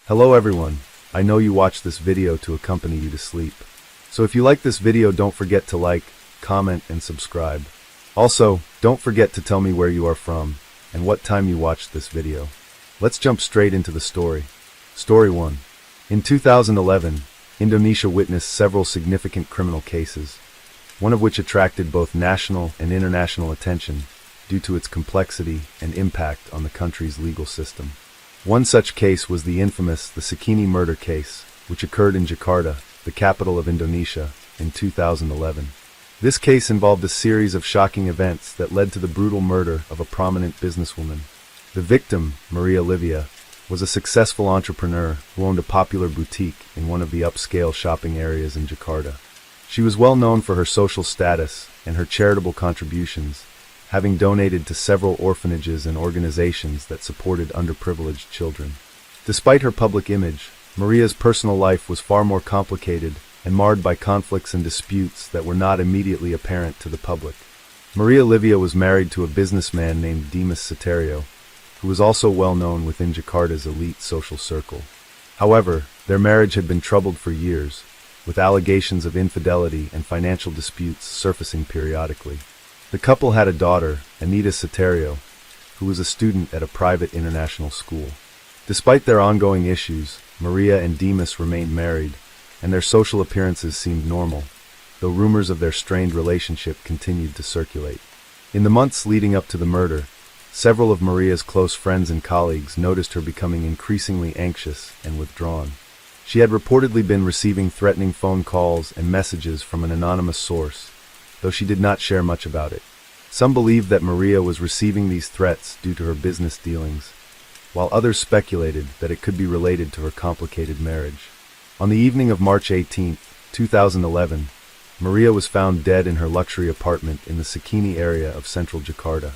Hello everyone, I know you watched this video to accompany you to sleep. So if you like this video, don't forget to like, comment, and subscribe. Also, don't forget to tell me where you are from and what time you watched this video. Let's jump straight into the story. Story 1. In 2011, Indonesia witnessed several significant criminal cases, one of which attracted both national and international attention due to its complexity and impact on the country's legal system. One such case was the infamous Sakini murder case, which occurred in Jakarta, the capital of Indonesia, in 2011. This case involved a series of shocking events that led to the brutal murder of a prominent businesswoman. The victim, Maria Olivia, was a successful entrepreneur who owned a popular boutique in one of the upscale shopping areas in Jakarta. She was well known for her social status and her charitable contributions, having donated to several orphanages and organizations that supported underprivileged children. Despite her public image, Maria's personal life was far more complicated and marred by conflicts and disputes that were not immediately apparent to the public. Maria Olivia was married to a businessman named Deus Satario, who was also well known within Jakarta's elite social circle. However, their marriage had been troubled for years, with allegations of infidelity and financial disputes surfacing periodically. The couple had a daughter, Deus Satario, who was a student at a private international school. Despite their ongoing issues, Maria and Deus remained married, and their social appearances seemed normal, though rumors of their strained relationship continued to circulate. In the months leading up to the murder, several of Maria's close friends and colleagues noticed her becoming increasingly anxious and withdrawn. She had reportedly been receiving threatening phone calls and messages from an anonymous source, though she did not share much about it. Some believed that Maria was receiving these threats due to her business dealings, while others speculated that it could be related to her complicated marriage. On the evening of March 18, 2011, Maria was found dead in her luxury apartment in the Sakini area of central Jakarta.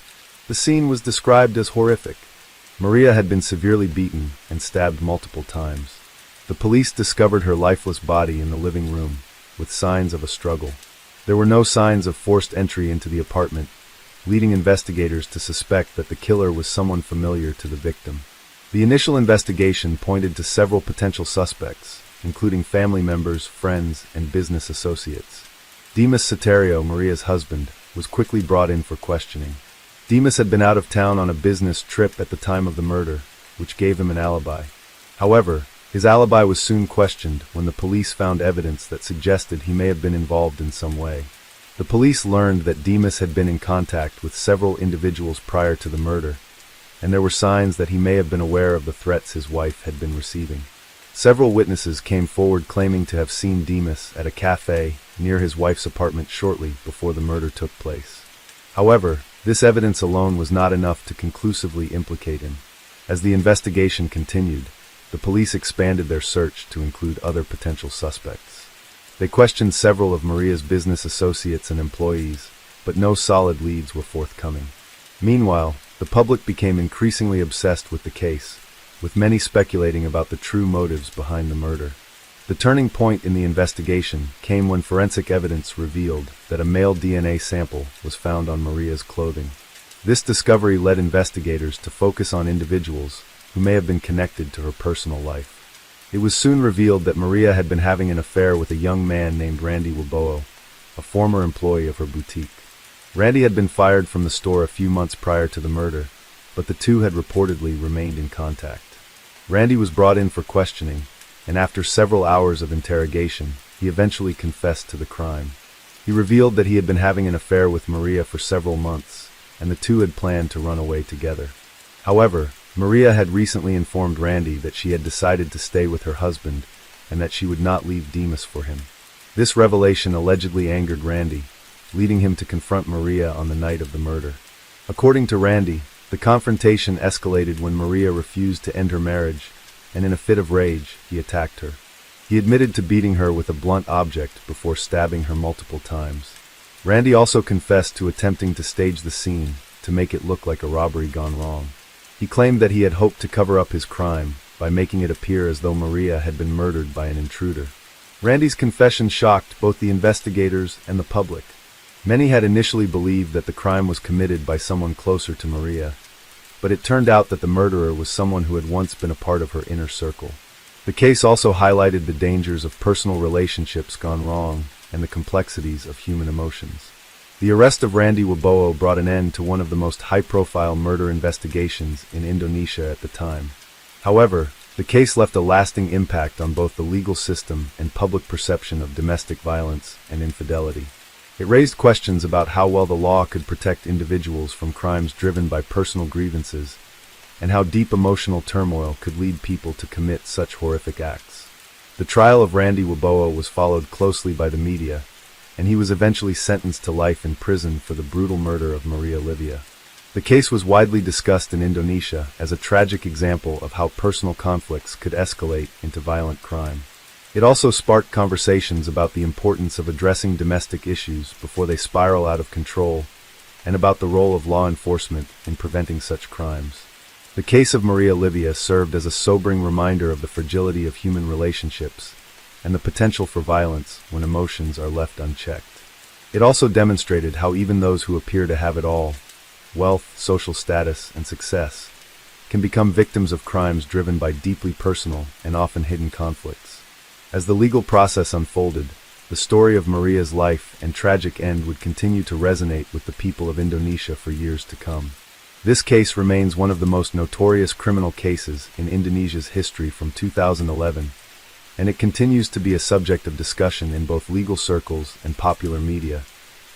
The scene was described as horrific. Maria had been severely beaten and stabbed multiple times. The police discovered her lifeless body in the living room, with signs of a struggle. There were no signs of forced entry into the apartment, leading investigators to suspect that the killer was someone familiar to the victim. The initial investigation pointed to several potential suspects, including family members, friends, and business associates. Deus Satario, Maria's husband, was quickly brought in for questioning. Deus had been out of town on a business trip at the time of the murder, which gave him an alibi. However, his alibi was soon questioned when the police found evidence that suggested he may have been involved in some way. The police learned that Deus had been in contact with several individuals prior to the murder, and there were signs that he may have been aware of the threats his wife had been receiving. Several witnesses came forward claiming to have seen Deus at a cafe near his wife's apartment shortly before the murder took place. However, this evidence alone was not enough to conclusively implicate him. As the investigation continued, the police expanded their search to include other potential suspects. They questioned several of Maria's business associates and employees, but no solid leads were forthcoming. Meanwhile, the public became increasingly obsessed with the case, with many speculating about the true motives behind the murder. The turning point in the investigation came when forensic evidence revealed that a male DNA sample was found on Maria's clothing. This discovery led investigators to focus on individuals who may have been connected to her personal life. It was soon revealed that Maria had been having an affair with a young man named Randy Wibowo, a former employee of her boutique. Randy had been fired from the store a few months prior to the murder, but the two had reportedly remained in contact. Randy was brought in for questioning, and after several hours of interrogation, he eventually confessed to the crime. He revealed that he had been having an affair with Maria for several months, and the two had planned to run away together. However, Maria had recently informed Randy that she had decided to stay with her husband and that she would not leave Deus for him. This revelation allegedly angered Randy, leading him to confront Maria on the night of the murder. According to Randy, the confrontation escalated when Maria refused to end her marriage, and in a fit of rage, he attacked her. He admitted to beating her with a blunt object before stabbing her multiple times. Randy also confessed to attempting to stage the scene to make it look like a robbery gone wrong. He claimed that he had hoped to cover up his crime by making it appear as though Maria had been murdered by an intruder. Randy's confession shocked both the investigators and the public. Many had initially believed that the crime was committed by someone closer to Maria, but it turned out that the murderer was someone who had once been a part of her inner circle. The case also highlighted the dangers of personal relationships gone wrong and the complexities of human emotions. The arrest of Randy Wibowo brought an end to one of the most high-profile murder investigations in Indonesia at the time. However, the case left a lasting impact on both the legal system and public perception of domestic violence and infidelity. It raised questions about how well the law could protect individuals from crimes driven by personal grievances, and how deep emotional turmoil could lead people to commit such horrific acts. The trial of Randy Wibowo was followed closely by the media, and he was eventually sentenced to life in prison for the brutal murder of Maria Olivia. The case was widely discussed in Indonesia as a tragic example of how personal conflicts could escalate into violent crime. It also sparked conversations about the importance of addressing domestic issues before they spiral out of control, and about the role of law enforcement in preventing such crimes. The case of Maria Olivia served as a sobering reminder of the fragility of human relationships and the potential for violence when emotions are left unchecked. It also demonstrated how even those who appear to have it all, wealth, social status, and success, can become victims of crimes driven by deeply personal and often hidden conflicts. As the legal process unfolded, the story of Maria's life and tragic end would continue to resonate with the people of Indonesia for years to come. This case remains one of the most notorious criminal cases in Indonesia's history from 2011, and it continues to be a subject of discussion in both legal circles and popular media,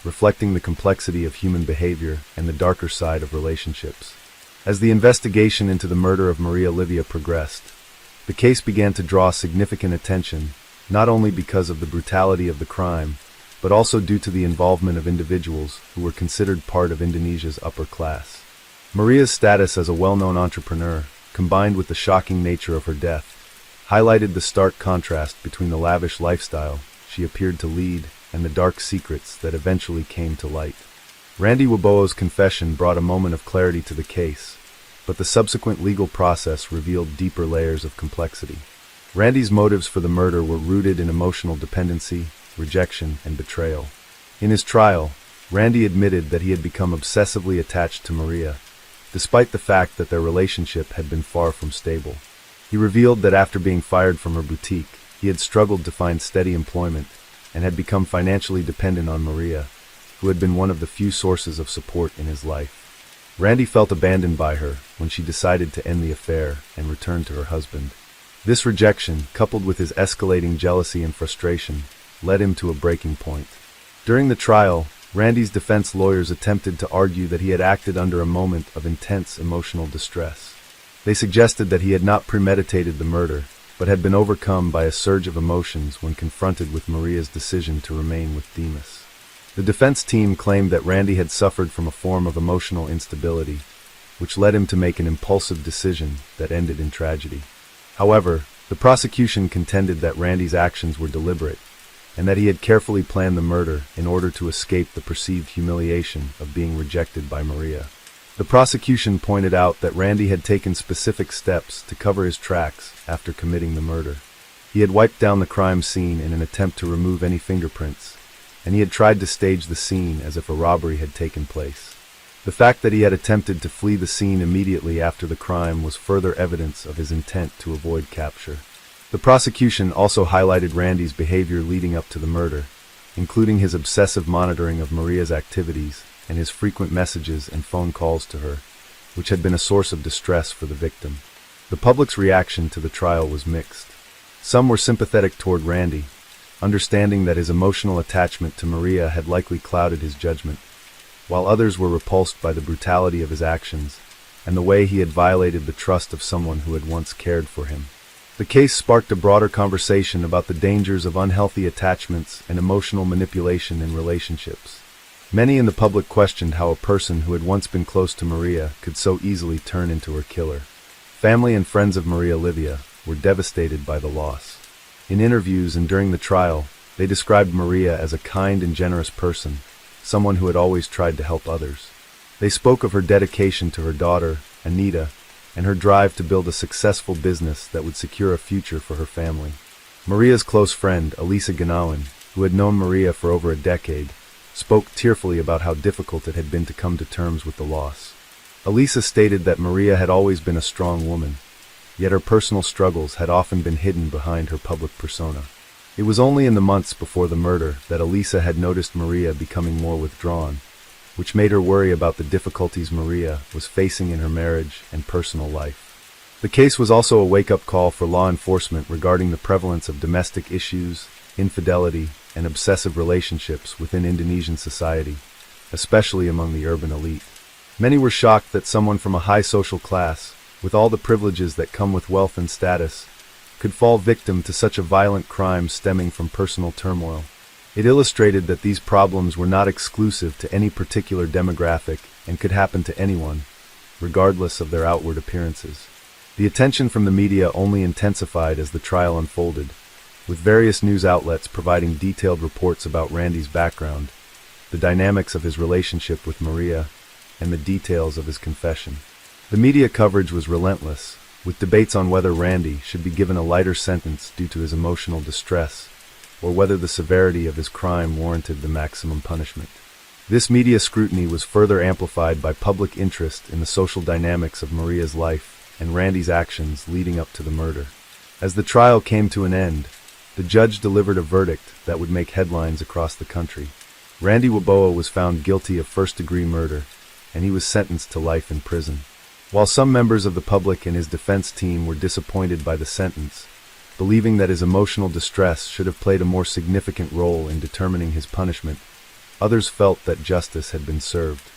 reflecting the complexity of human behavior and the darker side of relationships. As the investigation into the murder of Maria Olivia progressed, the case began to draw significant attention, not only because of the brutality of the crime, but also due to the involvement of individuals who were considered part of Indonesia's upper class. Maria's status as a well-known entrepreneur, combined with the shocking nature of her death, highlighted the stark contrast between the lavish lifestyle she appeared to lead and the dark secrets that eventually came to light. Randy Wibowo's confession brought a moment of clarity to the case, but the subsequent legal process revealed deeper layers of complexity. Randy's motives for the murder were rooted in emotional dependency, rejection, and betrayal. In his trial, Randy admitted that he had become obsessively attached to Maria, despite the fact that their relationship had been far from stable. He revealed that after being fired from her boutique, he had struggled to find steady employment and had become financially dependent on Maria, who had been one of the few sources of support in his life. Randy felt abandoned by her when she decided to end the affair and return to her husband. This rejection, coupled with his escalating jealousy and frustration, led him to a breaking point. During the trial, Randy's defense lawyers attempted to argue that he had acted under a moment of intense emotional distress. They suggested that he had not premeditated the murder, but had been overcome by a surge of emotions when confronted with Maria's decision to remain with Demas. The defense team claimed that Randy had suffered from a form of emotional instability, which led him to make an impulsive decision that ended in tragedy. However, the prosecution contended that Randy's actions were deliberate, and that he had carefully planned the murder in order to escape the perceived humiliation of being rejected by Maria. The prosecution pointed out that Randy had taken specific steps to cover his tracks after committing the murder. He had wiped down the crime scene in an attempt to remove any fingerprints, and he had tried to stage the scene as if a robbery had taken place. The fact that he had attempted to flee the scene immediately after the crime was further evidence of his intent to avoid capture. The prosecution also highlighted Randy's behavior leading up to the murder, including his obsessive monitoring of Maria's activities and his frequent messages and phone calls to her, which had been a source of distress for the victim. The public's reaction to the trial was mixed. Some were sympathetic toward Randy, understanding that his emotional attachment to Maria had likely clouded his judgment, while others were repulsed by the brutality of his actions and the way he had violated the trust of someone who had once cared for him. The case sparked a broader conversation about the dangers of unhealthy attachments and emotional manipulation in relationships. Many in the public questioned how a person who had once been close to Maria could so easily turn into her killer. Family and friends of Maria Olivia were devastated by the loss. In interviews and during the trial, they described Maria as a kind and generous person, someone who had always tried to help others. They spoke of her dedication to her daughter, Anita, and her drive to build a successful business that would secure a future for her family. Maria's close friend, Elisa Ganawan, who had known Maria for over a decade, spoke tearfully about how difficult it had been to come to terms with the loss. Elisa stated that Maria had always been a strong woman, yet her personal struggles had often been hidden behind her public persona. It was only in the months before the murder that Elisa had noticed Maria becoming more withdrawn, which made her worry about the difficulties Maria was facing in her marriage and personal life. The case was also a wake-up call for law enforcement regarding the prevalence of domestic issues, infidelity, and obsessive relationships within Indonesian society, especially among the urban elite. Many were shocked that someone from a high social class, with all the privileges that come with wealth and status, could fall victim to such a violent crime stemming from personal turmoil. It illustrated that these problems were not exclusive to any particular demographic and could happen to anyone, regardless of their outward appearances. The attention from the media only intensified as the trial unfolded, with various news outlets providing detailed reports about Randy's background, the dynamics of his relationship with Maria, and the details of his confession. The media coverage was relentless, with debates on whether Randy should be given a lighter sentence due to his emotional distress, or whether the severity of his crime warranted the maximum punishment. This media scrutiny was further amplified by public interest in the social dynamics of Maria's life and Randy's actions leading up to the murder. As the trial came to an end, the judge delivered a verdict that would make headlines across the country. Randy Wibowo was found guilty of first-degree murder, and he was sentenced to life in prison. While some members of the public and his defense team were disappointed by the sentence, believing that his emotional distress should have played a more significant role in determining his punishment, others felt that justice had been served.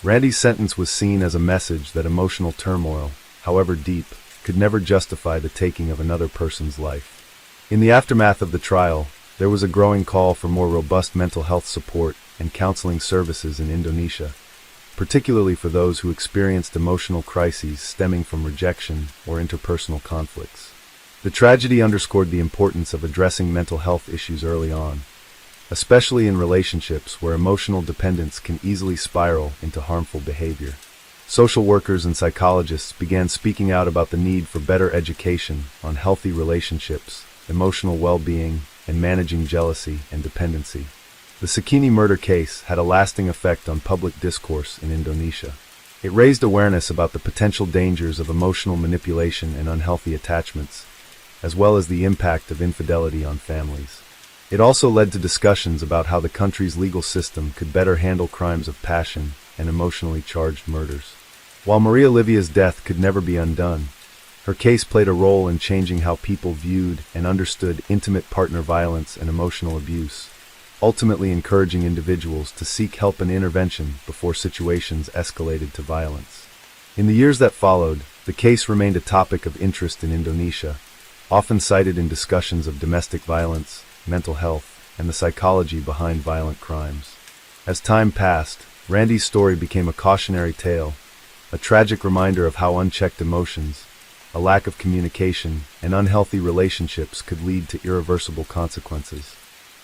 Randy's sentence was seen as a message that emotional turmoil, however deep, could never justify the taking of another person's life. In the aftermath of the trial, there was a growing call for more robust mental health support and counseling services in Indonesia, particularly for those who experienced emotional crises stemming from rejection or interpersonal conflicts. The tragedy underscored the importance of addressing mental health issues early on, especially in relationships where emotional dependence can easily spiral into harmful behavior. Social workers and psychologists began speaking out about the need for better education on healthy relationships, emotional well-being, and managing jealousy and dependency. The Sakini murder case had a lasting effect on public discourse in Indonesia. It raised awareness about the potential dangers of emotional manipulation and unhealthy attachments, as well as the impact of infidelity on families. It also led to discussions about how the country's legal system could better handle crimes of passion and emotionally charged murders. While Maria Olivia's death could never be undone, her case played a role in changing how people viewed and understood intimate partner violence and emotional abuse, ultimately encouraging individuals to seek help and intervention before situations escalated to violence. In the years that followed, the case remained a topic of interest in Indonesia, often cited in discussions of domestic violence, mental health, and the psychology behind violent crimes. As time passed, Randy's story became a cautionary tale, a tragic reminder of how unchecked emotions, a lack of communication, and unhealthy relationships could lead to irreversible consequences.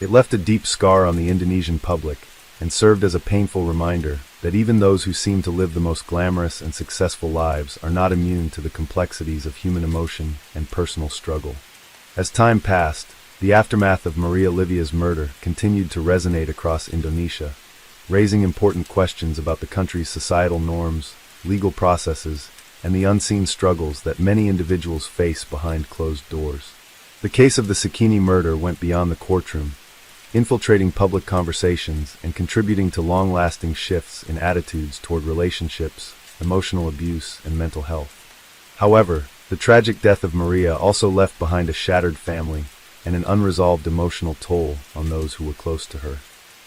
It left a deep scar on the Indonesian public and served as a painful reminder that even those who seem to live the most glamorous and successful lives are not immune to the complexities of human emotion and personal struggle. As time passed, the aftermath of Maria Olivia's murder continued to resonate across Indonesia, raising important questions about the country's societal norms, legal processes, and the unseen struggles that many individuals face behind closed doors. The case of the Sakini murder went beyond the courtroom, infiltrating public conversations and contributing to long-lasting shifts in attitudes toward relationships, emotional abuse, and mental health. However, the tragic death of Maria also left behind a shattered family and an unresolved emotional toll on those who were close to her.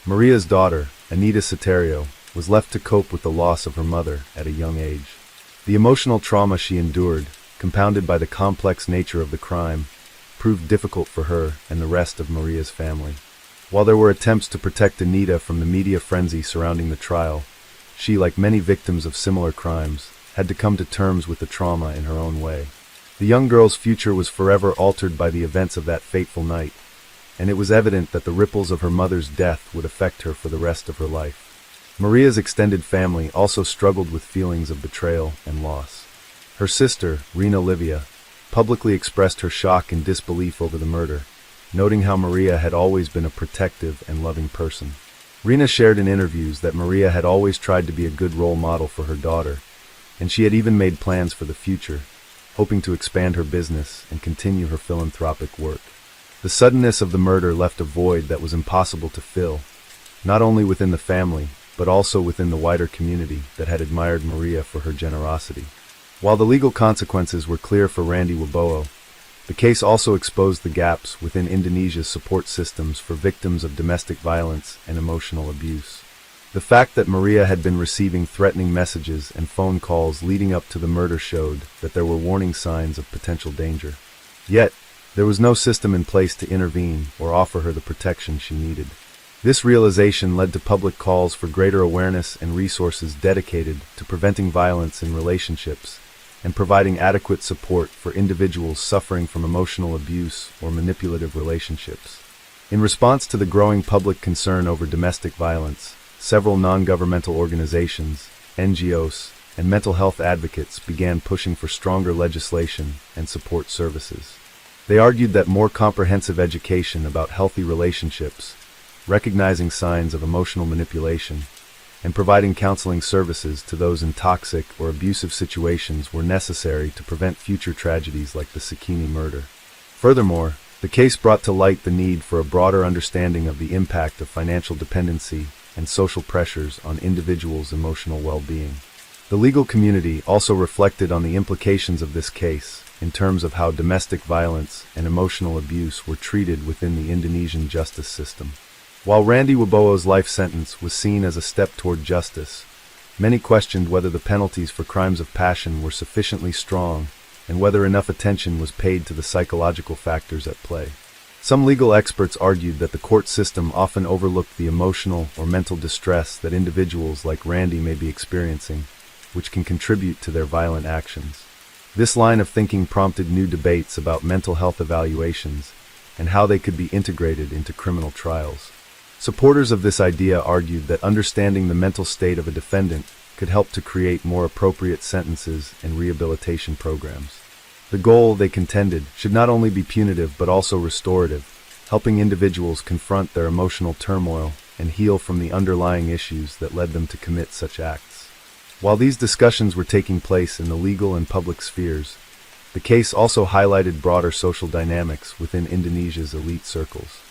Maria's daughter, Deus Satario, was left to cope with the loss of her mother at a young age. The emotional trauma she endured, compounded by the complex nature of the crime, proved difficult for her and the rest of Maria's family. While there were attempts to protect Anita from the media frenzy surrounding the trial, she, like many victims of similar crimes, had to come to terms with the trauma in her own way. The young girl's future was forever altered by the events of that fateful night, and it was evident that the ripples of her mother's death would affect her for the rest of her life. Maria's extended family also struggled with feelings of betrayal and loss. Her sister, Maria Olivia, publicly expressed her shock and disbelief over the murder, noting how Maria had always been a protective and loving person. Rina shared in interviews that Maria had always tried to be a good role model for her daughter, and she had even made plans for the future, hoping to expand her business and continue her philanthropic work. The suddenness of the murder left a void that was impossible to fill, not only within the family, but also within the wider community that had admired Maria for her generosity. While the legal consequences were clear for Randy Wibowo, the case also exposed the gaps within Indonesia's support systems for victims of domestic violence and emotional abuse. The fact that Maria had been receiving threatening messages and phone calls leading up to the murder showed that there were warning signs of potential danger. Yet, there was no system in place to intervene or offer her the protection she needed. This realization led to public calls for greater awareness and resources dedicated to preventing violence in relationships and providing adequate support for individuals suffering from emotional abuse or manipulative relationships. In response to the growing public concern over domestic violence, several non-governmental organizations, NGOs, and mental health advocates began pushing for stronger legislation and support services. They argued that more comprehensive education about healthy relationships, recognizing signs of emotional manipulation, and providing counseling services to those in toxic or abusive situations were necessary to prevent future tragedies like the Sakini murder. Furthermore, the case brought to light the need for a broader understanding of the impact of financial dependency and social pressures on individuals' emotional well-being. The legal community also reflected on the implications of this case in terms of how domestic violence and emotional abuse were treated within the Indonesian justice system. While Randy Wibowo's life sentence was seen as a step toward justice, many questioned whether the penalties for crimes of passion were sufficiently strong and whether enough attention was paid to the psychological factors at play. Some legal experts argued that the court system often overlooked the emotional or mental distress that individuals like Randy may be experiencing, which can contribute to their violent actions. This line of thinking prompted new debates about mental health evaluations and how they could be integrated into criminal trials. Supporters of this idea argued that understanding the mental state of a defendant could help to create more appropriate sentences and rehabilitation programs. The goal, they contended, should not only be punitive but also restorative, helping individuals confront their emotional turmoil and heal from the underlying issues that led them to commit such acts. While these discussions were taking place in the legal and public spheres, the case also highlighted broader social dynamics within Indonesia's elite circles.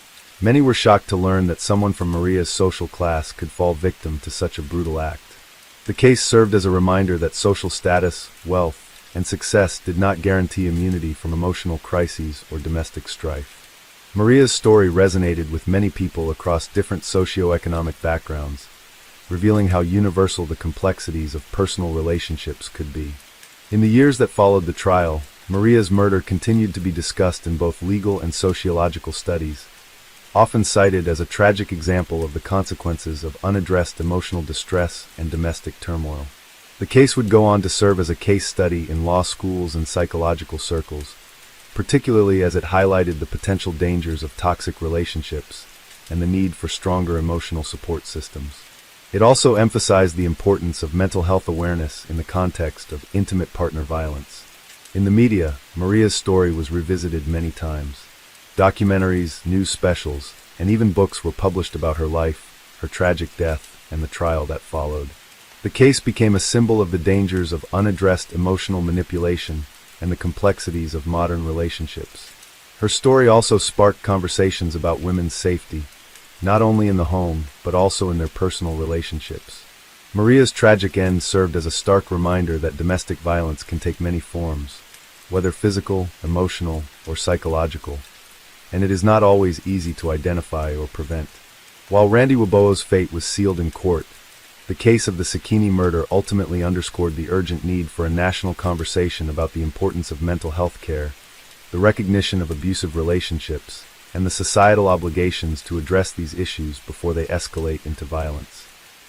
Many were shocked to learn that someone from Maria's social class could fall victim to such a brutal act. The case served as a reminder that social status, wealth, and success did not guarantee immunity from emotional crises or domestic strife. Maria's story resonated with many people across different socio-economic backgrounds, revealing how universal the complexities of personal relationships could be. In the years that followed the trial, Maria's murder continued to be discussed in both legal and sociological studies, often cited as a tragic example of the consequences of unaddressed emotional distress and domestic turmoil. The case would go on to serve as a case study in law schools and psychological circles, particularly as it highlighted the potential dangers of toxic relationships and the need for stronger emotional support systems. It also emphasized the importance of mental health awareness in the context of intimate partner violence. In the media, Maria's story was revisited many times. Documentaries, news specials, and even books were published about her life, her tragic death, and the trial that followed. The case became a symbol of the dangers of unaddressed emotional manipulation and the complexities of modern relationships. Her story also sparked conversations about women's safety, not only in the home, but also in their personal relationships. Maria's tragic end served as a stark reminder that domestic violence can take many forms, whether physical, emotional, or psychological, and it is not always easy to identify or prevent. While Randy Wibowo's fate was sealed in court, the case of the Sakini murder ultimately underscored the urgent need for a national conversation about the importance of mental health care, the recognition of abusive relationships, and the societal obligations to address these issues before they escalate into violence.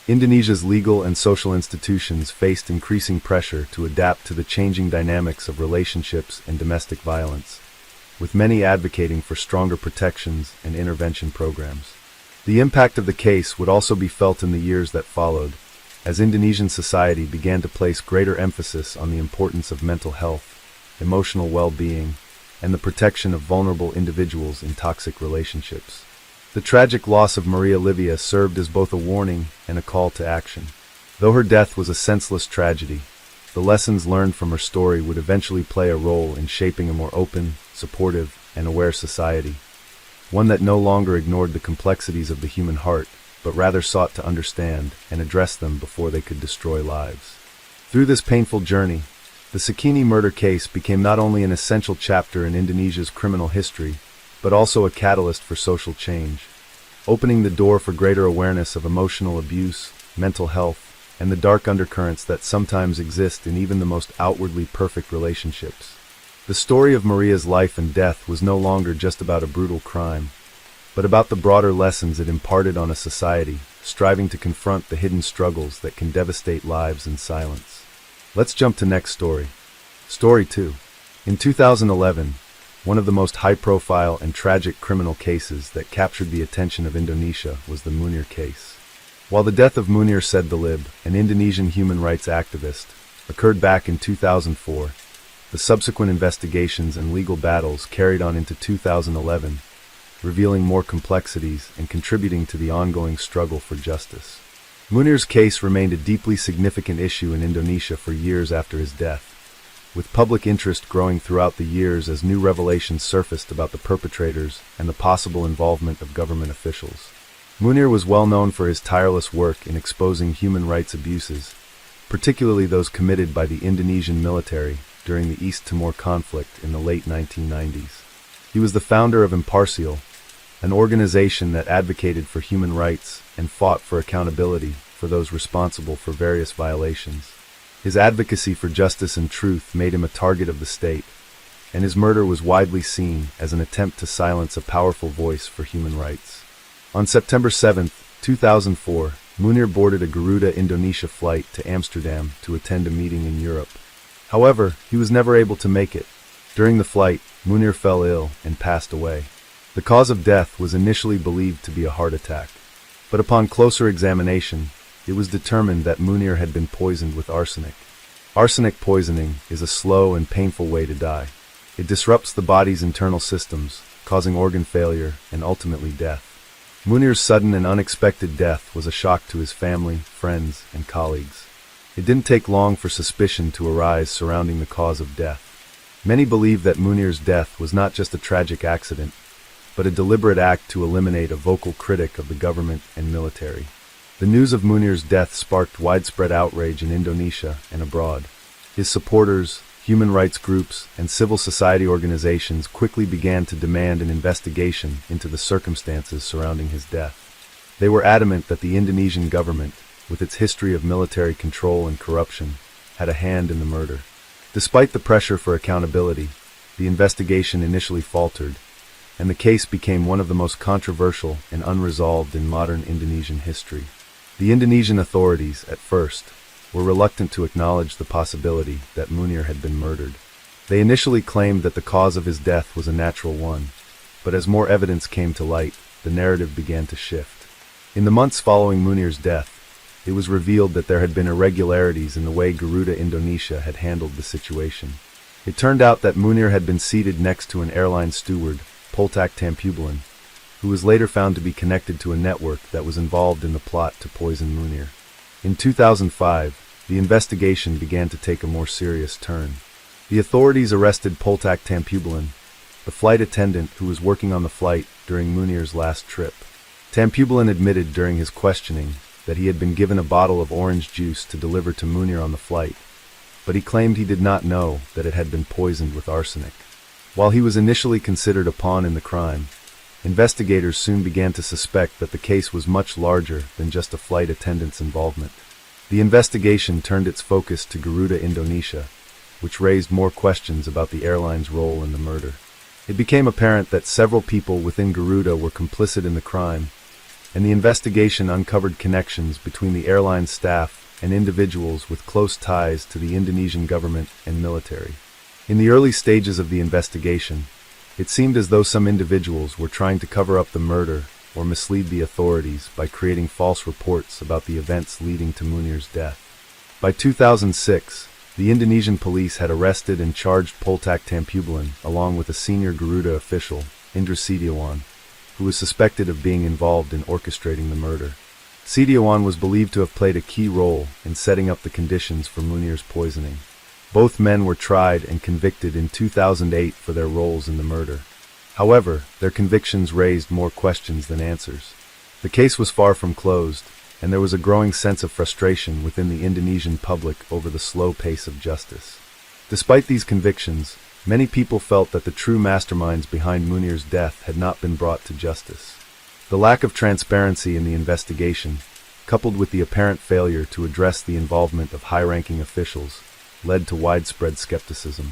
Indonesia's legal and social institutions faced increasing pressure to adapt to the changing dynamics of relationships and domestic violence, with many advocating for stronger protections and intervention programs. The impact of the case would also be felt in the years that followed, as Indonesian society began to place greater emphasis on the importance of mental health, emotional well-being, and the protection of vulnerable individuals in toxic relationships. The tragic loss of Maria Olivia served as both a warning and a call to action. Though her death was a senseless tragedy, the lessons learned from her story would eventually play a role in shaping a more open, supportive, and aware society, one that no longer ignored the complexities of the human heart, but rather sought to understand and address them before they could destroy lives. Through this painful journey, the Sakini murder case became not only an essential chapter in Indonesia's criminal history, but also a catalyst for social change, opening the door for greater awareness of emotional abuse, mental health, and the dark undercurrents that sometimes exist in even the most outwardly perfect relationships. The story of Maria's life and death was no longer just about a brutal crime, but about the broader lessons it imparted on a society striving to confront the hidden struggles that can devastate lives in silence. Let's jump to next story. Story 2. In 2011, one of the most high-profile and tragic criminal cases that captured the attention of Indonesia was the Munir case. While the death of Munir Saidalib, an Indonesian human rights activist, occurred back in 2004, the subsequent investigations and legal battles carried on into 2011, revealing more complexities and contributing to the ongoing struggle for justice. Munir's case remained a deeply significant issue in Indonesia for years after his death, with public interest growing throughout the years as new revelations surfaced about the perpetrators and the possible involvement of government officials. Munir was well known for his tireless work in exposing human rights abuses, particularly those committed by the Indonesian military during the East Timor conflict in the late 1990s. He was the founder of Impartial, an organization that advocated for human rights and fought for accountability for those responsible for various violations. His advocacy for justice and truth made him a target of the state, and his murder was widely seen as an attempt to silence a powerful voice for human rights. On September 7, 2004, Munir boarded a Garuda Indonesia flight to Amsterdam to attend a meeting in Europe. However, he was never able to make it. During the flight, Munir fell ill and passed away. The cause of death was initially believed to be a heart attack, but upon closer examination, it was determined that Munir had been poisoned with arsenic. Arsenic poisoning is a slow and painful way to die. It disrupts the body's internal systems, causing organ failure and ultimately death. Munir's sudden and unexpected death was a shock to his family, friends, and colleagues. It didn't take long for suspicion to arise surrounding the cause of death. Many believe that Munir's death was not just a tragic accident, but a deliberate act to eliminate a vocal critic of the government and military. The news of Munir's death sparked widespread outrage in Indonesia and abroad. His supporters, human rights groups, and civil society organizations quickly began to demand an investigation into the circumstances surrounding his death. They were adamant that the Indonesian government, with its history of military control and corruption, had a hand in the murder. Despite the pressure for accountability, the investigation initially faltered, and the case became one of the most controversial and unresolved in modern Indonesian history. The Indonesian authorities, at first, were reluctant to acknowledge the possibility that Munir had been murdered. They initially claimed that the cause of his death was a natural one, but as more evidence came to light, the narrative began to shift. In the months following Munir's death, it was revealed that there had been irregularities in the way Garuda Indonesia had handled the situation. It turned out that Munir had been seated next to an airline steward, Poltak Tampubulan, who was later found to be connected to a network that was involved in the plot to poison Munir. In 2005, the investigation began to take a more serious turn. The authorities arrested Poltak Tampubulan, the flight attendant who was working on the flight during Munir's last trip. Tampubulan admitted during his questioning that he had been given a bottle of orange juice to deliver to Munir on the flight, but he claimed he did not know that it had been poisoned with arsenic. While he was initially considered a pawn in the crime, investigators soon began to suspect that the case was much larger than just a flight attendant's involvement. The investigation turned its focus to Garuda Indonesia, which raised more questions about the airline's role in the murder. It became apparent that several people within Garuda were complicit in the crime, and the investigation uncovered connections between the airline staff and individuals with close ties to the Indonesian government and military. In the early stages of the investigation, it seemed as though some individuals were trying to cover up the murder or mislead the authorities by creating false reports about the events leading to Munir's death. By 2006, the Indonesian police had arrested and charged Poltak Tampubulan along with a senior Garuda official, Indra Setiawan, who was suspected of being involved in orchestrating the murder. Setiawan was believed to have played a key role in setting up the conditions for Munir's poisoning. Both men were tried and convicted in 2008 for their roles in the murder. However, their convictions raised more questions than answers. The case was far from closed, and there was a growing sense of frustration within the Indonesian public over the slow pace of justice. Despite these convictions, many people felt that the true masterminds behind Munir's death had not been brought to justice. The lack of transparency in the investigation, coupled with the apparent failure to address the involvement of high-ranking officials, led to widespread skepticism.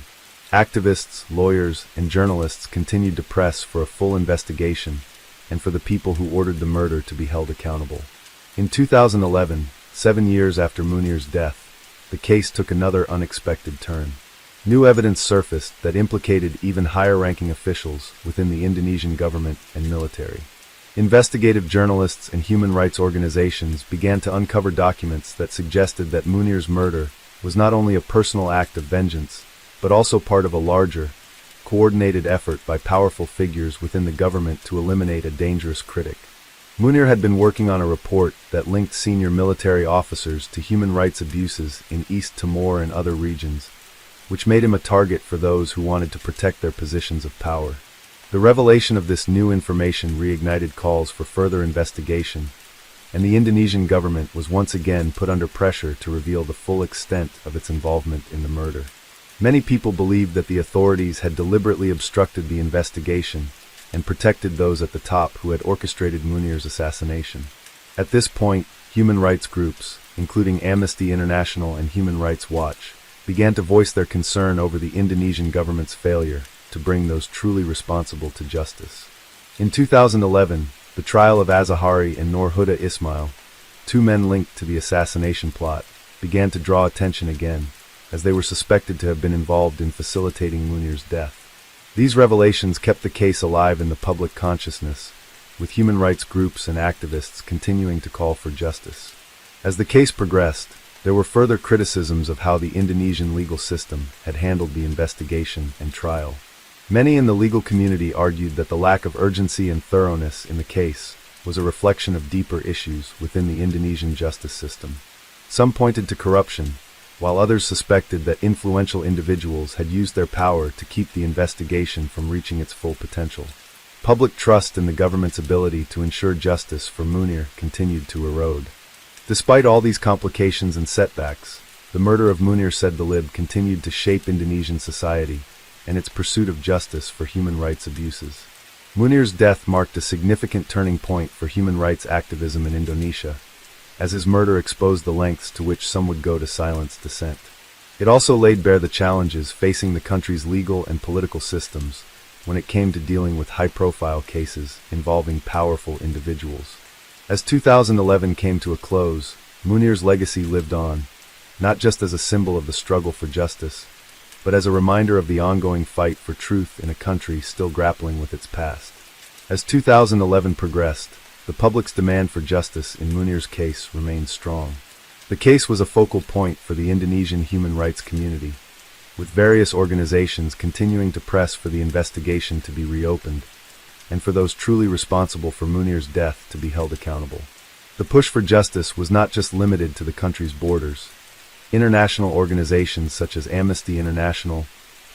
Activists, lawyers, and journalists continued to press for a full investigation and for the people who ordered the murder to be held accountable. In 2011, 7 years after Munir's death, the case took another unexpected turn. New evidence surfaced that implicated even higher-ranking officials within the Indonesian government and military. Investigative journalists and human rights organizations began to uncover documents that suggested that Munir's murder was not only a personal act of vengeance, but also part of a larger, coordinated effort by powerful figures within the government to eliminate a dangerous critic. Munir had been working on a report that linked senior military officers to human rights abuses in East Timor and other regions, which made him a target for those who wanted to protect their positions of power. The revelation of this new information reignited calls for further investigation, and the Indonesian government was once again put under pressure to reveal the full extent of its involvement in the murder. Many people believed that the authorities had deliberately obstructed the investigation and protected those at the top who had orchestrated Munir's assassination. At this point, human rights groups, including Amnesty International and Human Rights Watch, began to voice their concern over the Indonesian government's failure to bring those truly responsible to justice. In 2011, the trial of Azahari and Nur Huda Ismail, two men linked to the assassination plot, began to draw attention again, as they were suspected to have been involved in facilitating Munir's death. These revelations kept the case alive in the public consciousness, with human rights groups and activists continuing to call for justice. As the case progressed, there were further criticisms of how the Indonesian legal system had handled the investigation and trial. Many in the legal community argued that the lack of urgency and thoroughness in the case was a reflection of deeper issues within the Indonesian justice system. Some pointed to corruption, while others suspected that influential individuals had used their power to keep the investigation from reaching its full potential. Public trust in the government's ability to ensure justice for Munir continued to erode. Despite all these complications and setbacks, the murder of Munir Sedalib continued to shape Indonesian society and its pursuit of justice for human rights abuses. Munir's death marked a significant turning point for human rights activism in Indonesia, as his murder exposed the lengths to which some would go to silence dissent. It also laid bare the challenges facing the country's legal and political systems when it came to dealing with high-profile cases involving powerful individuals. As 2011 came to a close, Munir's legacy lived on, not just as a symbol of the struggle for justice, but as a reminder of the ongoing fight for truth in a country still grappling with its past. As 2011 progressed, the public's demand for justice in Munir's case remained strong. The case was a focal point for the Indonesian human rights community, with various organizations continuing to press for the investigation to be reopened, and for those truly responsible for Munir's death to be held accountable. The push for justice was not just limited to the country's borders. International organizations such as Amnesty International,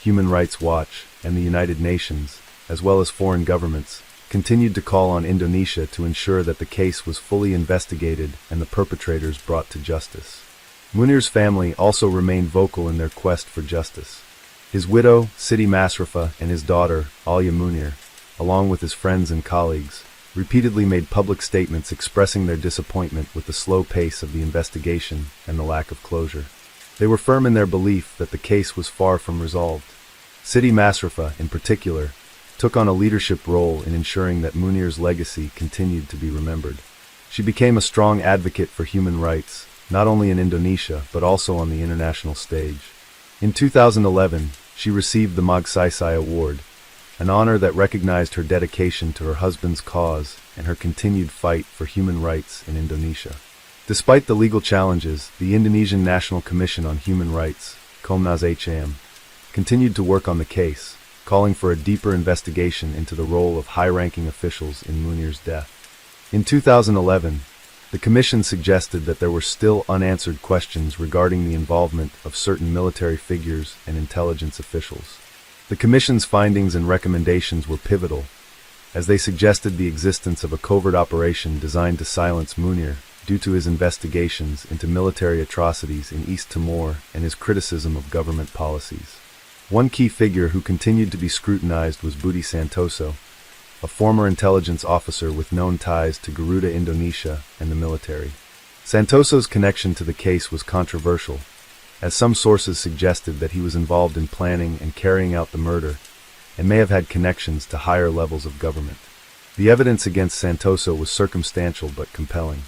Human Rights Watch, and the United Nations, as well as foreign governments, continued to call on Indonesia to ensure that the case was fully investigated and the perpetrators brought to justice. Munir's family also remained vocal in their quest for justice. His widow, Siti Masrifah, and his daughter, Alia Munir, along with his friends and colleagues, repeatedly made public statements expressing their disappointment with the slow pace of the investigation and the lack of closure. They were firm in their belief that the case was far from resolved. Siti Masrifah, in particular, took on a leadership role in ensuring that Munir's legacy continued to be remembered. She became a strong advocate for human rights, not only in Indonesia but also on the international stage. In 2011, she received the Magsaysay Award, an honor that recognized her dedication to her husband's cause and her continued fight for human rights in Indonesia. Despite the legal challenges, the Indonesian National Commission on Human Rights, Komnas HAM, continued to work on the case, calling for a deeper investigation into the role of high-ranking officials in Munir's death. In 2011, The commission suggested that there were still unanswered questions regarding the involvement of certain military figures and intelligence officials. The commission's findings and recommendations were pivotal, as they suggested the existence of a covert operation designed to silence Munir due to his investigations into military atrocities in East Timor and his criticism of government policies. One key figure who continued to be scrutinized was Budi Santoso, a former intelligence officer with known ties to Garuda Indonesia and the military. Santoso's connection to the case was controversial, as some sources suggested that he was involved in planning and carrying out the murder, and may have had connections to higher levels of government. The evidence against Santoso was circumstantial but compelling.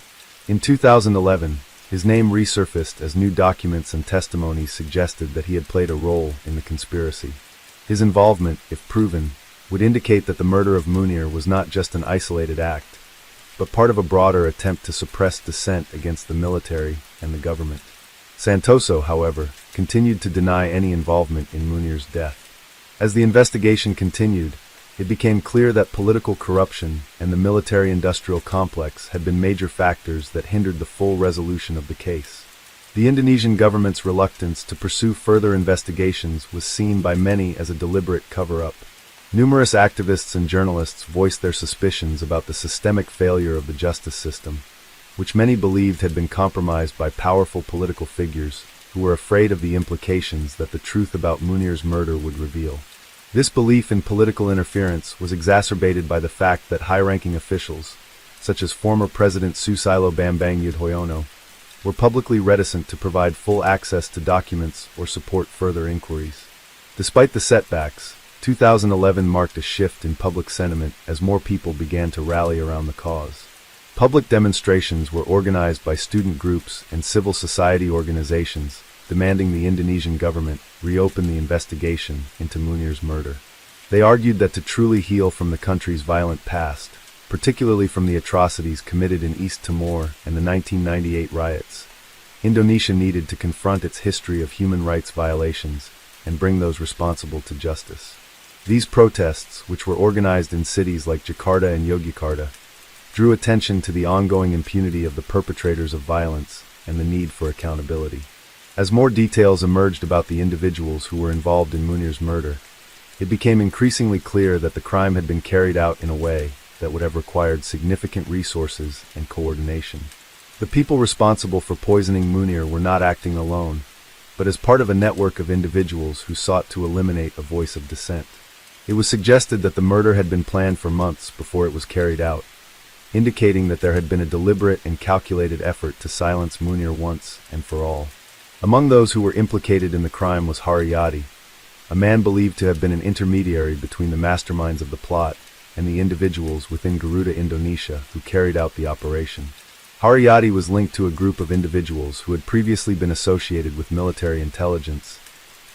In 2011, his name resurfaced as new documents and testimonies suggested that he had played a role in the conspiracy. His involvement, if proven, would indicate that the murder of Munir was not just an isolated act, but part of a broader attempt to suppress dissent against the military and the government. Santoso, however, continued to deny any involvement in Munir's death. As the investigation continued, it became clear that political corruption and the military-industrial complex had been major factors that hindered the full resolution of the case. The Indonesian government's reluctance to pursue further investigations was seen by many as a deliberate cover-up. Numerous activists and journalists voiced their suspicions about the systemic failure of the justice system, which many believed had been compromised by powerful political figures who were afraid of the implications that the truth about Munir's murder would reveal. This belief in political interference was exacerbated by the fact that high-ranking officials, such as former President Susilo Bambang Yudhoyono, were publicly reticent to provide full access to documents or support further inquiries. Despite the setbacks, 2011 marked a shift in public sentiment as more people began to rally around the cause. Public demonstrations were organized by student groups and civil society organizations, demanding the Indonesian government reopen the investigation into Munir's murder. They argued that to truly heal from the country's violent past, particularly from the atrocities committed in East Timor and the 1998 riots, Indonesia needed to confront its history of human rights violations and bring those responsible to justice. These protests, which were organized in cities like Jakarta and Yogyakarta, drew attention to the ongoing impunity of the perpetrators of violence and the need for accountability. As more details emerged about the individuals who were involved in Munir's murder, it became increasingly clear that the crime had been carried out in a way that would have required significant resources and coordination. The people responsible for poisoning Munir were not acting alone, but as part of a network of individuals who sought to eliminate a voice of dissent. It was suggested that the murder had been planned for months before it was carried out, indicating that there had been a deliberate and calculated effort to silence Munir once and for all. Among those who were implicated in the crime was Haryadi, a man believed to have been an intermediary between the masterminds of the plot and the individuals within Garuda Indonesia who carried out the operation. Haryadi was linked to a group of individuals who had previously been associated with military intelligence,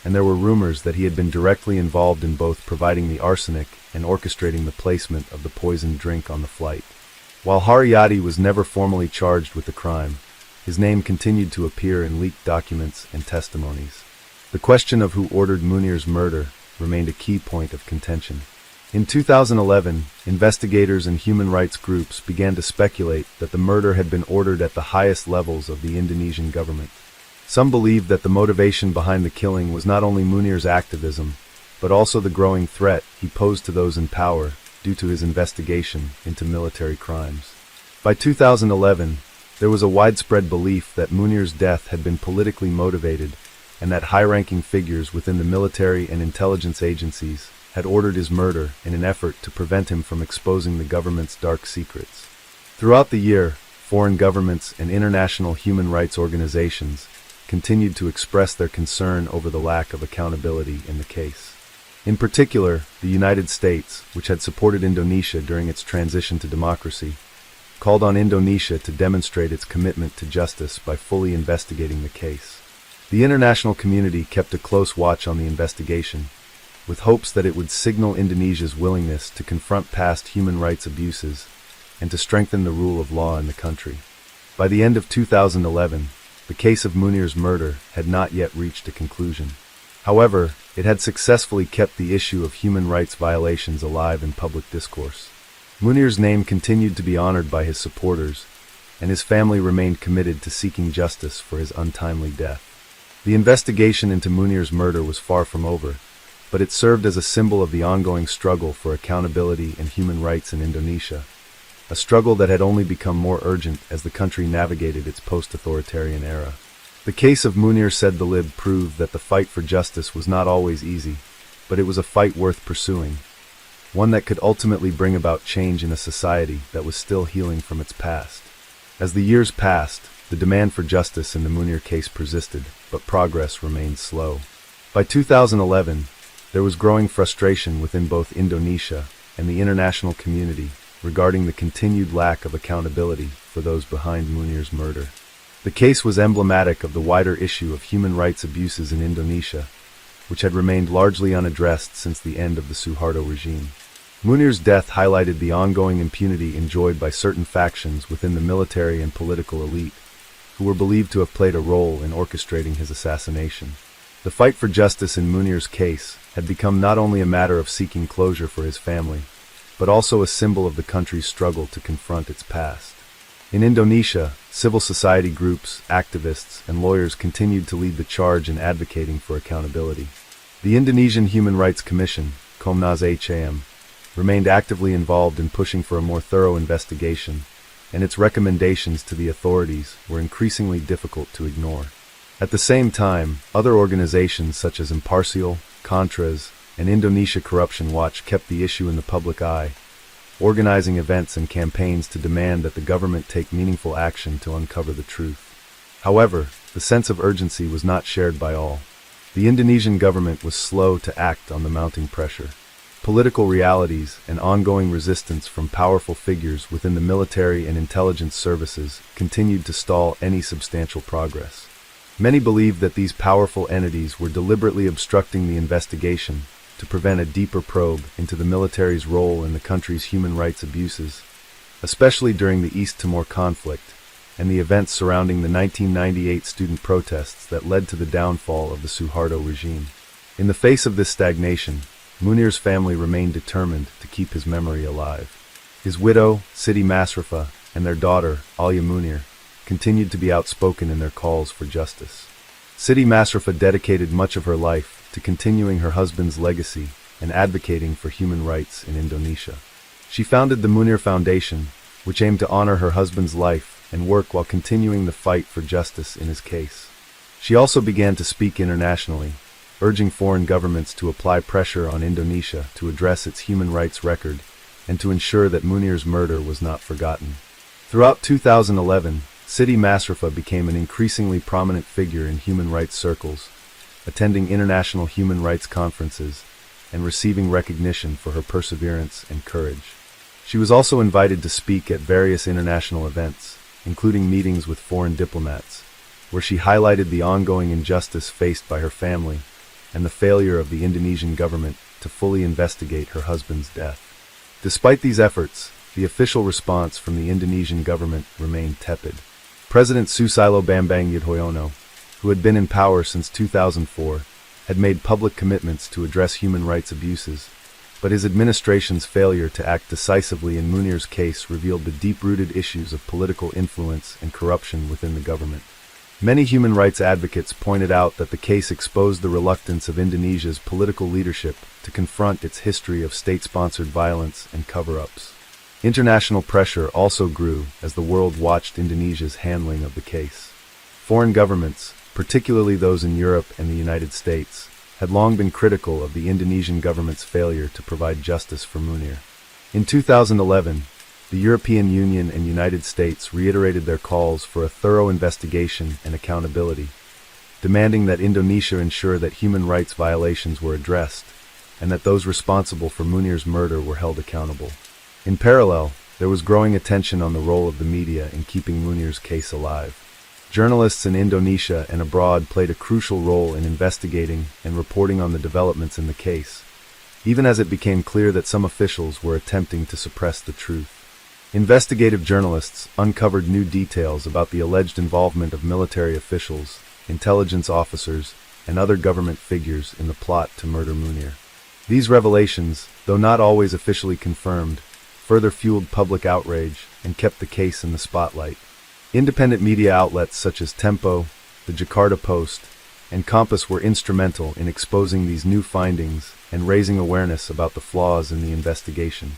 and there were rumors that he had been directly involved in both providing the arsenic and orchestrating the placement of the poisoned drink on the flight. While Haryadi was never formally charged with the crime, his name continued to appear in leaked documents and testimonies. The question of who ordered Munir's murder remained a key point of contention. In 2011, investigators and human rights groups began to speculate that the murder had been ordered at the highest levels of the Indonesian government. Some believed that the motivation behind the killing was not only Munir's activism, but also the growing threat he posed to those in power due to his investigation into military crimes. By 2011, there was a widespread belief that Munir's death had been politically motivated and that high-ranking figures within the military and intelligence agencies had ordered his murder in an effort to prevent him from exposing the government's dark secrets. Throughout the year, foreign governments and international human rights organizations continued to express their concern over the lack of accountability in the case. In particular, the United States, which had supported Indonesia during its transition to democracy, called on Indonesia to demonstrate its commitment to justice by fully investigating the case. The international community kept a close watch on the investigation, with hopes that it would signal Indonesia's willingness to confront past human rights abuses and to strengthen the rule of law in the country. By the end of 2011, the case of Munir's murder had not yet reached a conclusion. However, it had successfully kept the issue of human rights violations alive in public discourse. Munir's name continued to be honored by his supporters, and his family remained committed to seeking justice for his untimely death. The investigation into Munir's murder was far from over, but it served as a symbol of the ongoing struggle for accountability and human rights in Indonesia, a struggle that had only become more urgent as the country navigated its post-authoritarian era. The case of Munir Sedlib proved that the fight for justice was not always easy, but it was a fight worth pursuing, one that could ultimately bring about change in a society that was still healing from its past. As the years passed, the demand for justice in the Munir case persisted, but progress remained slow. By 2011, there was growing frustration within both Indonesia and the international community regarding the continued lack of accountability for those behind Munir's murder. The case was emblematic of the wider issue of human rights abuses in Indonesia, which had remained largely unaddressed since the end of the Suharto regime. Munir's death highlighted the ongoing impunity enjoyed by certain factions within the military and political elite, who were believed to have played a role in orchestrating his assassination. The fight for justice in Munir's case had become not only a matter of seeking closure for his family, but also a symbol of the country's struggle to confront its past. In Indonesia, civil society groups, activists, and lawyers continued to lead the charge in advocating for accountability. The Indonesian Human Rights Commission, Komnas HAM, remained actively involved in pushing for a more thorough investigation, and its recommendations to the authorities were increasingly difficult to ignore. At the same time, other organizations such as Impartial, Contras, and Indonesia Corruption Watch kept the issue in the public eye, organizing events and campaigns to demand that the government take meaningful action to uncover the truth. However, the sense of urgency was not shared by all. The Indonesian government was slow to act on the mounting pressure. Political realities and ongoing resistance from powerful figures within the military and intelligence services continued to stall any substantial progress. Many believed that these powerful entities were deliberately obstructing the investigation to prevent a deeper probe into the military's role in the country's human rights abuses, especially during the East Timor conflict and the events surrounding the 1998 student protests that led to the downfall of the Suharto regime. In the face of this stagnation, Munir's family remained determined to keep his memory alive. His widow, Siti Masrifa, and their daughter, Alia Munir, continued to be outspoken in their calls for justice. Siti Masrifa dedicated much of her life to continuing her husband's legacy and advocating for human rights in Indonesia. She founded the Munir Foundation, which aimed to honor her husband's life and work while continuing the fight for justice in his case. She also began to speak internationally, urging foreign governments to apply pressure on Indonesia to address its human rights record and to ensure that Munir's murder was not forgotten. Throughout 2011, Siti Masrifa became an increasingly prominent figure in human rights circles, attending international human rights conferences and receiving recognition for her perseverance and courage. She was also invited to speak at various international events, including meetings with foreign diplomats, where she highlighted the ongoing injustice faced by her family and the failure of the Indonesian government to fully investigate her husband's death. Despite these efforts, the official response from the Indonesian government remained tepid. President Susilo Bambang Yudhoyono, who had been in power since 2004, had made public commitments to address human rights abuses, but his administration's failure to act decisively in Munir's case revealed the deep-rooted issues of political influence and corruption within the government. Many human rights advocates pointed out that the case exposed the reluctance of Indonesia's political leadership to confront its history of state-sponsored violence and cover-ups. International pressure also grew as the world watched Indonesia's handling of the case. Foreign governments, particularly those in Europe and the United States, had long been critical of the Indonesian government's failure to provide justice for Munir. In 2011, the European Union and United States reiterated their calls for a thorough investigation and accountability, demanding that Indonesia ensure that human rights violations were addressed and that those responsible for Munir's murder were held accountable. In parallel, there was growing attention on the role of the media in keeping Munir's case alive. Journalists in Indonesia and abroad played a crucial role in investigating and reporting on the developments in the case, even as it became clear that some officials were attempting to suppress the truth. Investigative journalists uncovered new details about the alleged involvement of military officials, intelligence officers, and other government figures in the plot to murder Munir. These revelations, though not always officially confirmed, further fueled public outrage and kept the case in the spotlight. Independent media outlets such as Tempo, the Jakarta Post, and Compass were instrumental in exposing these new findings and raising awareness about the flaws in the investigation.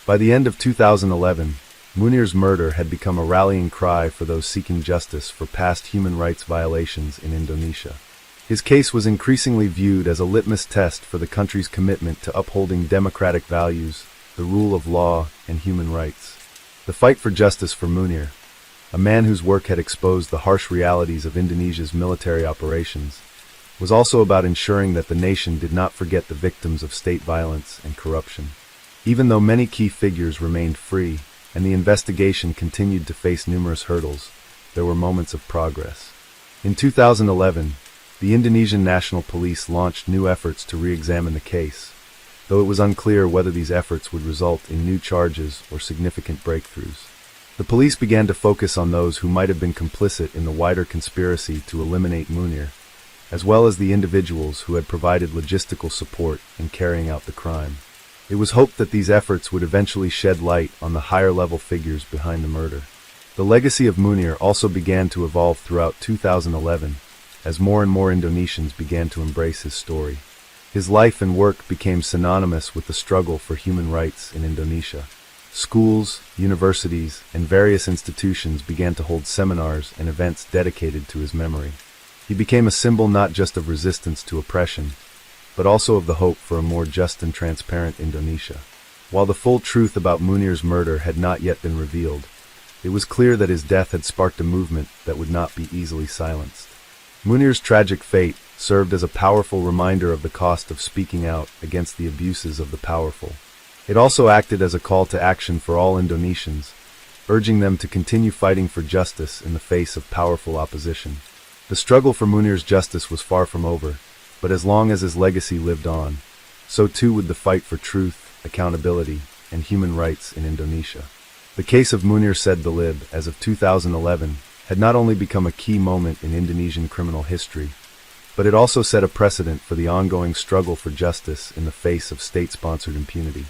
By the end of 2011, Munir's murder had become a rallying cry for those seeking justice for past human rights violations in Indonesia. His case was increasingly viewed as a litmus test for the country's commitment to upholding democratic values, the rule of law, and human rights. The fight for justice for Munir, a man whose work had exposed the harsh realities of Indonesia's military operations, was also about ensuring that the nation did not forget the victims of state violence and corruption. Even though many key figures remained free, and the investigation continued to face numerous hurdles, there were moments of progress. In 2011, the Indonesian National Police launched new efforts to re-examine the case, though it was unclear whether these efforts would result in new charges or significant breakthroughs. The police began to focus on those who might have been complicit in the wider conspiracy to eliminate Munir, as well as the individuals who had provided logistical support in carrying out the crime. It was hoped that these efforts would eventually shed light on the higher-level figures behind the murder. The legacy of Munir also began to evolve throughout 2011, as more and more Indonesians began to embrace his story. His life and work became synonymous with the struggle for human rights in Indonesia. Schools, universities, and various institutions began to hold seminars and events dedicated to his memory. He became a symbol not just of resistance to oppression, but also of the hope for a more just and transparent Indonesia. While the full truth about Munir's murder had not yet been revealed, it was clear that his death had sparked a movement that would not be easily silenced. Munir's tragic fate served as a powerful reminder of the cost of speaking out against the abuses of the powerful. It also acted as a call to action for all Indonesians, urging them to continue fighting for justice in the face of powerful opposition. The struggle for Munir's justice was far from over, but as long as his legacy lived on, so too would the fight for truth, accountability, and human rights in Indonesia. The case of Munir Said Bilib, as of 2011, had not only become a key moment in Indonesian criminal history, but it also set a precedent for the ongoing struggle for justice in the face of state-sponsored impunity.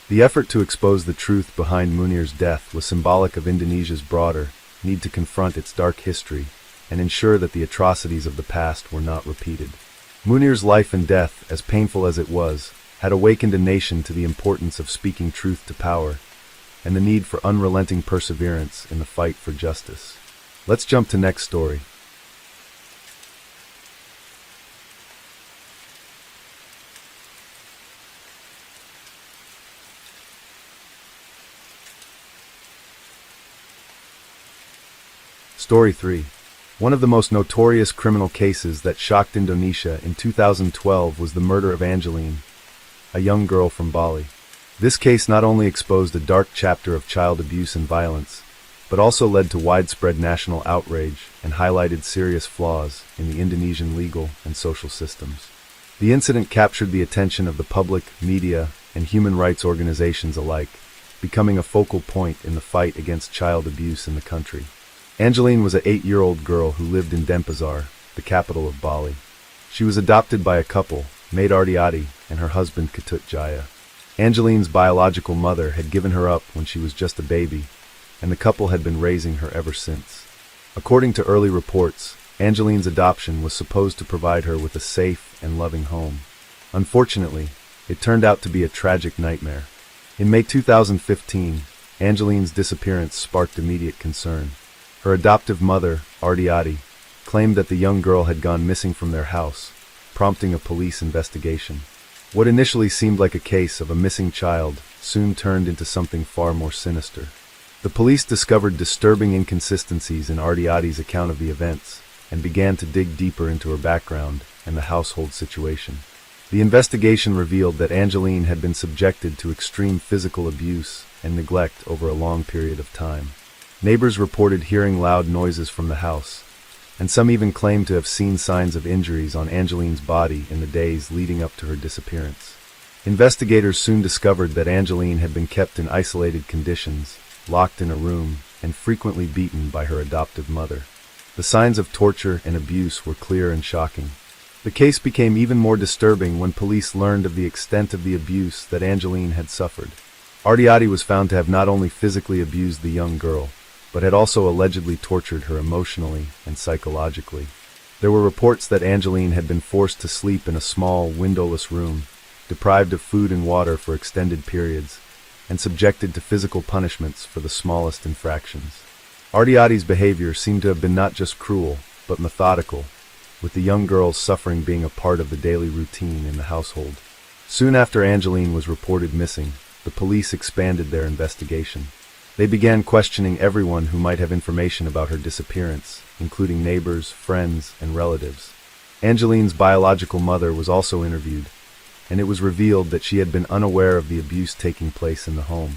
The effort to expose the truth behind Munir's death was symbolic of Indonesia's broader need to confront its dark history and ensure that the atrocities of the past were not repeated. Munir's life and death, as painful as it was, had awakened a nation to the importance of speaking truth to power and the need for unrelenting perseverance in the fight for justice. Let's jump to next story. Story 3. One of the most notorious criminal cases that shocked Indonesia in 2012 was the murder of Angeline, a young girl from Bali. This case not only exposed a dark chapter of child abuse and violence, but also led to widespread national outrage and highlighted serious flaws in the Indonesian legal and social systems. The incident captured the attention of the public, media, and human rights organizations alike, becoming a focal point in the fight against child abuse in the country. Angeline was an 8-year-old girl who lived in Denpasar, the capital of Bali. She was adopted by a couple, Maid Ardiati and her husband Ketut Jaya. Angeline's biological mother had given her up when she was just a baby, and the couple had been raising her ever since. According to early reports, Angeline's adoption was supposed to provide her with a safe and loving home. Unfortunately, it turned out to be a tragic nightmare. In May 2015, Angeline's disappearance sparked immediate concern. Her adoptive mother, Ardiati, claimed that the young girl had gone missing from their house, prompting a police investigation. What initially seemed like a case of a missing child soon turned into something far more sinister. The police discovered disturbing inconsistencies in Ardiati's account of the events and began to dig deeper into her background and the household situation. The investigation revealed that Angeline had been subjected to extreme physical abuse and neglect over a long period of time. Neighbors reported hearing loud noises from the house, and some even claimed to have seen signs of injuries on Angeline's body in the days leading up to her disappearance. Investigators soon discovered that Angeline had been kept in isolated conditions, locked in a room, and frequently beaten by her adoptive mother. The signs of torture and abuse were clear and shocking. The case became even more disturbing when police learned of the extent of the abuse that Angeline had suffered. Ardiati was found to have not only physically abused the young girl, but had also allegedly tortured her emotionally and psychologically. There were reports that Angeline had been forced to sleep in a small, windowless room, deprived of food and water for extended periods, and subjected to physical punishments for the smallest infractions. Ardiati's behavior seemed to have been not just cruel, but methodical, with the young girl's suffering being a part of the daily routine in the household. Soon after Angeline was reported missing, the police expanded their investigation. They began questioning everyone who might have information about her disappearance, including neighbors, friends, and relatives. Angeline's biological mother was also interviewed, and it was revealed that she had been unaware of the abuse taking place in the home.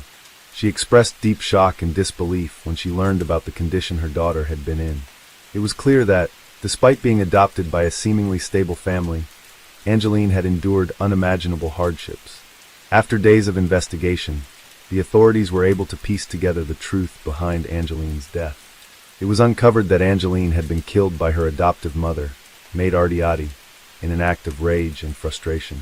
She expressed deep shock and disbelief when she learned about the condition her daughter had been in. It was clear that, despite being adopted by a seemingly stable family, Angeline had endured unimaginable hardships. After days of investigation, the authorities were able to piece together the truth behind Angeline's death. It was uncovered that Angeline had been killed by her adoptive mother, Maid Ardiati, in an act of rage and frustration.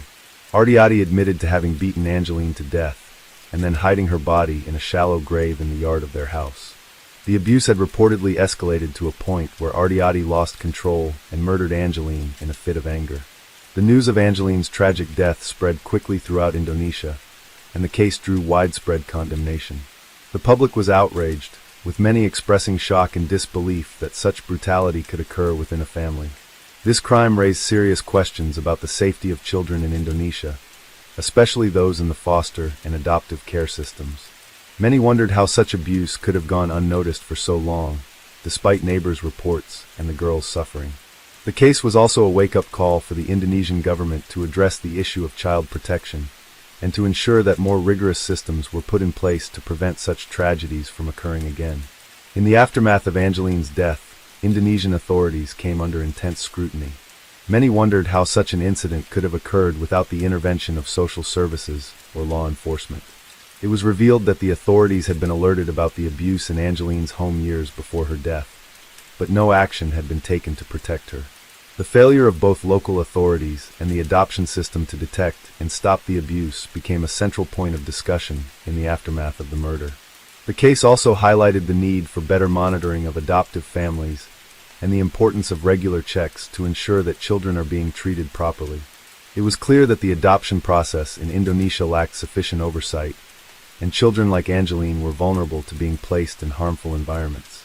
Ardiati admitted to having beaten Angeline to death, and then hiding her body in a shallow grave in the yard of their house. The abuse had reportedly escalated to a point where Ardiati lost control and murdered Angeline in a fit of anger. The news of Angeline's tragic death spread quickly throughout Indonesia, and the case drew widespread condemnation. The public was outraged, with many expressing shock and disbelief that such brutality could occur within a family. This crime raised serious questions about the safety of children in Indonesia, especially those in the foster and adoptive care systems. Many wondered how such abuse could have gone unnoticed for so long, despite neighbors' reports and the girl's suffering. The case was also a wake-up call for the Indonesian government to address the issue of child protection, and to ensure that more rigorous systems were put in place to prevent such tragedies from occurring again. In the aftermath of Angeline's death, Indonesian authorities came under intense scrutiny. Many wondered how such an incident could have occurred without the intervention of social services or law enforcement. It was revealed that the authorities had been alerted about the abuse in Angeline's home years before her death, but no action had been taken to protect her. The failure of both local authorities and the adoption system to detect and stop the abuse became a central point of discussion in the aftermath of the murder. The case also highlighted the need for better monitoring of adoptive families and the importance of regular checks to ensure that children are being treated properly. It was clear that the adoption process in Indonesia lacked sufficient oversight, and children like Angeline were vulnerable to being placed in harmful environments.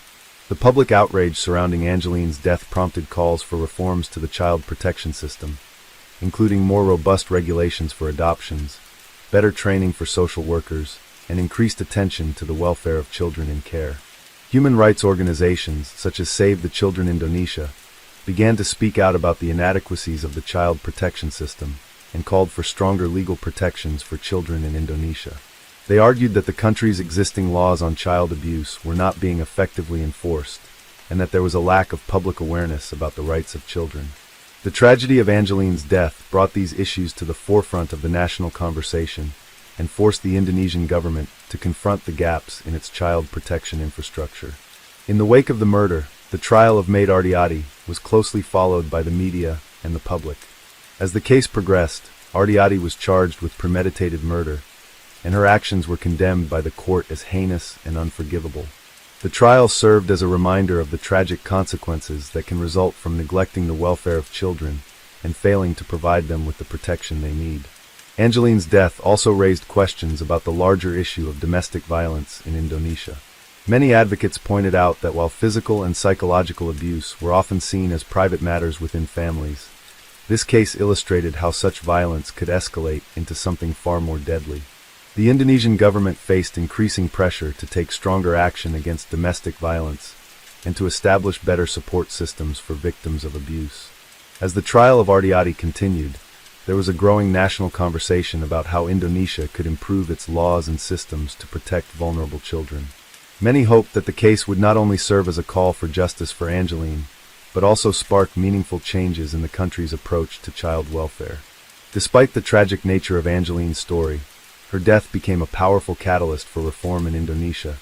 The public outrage surrounding Angeline's death prompted calls for reforms to the child protection system, including more robust regulations for adoptions, better training for social workers, and increased attention to the welfare of children in care. Human rights organizations, such as Save the Children Indonesia, began to speak out about the inadequacies of the child protection system and called for stronger legal protections for children in Indonesia. They argued that the country's existing laws on child abuse were not being effectively enforced, and that there was a lack of public awareness about the rights of children. The tragedy of Angeline's death brought these issues to the forefront of the national conversation and forced the Indonesian government to confront the gaps in its child protection infrastructure. In the wake of the murder, the trial of Maid Ardiati was closely followed by the media and the public. As the case progressed, Ardiati was charged with premeditated murder, and her actions were condemned by the court as heinous and unforgivable. The trial served as a reminder of the tragic consequences that can result from neglecting the welfare of children and failing to provide them with the protection they need. Angeline's death also raised questions about the larger issue of domestic violence in Indonesia. Many advocates pointed out that while physical and psychological abuse were often seen as private matters within families, this case illustrated how such violence could escalate into something far more deadly. The Indonesian government faced increasing pressure to take stronger action against domestic violence and to establish better support systems for victims of abuse. As the trial of Ardiati continued, there was a growing national conversation about how Indonesia could improve its laws and systems to protect vulnerable children. Many hoped that the case would not only serve as a call for justice for Angeline, but also spark meaningful changes in the country's approach to child welfare. Despite the tragic nature of Angeline's story, her death became a powerful catalyst for reform in Indonesia,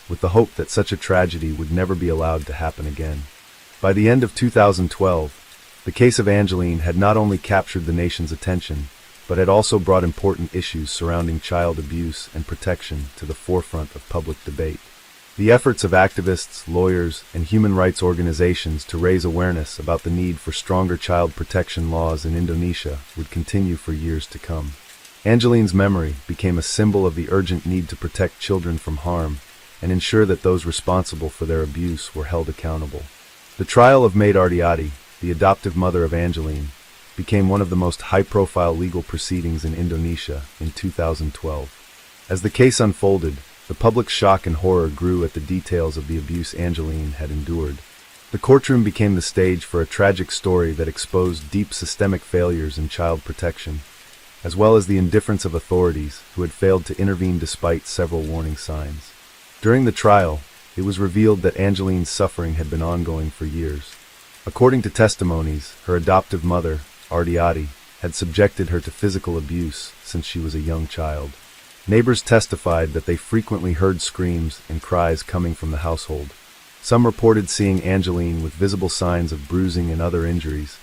with the hope that such a tragedy would never be allowed to happen again. By the end of 2012, the case of Angeline had not only captured the nation's attention, but had also brought important issues surrounding child abuse and protection to the forefront of public debate. The efforts of activists, lawyers, and human rights organizations to raise awareness about the need for stronger child protection laws in Indonesia would continue for years to come. Angeline's memory became a symbol of the urgent need to protect children from harm and ensure that those responsible for their abuse were held accountable. The trial of Maid Ardiati, the adoptive mother of Angeline, became one of the most high-profile legal proceedings in Indonesia in 2012. As the case unfolded, the public's shock and horror grew at the details of the abuse Angeline had endured. The courtroom became the stage for a tragic story that exposed deep systemic failures in child protection, as well as the indifference of authorities who had failed to intervene despite several warning signs. During the trial, it was revealed that Angeline's suffering had been ongoing for years. According to testimonies, her adoptive mother, Ardiati, had subjected her to physical abuse since she was a young child. Neighbors testified that they frequently heard screams and cries coming from the household. Some reported seeing Angeline with visible signs of bruising and other injuries,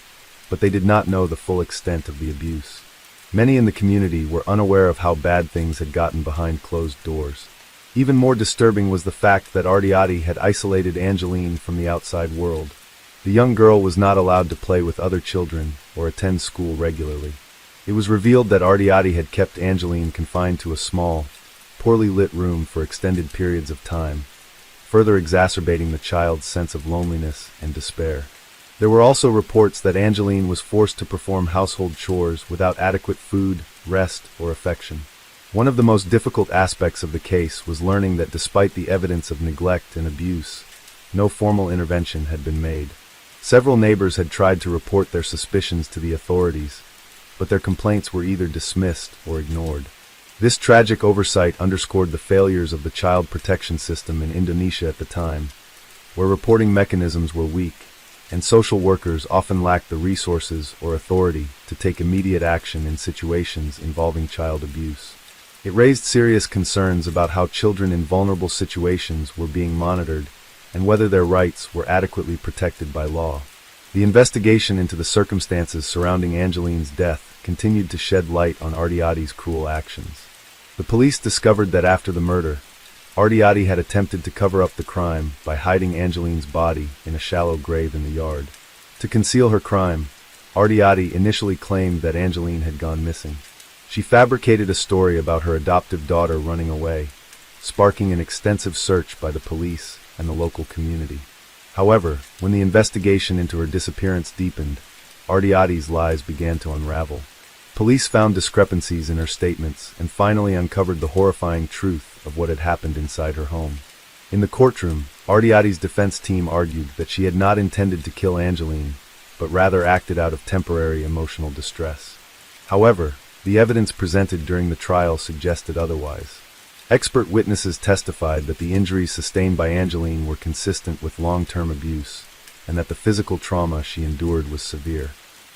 but they did not know the full extent of the abuse. Many in the community were unaware of how bad things had gotten behind closed doors. Even more disturbing was the fact that Ardiati had isolated Angeline from the outside world. The young girl was not allowed to play with other children or attend school regularly. It was revealed that Ardiati had kept Angeline confined to a small, poorly lit room for extended periods of time, further exacerbating the child's sense of loneliness and despair. There were also reports that Angeline was forced to perform household chores without adequate food, rest, or affection. One of the most difficult aspects of the case was learning that despite the evidence of neglect and abuse, no formal intervention had been made. Several neighbors had tried to report their suspicions to the authorities, but their complaints were either dismissed or ignored. This tragic oversight underscored the failures of the child protection system in Indonesia at the time, where reporting mechanisms were weak, and social workers often lacked the resources or authority to take immediate action in situations involving child abuse. It raised serious concerns about how children in vulnerable situations were being monitored and whether their rights were adequately protected by law. The investigation into the circumstances surrounding Angeline's death continued to shed light on Ardiati's cruel actions. The police discovered that after the murder, Ardiati had attempted to cover up the crime by hiding Angeline's body in a shallow grave in the yard. To conceal her crime, Ardiati initially claimed that Angeline had gone missing. She fabricated a story about her adoptive daughter running away, sparking an extensive search by the police and the local community. However, when the investigation into her disappearance deepened, Ardiati's lies began to unravel. Police found discrepancies in her statements and finally uncovered the horrifying truth of what had happened inside her home. In the courtroom, Ardiati's defense team argued that she had not intended to kill Angeline, but rather acted out of temporary emotional distress. However, the evidence presented during the trial suggested otherwise. Expert witnesses testified that the injuries sustained by Angeline were consistent with long-term abuse, and that the physical trauma she endured was severe.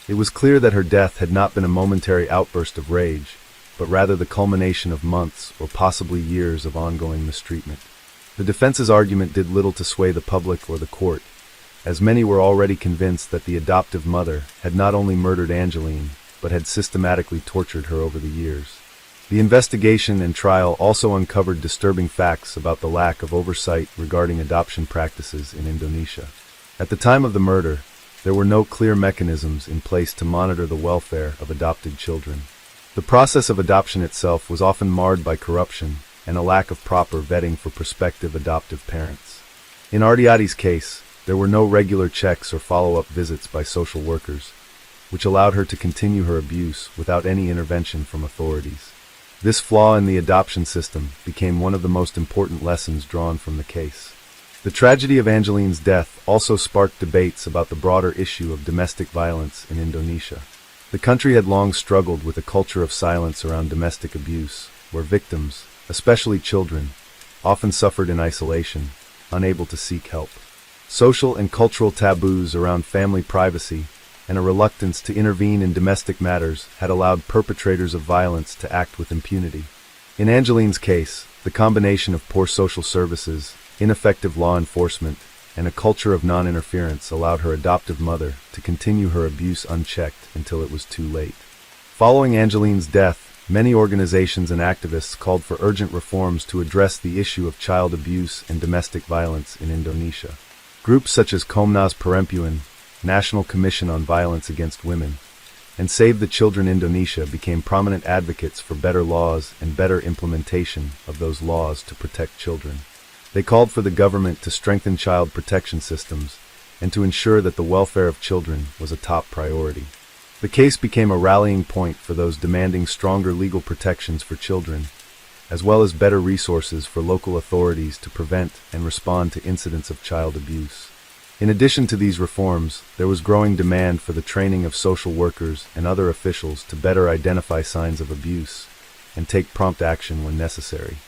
It was clear that her death had not been a momentary outburst of rage, but rather the culmination of months or possibly years of ongoing mistreatment. The defense's argument did little to sway the public or the court, as many were already convinced that the adoptive mother had not only murdered Angeline, but had systematically tortured her over the years. The investigation and trial also uncovered disturbing facts about the lack of oversight regarding adoption practices in Indonesia. At the time of the murder, there were no clear mechanisms in place to monitor the welfare of adopted children. The process of adoption itself was often marred by corruption and a lack of proper vetting for prospective adoptive parents. In Ardiati's case, there were no regular checks or follow-up visits by social workers, which allowed her to continue her abuse without any intervention from authorities. This flaw in the adoption system became one of the most important lessons drawn from the case. The tragedy of Angeline's death also sparked debates about the broader issue of domestic violence in Indonesia. The country had long struggled with a culture of silence around domestic abuse, where victims, especially children, often suffered in isolation, unable to seek help. Social and cultural taboos around family privacy and a reluctance to intervene in domestic matters had allowed perpetrators of violence to act with impunity. In Angeline's case, the combination of poor social services, ineffective law enforcement, and a culture of non-interference allowed her adoptive mother to continue her abuse unchecked until it was too late. Following Angeline's death, Many organizations and activists called for urgent reforms to address the issue of child abuse and domestic violence in Indonesia. Groups such as Komnas Perempuan, National Commission on Violence Against Women, and Save the Children Indonesia became prominent advocates for better laws and better implementation of those laws to protect children. They called for the government to strengthen child protection systems and to ensure that the welfare of children was a top priority. The case became a rallying point for those demanding stronger legal protections for children, as well as better resources for local authorities to prevent and respond to incidents of child abuse. In addition to these reforms, there was growing demand for the training of social workers and other officials to better identify signs of abuse and take prompt action when necessary.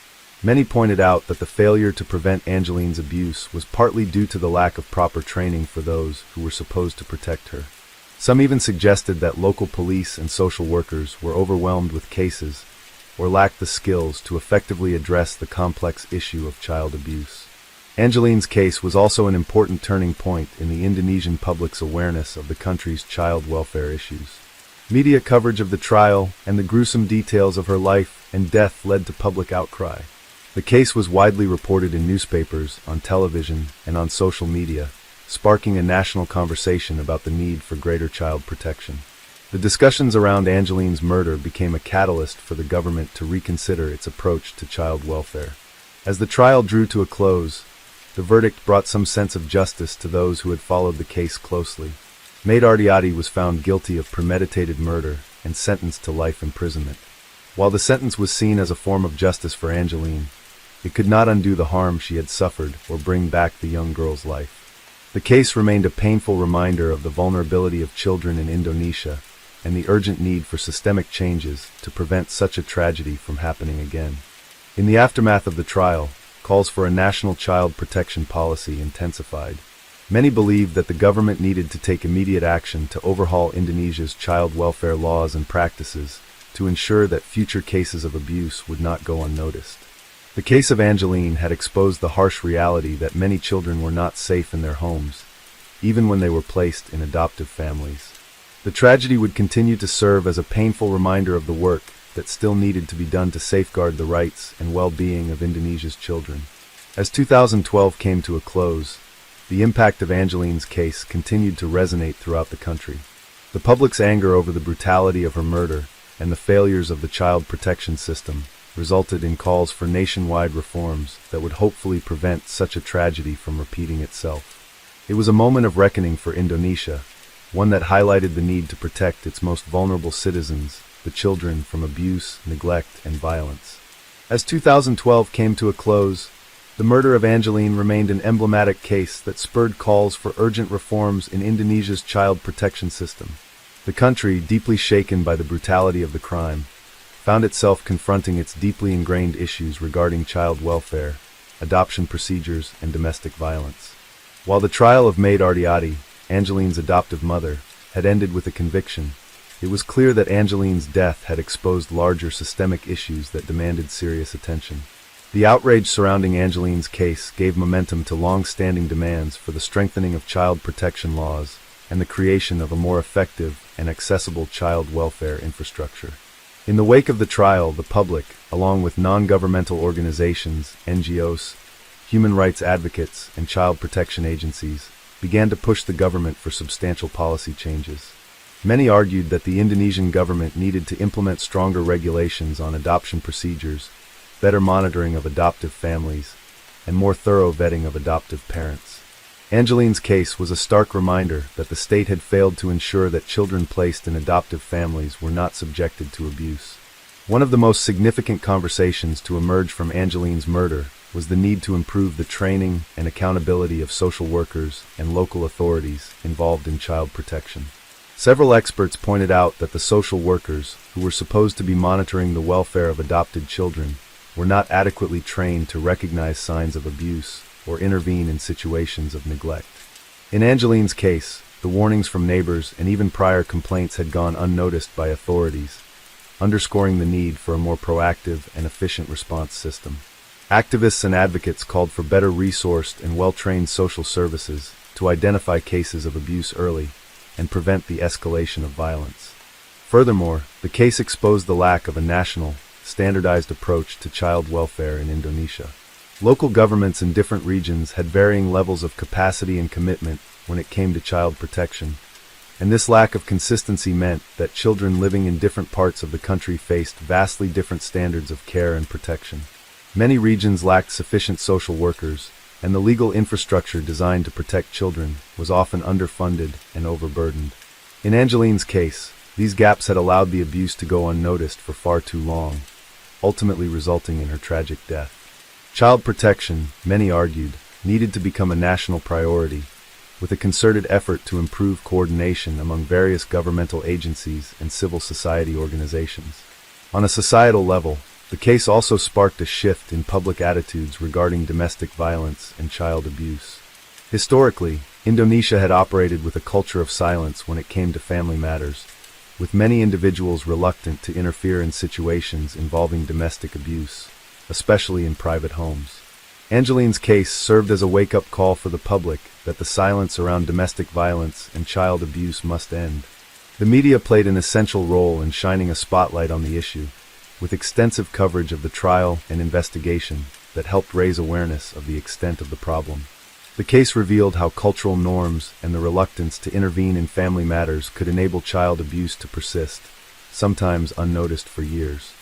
Many pointed out that the failure to prevent Angeline's abuse was partly due to the lack of proper training for those who were supposed to protect her. Some even suggested that local police and social workers were overwhelmed with cases or lacked the skills to effectively address the complex issue of child abuse. Angeline's case was also an important turning point in the Indonesian public's awareness of the country's child welfare issues. Media coverage of the trial and the gruesome details of her life and death led to public outcry. The case was widely reported in newspapers, on television, and on social media, sparking a national conversation about the need for greater child protection. The discussions around Angeline's murder became a catalyst for the government to reconsider its approach to child welfare. As the trial drew to a close, the verdict brought some sense of justice to those who had followed the case closely. Maid Ardiati was found guilty of premeditated murder and sentenced to life imprisonment. While the sentence was seen as a form of justice for Angeline, it could not undo the harm she had suffered or bring back the young girl's life. The case remained a painful reminder of the vulnerability of children in Indonesia and the urgent need for systemic changes to prevent such a tragedy from happening again. In the aftermath of the trial, calls for a national child protection policy intensified. Many believed that the government needed to take immediate action to overhaul Indonesia's child welfare laws and practices to ensure that future cases of abuse would not go unnoticed. The case of Angeline had exposed the harsh reality that many children were not safe in their homes, even when they were placed in adoptive families. The tragedy would continue to serve as a painful reminder of the work that still needed to be done to safeguard the rights and well-being of Indonesia's children. As 2012 came to a close, the impact of Angeline's case continued to resonate throughout the country. The public's anger over the brutality of her murder and the failures of the child protection system resulted in calls for nationwide reforms that would hopefully prevent such a tragedy from repeating itself. It was a moment of reckoning for Indonesia, one that highlighted the need to protect its most vulnerable citizens, the children, from abuse, neglect, and violence. As 2012 came to a close, the murder of Angeline remained an emblematic case that spurred calls for urgent reforms in Indonesia's child protection system. The country, deeply shaken by the brutality of the crime, found itself confronting its deeply ingrained issues regarding child welfare, adoption procedures, and domestic violence. While the trial of Maid Ardiati, Angeline's adoptive mother, had ended with a conviction, it was clear that Angeline's death had exposed larger systemic issues that demanded serious attention. The outrage surrounding Angeline's case gave momentum to long-standing demands for the strengthening of child protection laws and the creation of a more effective and accessible child welfare infrastructure. In the wake of the trial, the public, along with non-governmental organizations, NGOs, human rights advocates, and child protection agencies, began to push the government for substantial policy changes. Many argued that the Indonesian government needed to implement stronger regulations on adoption procedures, better monitoring of adoptive families, and more thorough vetting of adoptive parents. Angeline's case was a stark reminder that the state had failed to ensure that children placed in adoptive families were not subjected to abuse. One of the most significant conversations to emerge from Angeline's murder was the need to improve the training and accountability of social workers and local authorities involved in child protection. Several experts pointed out that the social workers, who were supposed to be monitoring the welfare of adopted children, were not adequately trained to recognize signs of abuse or intervene in situations of neglect. In Angeline's case, the warnings from neighbors and even prior complaints had gone unnoticed by authorities, underscoring the need for a more proactive and efficient response system. Activists and advocates called for better resourced and well-trained social services to identify cases of abuse early and prevent the escalation of violence. Furthermore, the case exposed the lack of a national, standardized approach to child welfare in Indonesia. Local governments in different regions had varying levels of capacity and commitment when it came to child protection, and this lack of consistency meant that children living in different parts of the country faced vastly different standards of care and protection. Many regions lacked sufficient social workers, and the legal infrastructure designed to protect children was often underfunded and overburdened. In Angeline's case, these gaps had allowed the abuse to go unnoticed for far too long, ultimately resulting in her tragic death. Child protection, many argued, needed to become a national priority, with a concerted effort to improve coordination among various governmental agencies and civil society organizations. On a societal level, the case also sparked a shift in public attitudes regarding domestic violence and child abuse. Historically, Indonesia had operated with a culture of silence when it came to family matters, with many individuals reluctant to interfere in situations involving domestic abuse, especially in private homes. Angeline's case served as a wake-up call for the public that the silence around domestic violence and child abuse must end. The media played an essential role in shining a spotlight on the issue, with extensive coverage of the trial and investigation that helped raise awareness of the extent of the problem. The case revealed how cultural norms and the reluctance to intervene in family matters could enable child abuse to persist, sometimes unnoticed for years.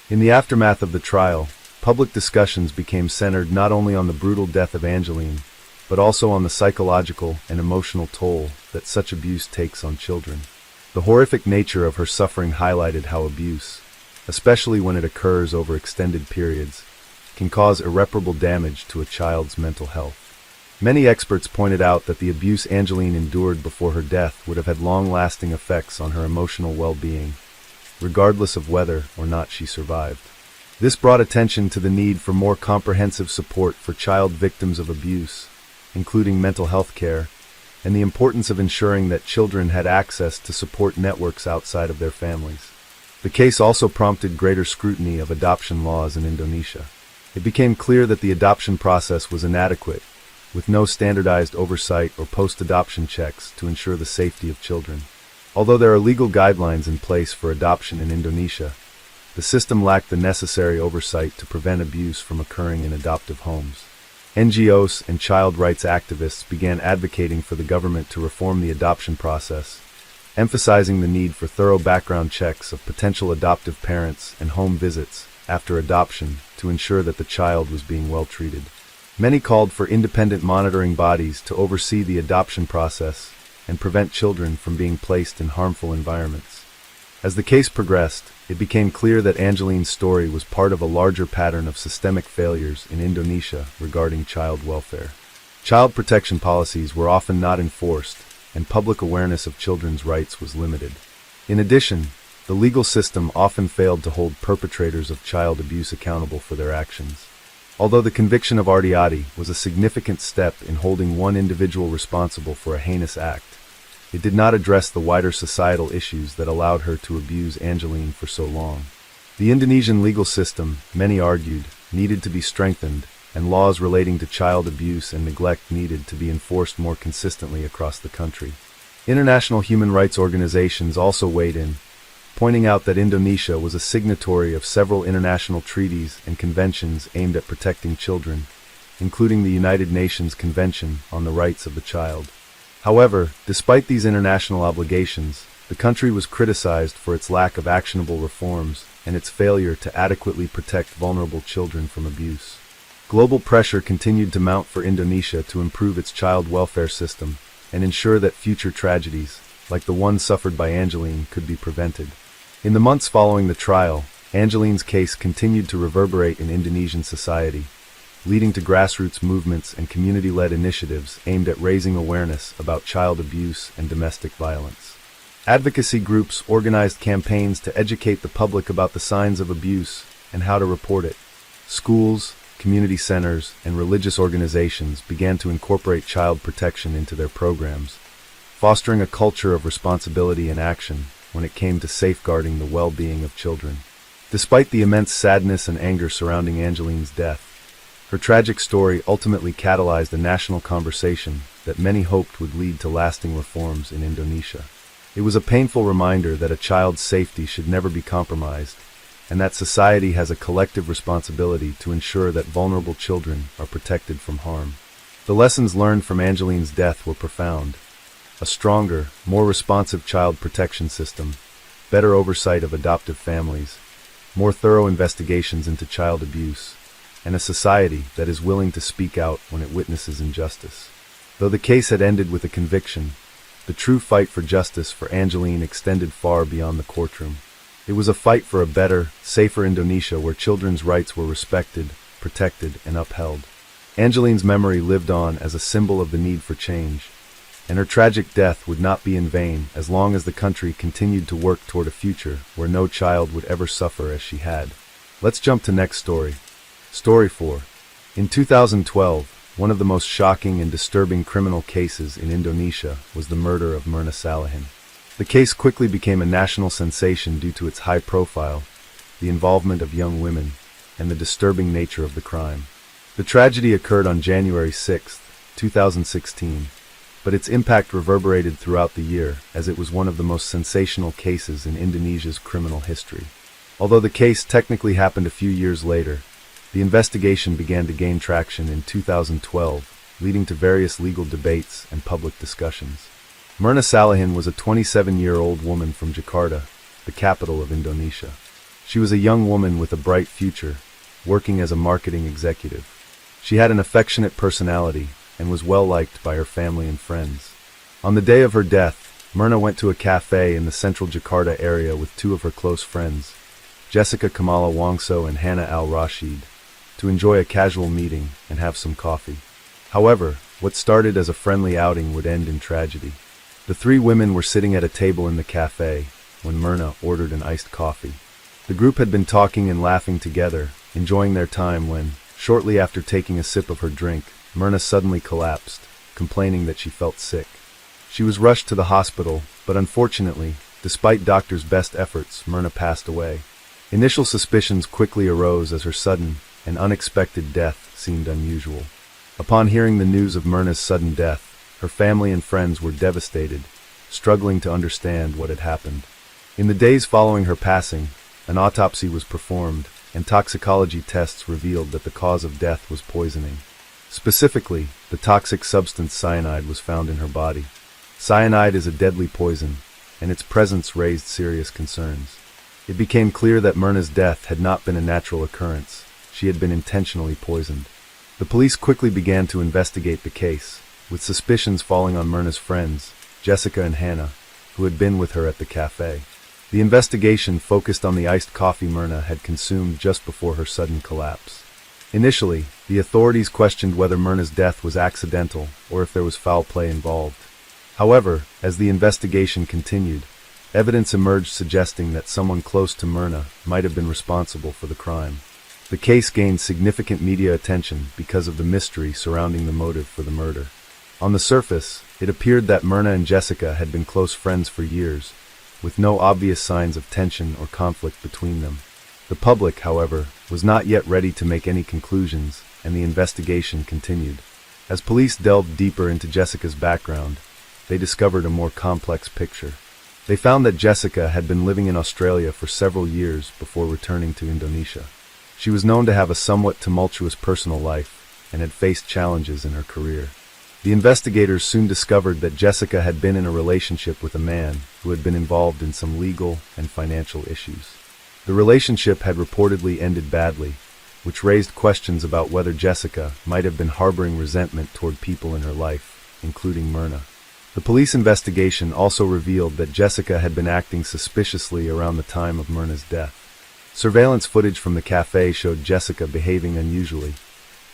In the aftermath of the trial, public discussions became centered not only on the brutal death of Angeline, but also on the psychological and emotional toll that such abuse takes on children. The horrific nature of her suffering highlighted how abuse, especially when it occurs over extended periods, can cause irreparable damage to a child's mental health. Many experts pointed out that the abuse Angeline endured before her death would have had long-lasting effects on her emotional well-being, regardless of whether or not she survived. This brought attention to the need for more comprehensive support for child victims of abuse, including mental health care, and the importance of ensuring that children had access to support networks outside of their families. The case also prompted greater scrutiny of adoption laws in Indonesia. It became clear that the adoption process was inadequate, with no standardized oversight or post-adoption checks to ensure the safety of children. Although there are legal guidelines in place for adoption in Indonesia, the system lacked the necessary oversight to prevent abuse from occurring in adoptive homes. NGOs and child rights activists began advocating for the government to reform the adoption process, emphasizing the need for thorough background checks of potential adoptive parents and home visits after adoption to ensure that the child was being well treated. Many called for independent monitoring bodies to oversee the adoption process and prevent children from being placed in harmful environments. As the case progressed, it became clear that Angeline's story was part of a larger pattern of systemic failures in Indonesia regarding child welfare. Child protection policies were often not enforced, and public awareness of children's rights was limited. In addition, the legal system often failed to hold perpetrators of child abuse accountable for their actions. Although the conviction of Ardiati was a significant step in holding one individual responsible for a heinous act, it did not address the wider societal issues that allowed her to abuse Angeline for so long. The Indonesian legal system, many argued, needed to be strengthened, and laws relating to child abuse and neglect needed to be enforced more consistently across the country. International human rights organizations also weighed in, pointing out that Indonesia was a signatory of several international treaties and conventions aimed at protecting children, including the United Nations Convention on the Rights of the Child. However, despite these international obligations, the country was criticized for its lack of actionable reforms and its failure to adequately protect vulnerable children from abuse. Global pressure continued to mount for Indonesia to improve its child welfare system and ensure that future tragedies, like the one suffered by Angeline, could be prevented. In the months following the trial, Angeline's case continued to reverberate in Indonesian society, leading to grassroots movements and community-led initiatives aimed at raising awareness about child abuse and domestic violence. Advocacy groups organized campaigns to educate the public about the signs of abuse and how to report it. Schools, community centers, and religious organizations began to incorporate child protection into their programs, fostering a culture of responsibility and action when it came to safeguarding the well-being of children. Despite the immense sadness and anger surrounding Angeline's death, her tragic story ultimately catalyzed a national conversation that many hoped would lead to lasting reforms in Indonesia. It was a painful reminder that a child's safety should never be compromised, and that society has a collective responsibility to ensure that vulnerable children are protected from harm. The lessons learned from Angeline's death were profound. A stronger, more responsive child protection system, better oversight of adoptive families, more thorough investigations into child abuse, and a society that is willing to speak out when it witnesses injustice. Though the case had ended with a conviction, the true fight for justice for Angeline extended far beyond the courtroom. It was a fight for a better, safer Indonesia where children's rights were respected, protected, and upheld. Angeline's memory lived on as a symbol of the need for change, and her tragic death would not be in vain as long as the country continued to work toward a future where no child would ever suffer as she had. Let's jump to next story. Story 4. In 2012, one of the most shocking and disturbing criminal cases in Indonesia was the murder of Myrna Salihin. The case quickly became a national sensation due to its high profile, the involvement of young women, and the disturbing nature of the crime. The tragedy occurred on January 6, 2016, but its impact reverberated throughout the year as it was one of the most sensational cases in Indonesia's criminal history. Although the case technically happened a few years later, the investigation began to gain traction in 2012, leading to various legal debates and public discussions. Myrna Salihin was a 27-year-old woman from Jakarta, the capital of Indonesia. She was a young woman with a bright future, working as a marketing executive. She had an affectionate personality and was well-liked by her family and friends. On the day of her death, Myrna went to a cafe in the central Jakarta area with two of her close friends, Jessica Kamala Wongso and Hannah Al-Rashid, to enjoy a casual meeting and have some coffee. However, what started as a friendly outing would end in tragedy. The three women were sitting at a table in the cafe when Myrna ordered an iced coffee. The group had been talking and laughing together, enjoying their time when, shortly after taking a sip of her drink, Myrna suddenly collapsed, complaining that she felt sick. She was rushed to the hospital, but unfortunately, despite doctors' best efforts, Myrna passed away. Initial suspicions quickly arose as her sudden and unexpected death seemed unusual. Upon hearing the news of Myrna's sudden death, her family and friends were devastated, struggling to understand what had happened. In the days following her passing, an autopsy was performed, and toxicology tests revealed that the cause of death was poisoning. Specifically, the toxic substance cyanide was found in her body. Cyanide is a deadly poison, and its presence raised serious concerns. It became clear that Myrna's death had not been a natural occurrence. She had been intentionally poisoned. The police quickly began to investigate the case, with suspicions falling on Myrna's friends, Jessica and Hannah, who had been with her at the cafe. The investigation focused on the iced coffee Myrna had consumed just before her sudden collapse. Initially, the authorities questioned whether Myrna's death was accidental or if there was foul play involved. However, as the investigation continued, evidence emerged suggesting that someone close to Myrna might have been responsible for the crime. The case gained significant media attention because of the mystery surrounding the motive for the murder. On the surface, it appeared that Myrna and Jessica had been close friends for years, with no obvious signs of tension or conflict between them. The public, however, was not yet ready to make any conclusions, and the investigation continued. As police delved deeper into Jessica's background, they discovered a more complex picture. They found that Jessica had been living in Australia for several years before returning to Indonesia. She was known to have a somewhat tumultuous personal life and had faced challenges in her career. The investigators soon discovered that Jessica had been in a relationship with a man who had been involved in some legal and financial issues. The relationship had reportedly ended badly, which raised questions about whether Jessica might have been harboring resentment toward people in her life, including Myrna. The police investigation also revealed that Jessica had been acting suspiciously around the time of Myrna's death. Surveillance footage from the cafe showed Jessica behaving unusually,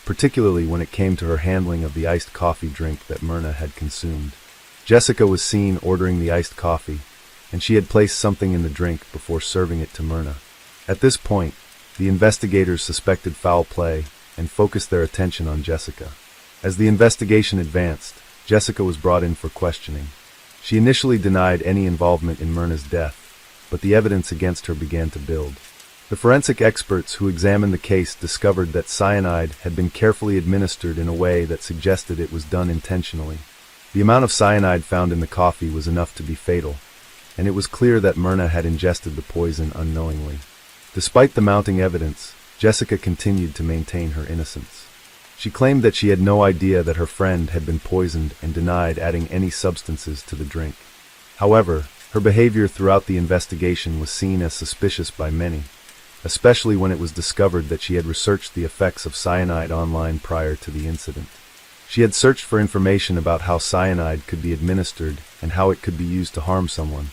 particularly when it came to her handling of the iced coffee drink that Myrna had consumed. Jessica was seen ordering the iced coffee, and she had placed something in the drink before serving it to Myrna. At this point, the investigators suspected foul play and focused their attention on Jessica. As the investigation advanced, Jessica was brought in for questioning. She initially denied any involvement in Myrna's death, but the evidence against her began to build. The forensic experts who examined the case discovered that cyanide had been carefully administered in a way that suggested it was done intentionally. The amount of cyanide found in the coffee was enough to be fatal, and it was clear that Myrna had ingested the poison unknowingly. Despite the mounting evidence, Jessica continued to maintain her innocence. She claimed that she had no idea that her friend had been poisoned and denied adding any substances to the drink. However, her behavior throughout the investigation was seen as suspicious by many, especially when it was discovered that she had researched the effects of cyanide online prior to the incident. She had searched for information about how cyanide could be administered and how it could be used to harm someone,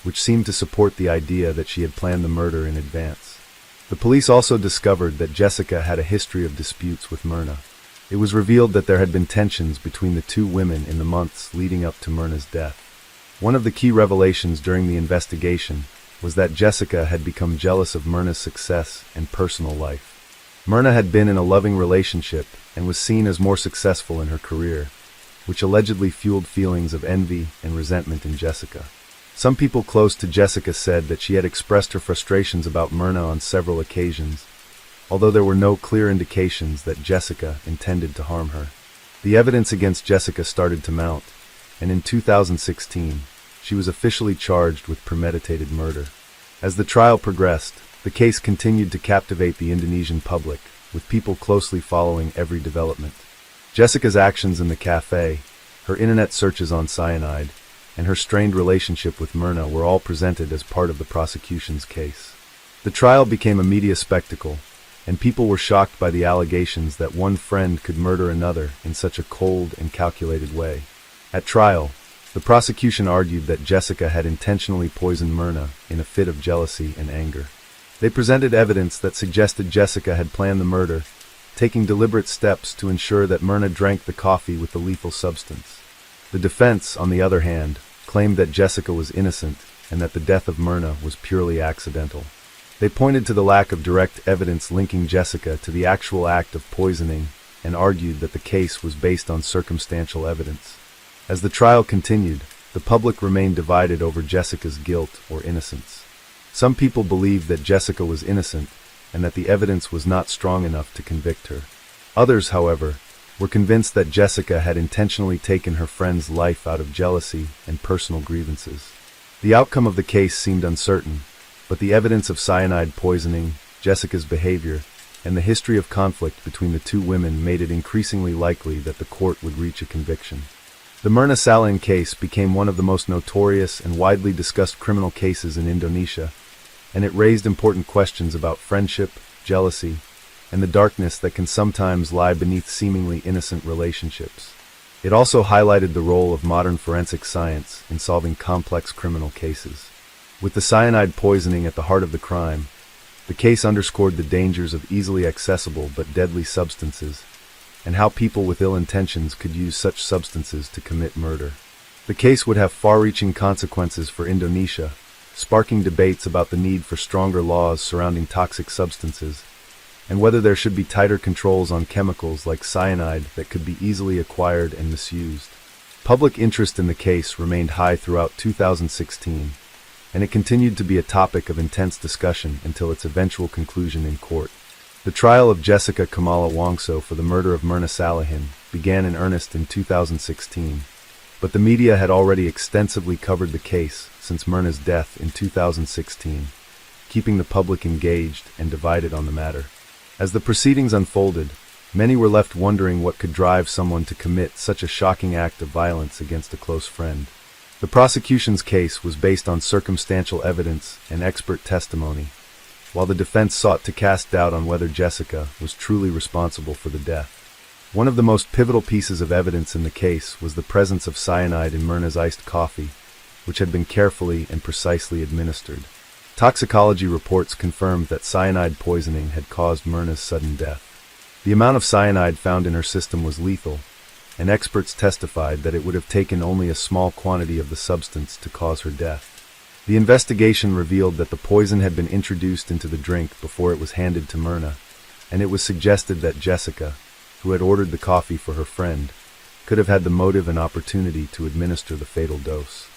which seemed to support the idea that she had planned the murder in advance. The police also discovered that Jessica had a history of disputes with Myrna. It was revealed that there had been tensions between the two women in the months leading up to Myrna's death. One of the key revelations during the investigation was that Jessica had become jealous of Myrna's success and personal life. Myrna had been in a loving relationship and was seen as more successful in her career, which allegedly fueled feelings of envy and resentment in Jessica. Some people close to Jessica said that she had expressed her frustrations about Myrna on several occasions, although there were no clear indications that Jessica intended to harm her. The evidence against Jessica started to mount, and in 2016, she was officially charged with premeditated murder. As the trial progressed, the case continued to captivate the Indonesian public, with people closely following every development. Jessica's actions in the cafe, her internet searches on cyanide, and her strained relationship with Myrna were all presented as part of the prosecution's case. The trial became a media spectacle, and people were shocked by the allegations that one friend could murder another in such a cold and calculated way. At trial, the prosecution argued that Jessica had intentionally poisoned Myrna in a fit of jealousy and anger. They presented evidence that suggested Jessica had planned the murder, taking deliberate steps to ensure that Myrna drank the coffee with the lethal substance. The defense, on the other hand, claimed that Jessica was innocent and that the death of Myrna was purely accidental. They pointed to the lack of direct evidence linking Jessica to the actual act of poisoning and argued that the case was based on circumstantial evidence. As the trial continued, the public remained divided over Jessica's guilt or innocence. Some people believed that Jessica was innocent and that the evidence was not strong enough to convict her. Others, however, were convinced that Jessica had intentionally taken her friend's life out of jealousy and personal grievances. The outcome of the case seemed uncertain, but the evidence of cyanide poisoning, Jessica's behavior, and the history of conflict between the two women made it increasingly likely that the court would reach a conviction. The Myrna Salihin case became one of the most notorious and widely discussed criminal cases in Indonesia, and it raised important questions about friendship, jealousy, and the darkness that can sometimes lie beneath seemingly innocent relationships. It also highlighted the role of modern forensic science in solving complex criminal cases. With the cyanide poisoning at the heart of the crime, the case underscored the dangers of easily accessible but deadly substances, and how people with ill intentions could use such substances to commit murder. The case would have far-reaching consequences for Indonesia, sparking debates about the need for stronger laws surrounding toxic substances, and whether there should be tighter controls on chemicals like cyanide that could be easily acquired and misused. Public interest in the case remained high throughout 2016, and it continued to be a topic of intense discussion until its eventual conclusion in court. The trial of Jessica Kamala Wongso for the murder of Myrna Salihin began in earnest in 2016, but the media had already extensively covered the case since Myrna's death in 2016, keeping the public engaged and divided on the matter. As the proceedings unfolded, many were left wondering what could drive someone to commit such a shocking act of violence against a close friend. The prosecution's case was based on circumstantial evidence and expert testimony, while the defense sought to cast doubt on whether Jessica was truly responsible for the death. One of the most pivotal pieces of evidence in the case was the presence of cyanide in Myrna's iced coffee, which had been carefully and precisely administered. Toxicology reports confirmed that cyanide poisoning had caused Myrna's sudden death. The amount of cyanide found in her system was lethal, and experts testified that it would have taken only a small quantity of the substance to cause her death. The investigation revealed that the poison had been introduced into the drink before it was handed to Myrna, and it was suggested that Jessica, who had ordered the coffee for her friend, could have had the motive and opportunity to administer the fatal dose.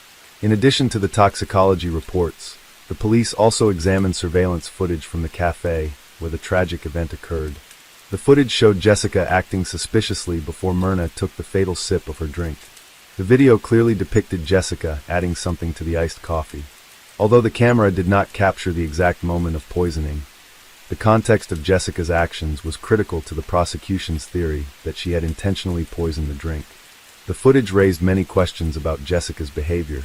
In addition to the toxicology reports, the police also examined surveillance footage from the cafe where the tragic event occurred. The footage showed Jessica acting suspiciously before Myrna took the fatal sip of her drink. The video clearly depicted Jessica adding something to the iced coffee. Although the camera did not capture the exact moment of poisoning, the context of Jessica's actions was critical to the prosecution's theory that she had intentionally poisoned the drink. The footage raised many questions about Jessica's behavior,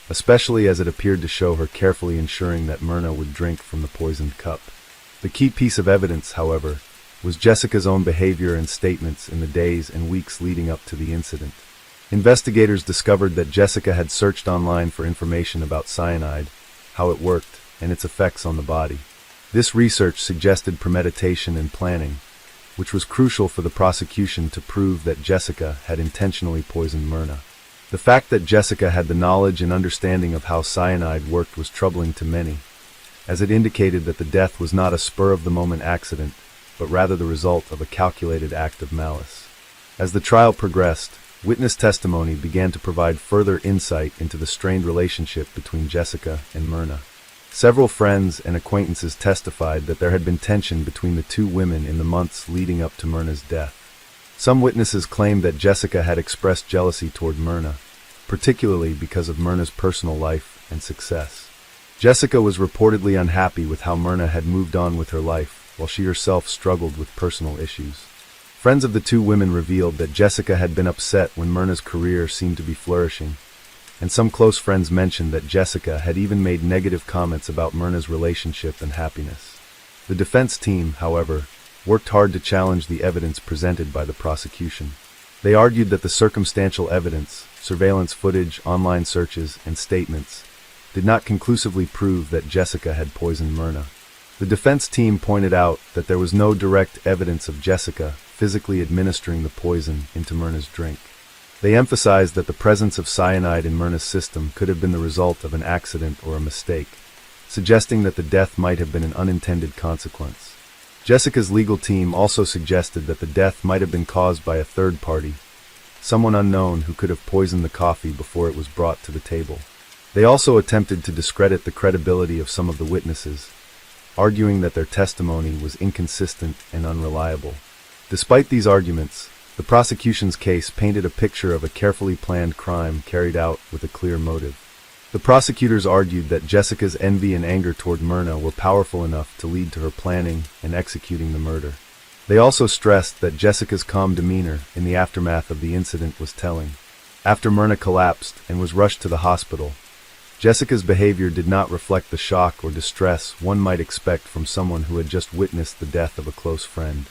especially as it appeared to show her carefully ensuring that Myrna would drink from the poisoned cup. The key piece of evidence, however, was Jessica's own behavior and statements in the days and weeks leading up to the incident. Investigators discovered that Jessica had searched online for information about cyanide, how it worked, and its effects on the body. This research suggested premeditation and planning, which was crucial for the prosecution to prove that Jessica had intentionally poisoned Myrna. The fact that Jessica had the knowledge and understanding of how cyanide worked was troubling to many, as it indicated that the death was not a spur-of-the-moment accident, but rather the result of a calculated act of malice. As the trial progressed, witness testimony began to provide further insight into the strained relationship between Jessica and Myrna. Several friends and acquaintances testified that there had been tension between the two women in the months leading up to Myrna's death. Some witnesses claimed that Jessica had expressed jealousy toward Myrna, particularly because of Myrna's personal life and success. Jessica was reportedly unhappy with how Myrna had moved on with her life, while she herself struggled with personal issues. Friends of the two women revealed that Jessica had been upset when Myrna's career seemed to be flourishing, and some close friends mentioned that Jessica had even made negative comments about Myrna's relationship and happiness. The defense team, however, worked hard to challenge the evidence presented by the prosecution. They argued that the circumstantial evidence, surveillance footage, online searches, and statements did not conclusively prove that Jessica had poisoned Myrna. The defense team pointed out that there was no direct evidence of Jessica physically administering the poison into Myrna's drink. They emphasized that the presence of cyanide in Myrna's system could have been the result of an accident or a mistake, suggesting that the death might have been an unintended consequence. Jessica's legal team also suggested that the death might have been caused by a third party, someone unknown who could have poisoned the coffee before it was brought to the table. They also attempted to discredit the credibility of some of the witnesses, arguing that their testimony was inconsistent and unreliable. Despite these arguments, the prosecution's case painted a picture of a carefully planned crime carried out with a clear motive. The prosecutors argued that Jessica's envy and anger toward Myrna were powerful enough to lead to her planning and executing the murder. They also stressed that Jessica's calm demeanor in the aftermath of the incident was telling. After Myrna collapsed and was rushed to the hospital, Jessica's behavior did not reflect the shock or distress one might expect from someone who had just witnessed the death of a close friend.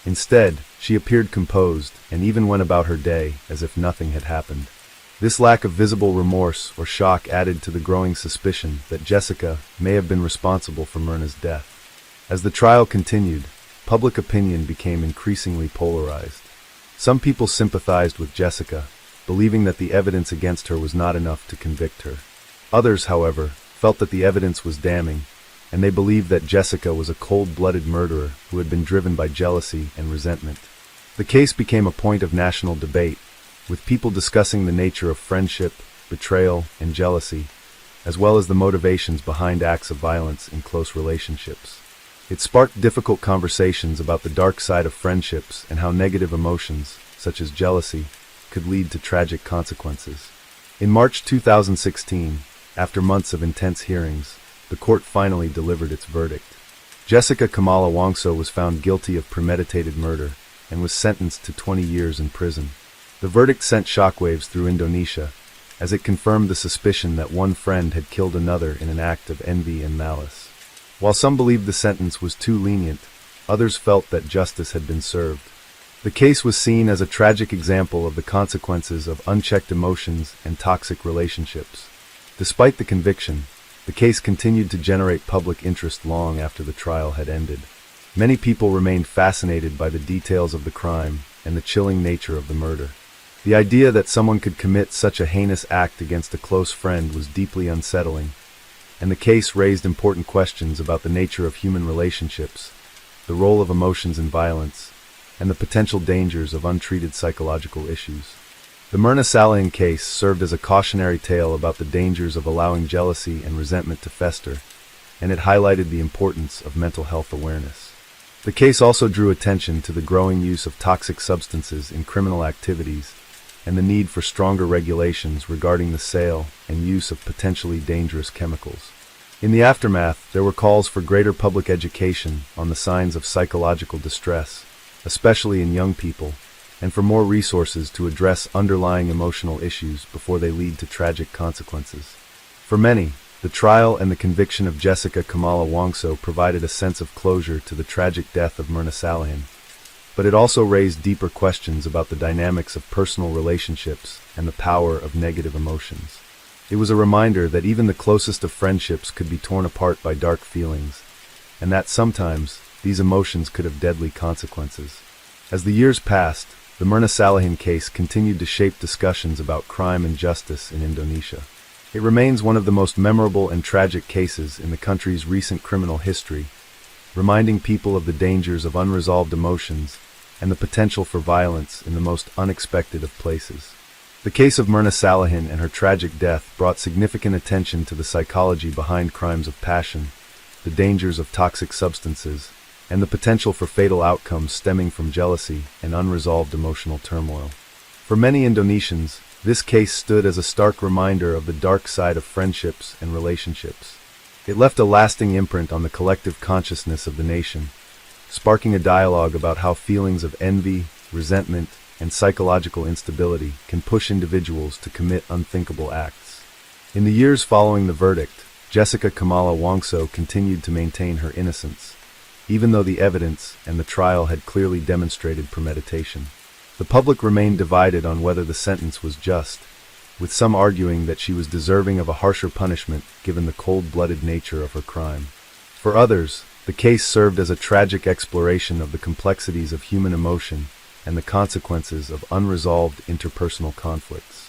Instead, she appeared composed and even went about her day as if nothing had happened. This lack of visible remorse or shock added to the growing suspicion that Jessica may have been responsible for Myrna's death. As the trial continued, public opinion became increasingly polarized. Some people sympathized with Jessica, believing that the evidence against her was not enough to convict her. Others, however, felt that the evidence was damning, and they believed that Jessica was a cold-blooded murderer who had been driven by jealousy and resentment. The case became a point of national debate, with people discussing the nature of friendship, betrayal, and jealousy, as well as the motivations behind acts of violence in close relationships. It sparked difficult conversations about the dark side of friendships and how negative emotions, such as jealousy, could lead to tragic consequences. In March 2016, after months of intense hearings, the court finally delivered its verdict. Jessica Kamala Wongso was found guilty of premeditated murder and was sentenced to 20 years in prison. The verdict sent shockwaves through Indonesia, as it confirmed the suspicion that one friend had killed another in an act of envy and malice. While some believed the sentence was too lenient, others felt that justice had been served. The case was seen as a tragic example of the consequences of unchecked emotions and toxic relationships. Despite the conviction, the case continued to generate public interest long after the trial had ended. Many people remained fascinated by the details of the crime and the chilling nature of the murder. The idea that someone could commit such a heinous act against a close friend was deeply unsettling, and the case raised important questions about the nature of human relationships, the role of emotions in violence, and the potential dangers of untreated psychological issues. The Myrna Salayan case served as a cautionary tale about the dangers of allowing jealousy and resentment to fester, and it highlighted the importance of mental health awareness. The case also drew attention to the growing use of toxic substances in criminal activities, and the need for stronger regulations regarding the sale and use of potentially dangerous chemicals. In the aftermath, there were calls for greater public education on the signs of psychological distress, especially in young people, and for more resources to address underlying emotional issues before they lead to tragic consequences. For many, the trial and the conviction of Jessica Kamala Wongso provided a sense of closure to the tragic death of Myrna Salihin, but it also raised deeper questions about the dynamics of personal relationships and the power of negative emotions. It was a reminder that even the closest of friendships could be torn apart by dark feelings, and that sometimes these emotions could have deadly consequences. As the years passed, the Myrna Salihin case continued to shape discussions about crime and justice in Indonesia. It remains one of the most memorable and tragic cases in the country's recent criminal history, reminding people of the dangers of unresolved emotions and the potential for violence in the most unexpected of places. The case of Myrna Salihin and her tragic death brought significant attention to the psychology behind crimes of passion, the dangers of toxic substances, and the potential for fatal outcomes stemming from jealousy and unresolved emotional turmoil. For many Indonesians, this case stood as a stark reminder of the dark side of friendships and relationships. It left a lasting imprint on the collective consciousness of the nation, sparking a dialogue about how feelings of envy, resentment, and psychological instability can push individuals to commit unthinkable acts. In the years following the verdict, Jessica Kamala Wongso continued to maintain her innocence, even though the evidence and the trial had clearly demonstrated premeditation. The public remained divided on whether the sentence was just, with some arguing that she was deserving of a harsher punishment given the cold-blooded nature of her crime. For others, the case served as a tragic exploration of the complexities of human emotion and the consequences of unresolved interpersonal conflicts.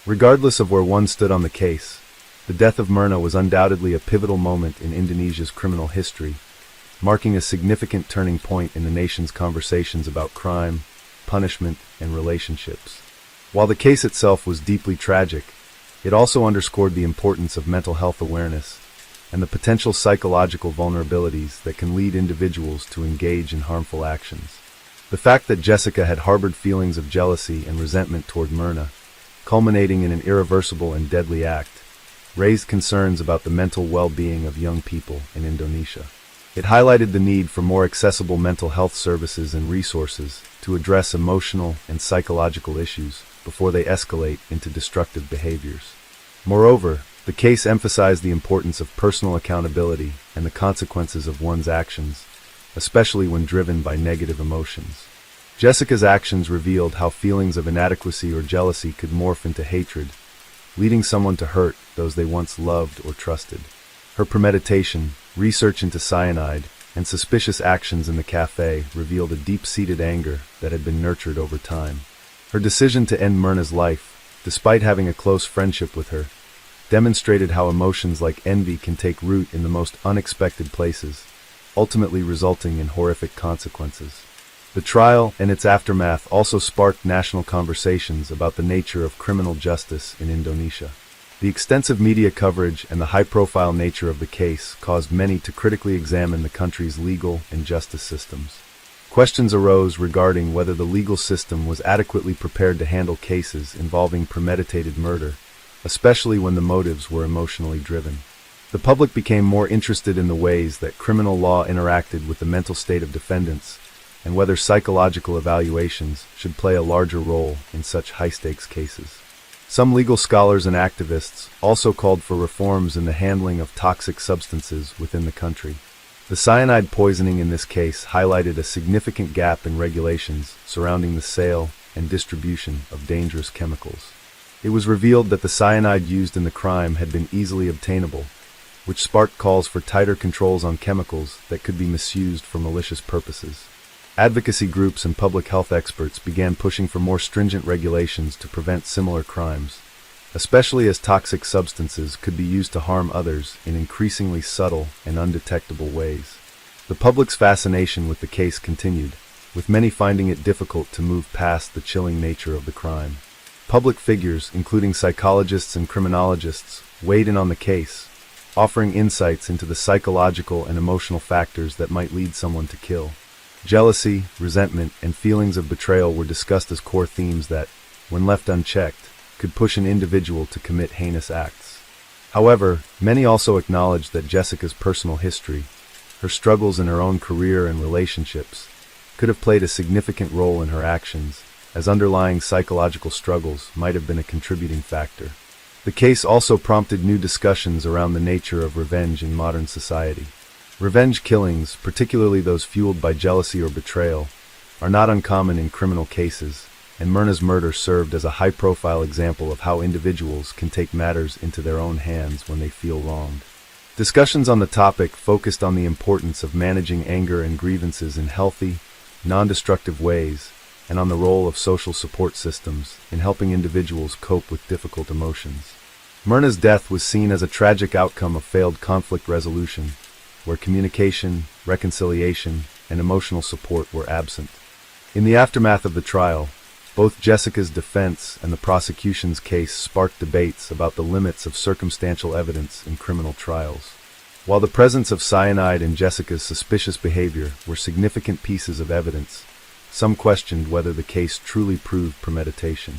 Regardless of where one stood on the case, the death of Myrna was undoubtedly a pivotal moment in Indonesia's criminal history, marking a significant turning point in the nation's conversations about crime, punishment, and relationships. While the case itself was deeply tragic, it also underscored the importance of mental health awareness and the potential psychological vulnerabilities that can lead individuals to engage in harmful actions. The fact that Jessica had harbored feelings of jealousy and resentment toward Myrna, culminating in an irreversible and deadly act, raised concerns about the mental well-being of young people in Indonesia. It highlighted the need for more accessible mental health services and resources to address emotional and psychological issues before they escalate into destructive behaviors. Moreover, the case emphasized the importance of personal accountability and the consequences of one's actions, especially when driven by negative emotions. Jessica's actions revealed how feelings of inadequacy or jealousy could morph into hatred, leading someone to hurt those they once loved or trusted. Her premeditation, research into cyanide, and suspicious actions in the cafe revealed a deep-seated anger that had been nurtured over time. Her decision to end Myrna's life, despite having a close friendship with her, demonstrated how emotions like envy can take root in the most unexpected places, ultimately resulting in horrific consequences. The trial and its aftermath also sparked national conversations about the nature of criminal justice in Indonesia. The extensive media coverage and the high-profile nature of the case caused many to critically examine the country's legal and justice systems. Questions arose regarding whether the legal system was adequately prepared to handle cases involving premeditated murder, especially when the motives were emotionally driven. The public became more interested in the ways that criminal law interacted with the mental state of defendants, and whether psychological evaluations should play a larger role in such high-stakes cases. Some legal scholars and activists also called for reforms in the handling of toxic substances within the country. The cyanide poisoning in this case highlighted a significant gap in regulations surrounding the sale and distribution of dangerous chemicals. It was revealed that the cyanide used in the crime had been easily obtainable, which sparked calls for tighter controls on chemicals that could be misused for malicious purposes. Advocacy groups and public health experts began pushing for more stringent regulations to prevent similar crimes, especially as toxic substances could be used to harm others in increasingly subtle and undetectable ways. The public's fascination with the case continued, with many finding it difficult to move past the chilling nature of the crime. Public figures, including psychologists and criminologists, weighed in on the case, offering insights into the psychological and emotional factors that might lead someone to kill. Jealousy, resentment, and feelings of betrayal were discussed as core themes that, when left unchecked, could push an individual to commit heinous acts. However, many also acknowledged that Jessica's personal history, her struggles in her own career and relationships, could have played a significant role in her actions, as underlying psychological struggles might have been a contributing factor. The case also prompted new discussions around the nature of revenge in modern society. Revenge killings, particularly those fueled by jealousy or betrayal, are not uncommon in criminal cases, and Myrna's murder served as a high-profile example of how individuals can take matters into their own hands when they feel wronged. Discussions on the topic focused on the importance of managing anger and grievances in healthy, non-destructive ways, and on the role of social support systems in helping individuals cope with difficult emotions. Myrna's death was seen as a tragic outcome of failed conflict resolution, where communication, reconciliation, and emotional support were absent. In the aftermath of the trial, both Jessica's defense and the prosecution's case sparked debates about the limits of circumstantial evidence in criminal trials. While the presence of cyanide and Jessica's suspicious behavior were significant pieces of evidence, some questioned whether the case truly proved premeditation.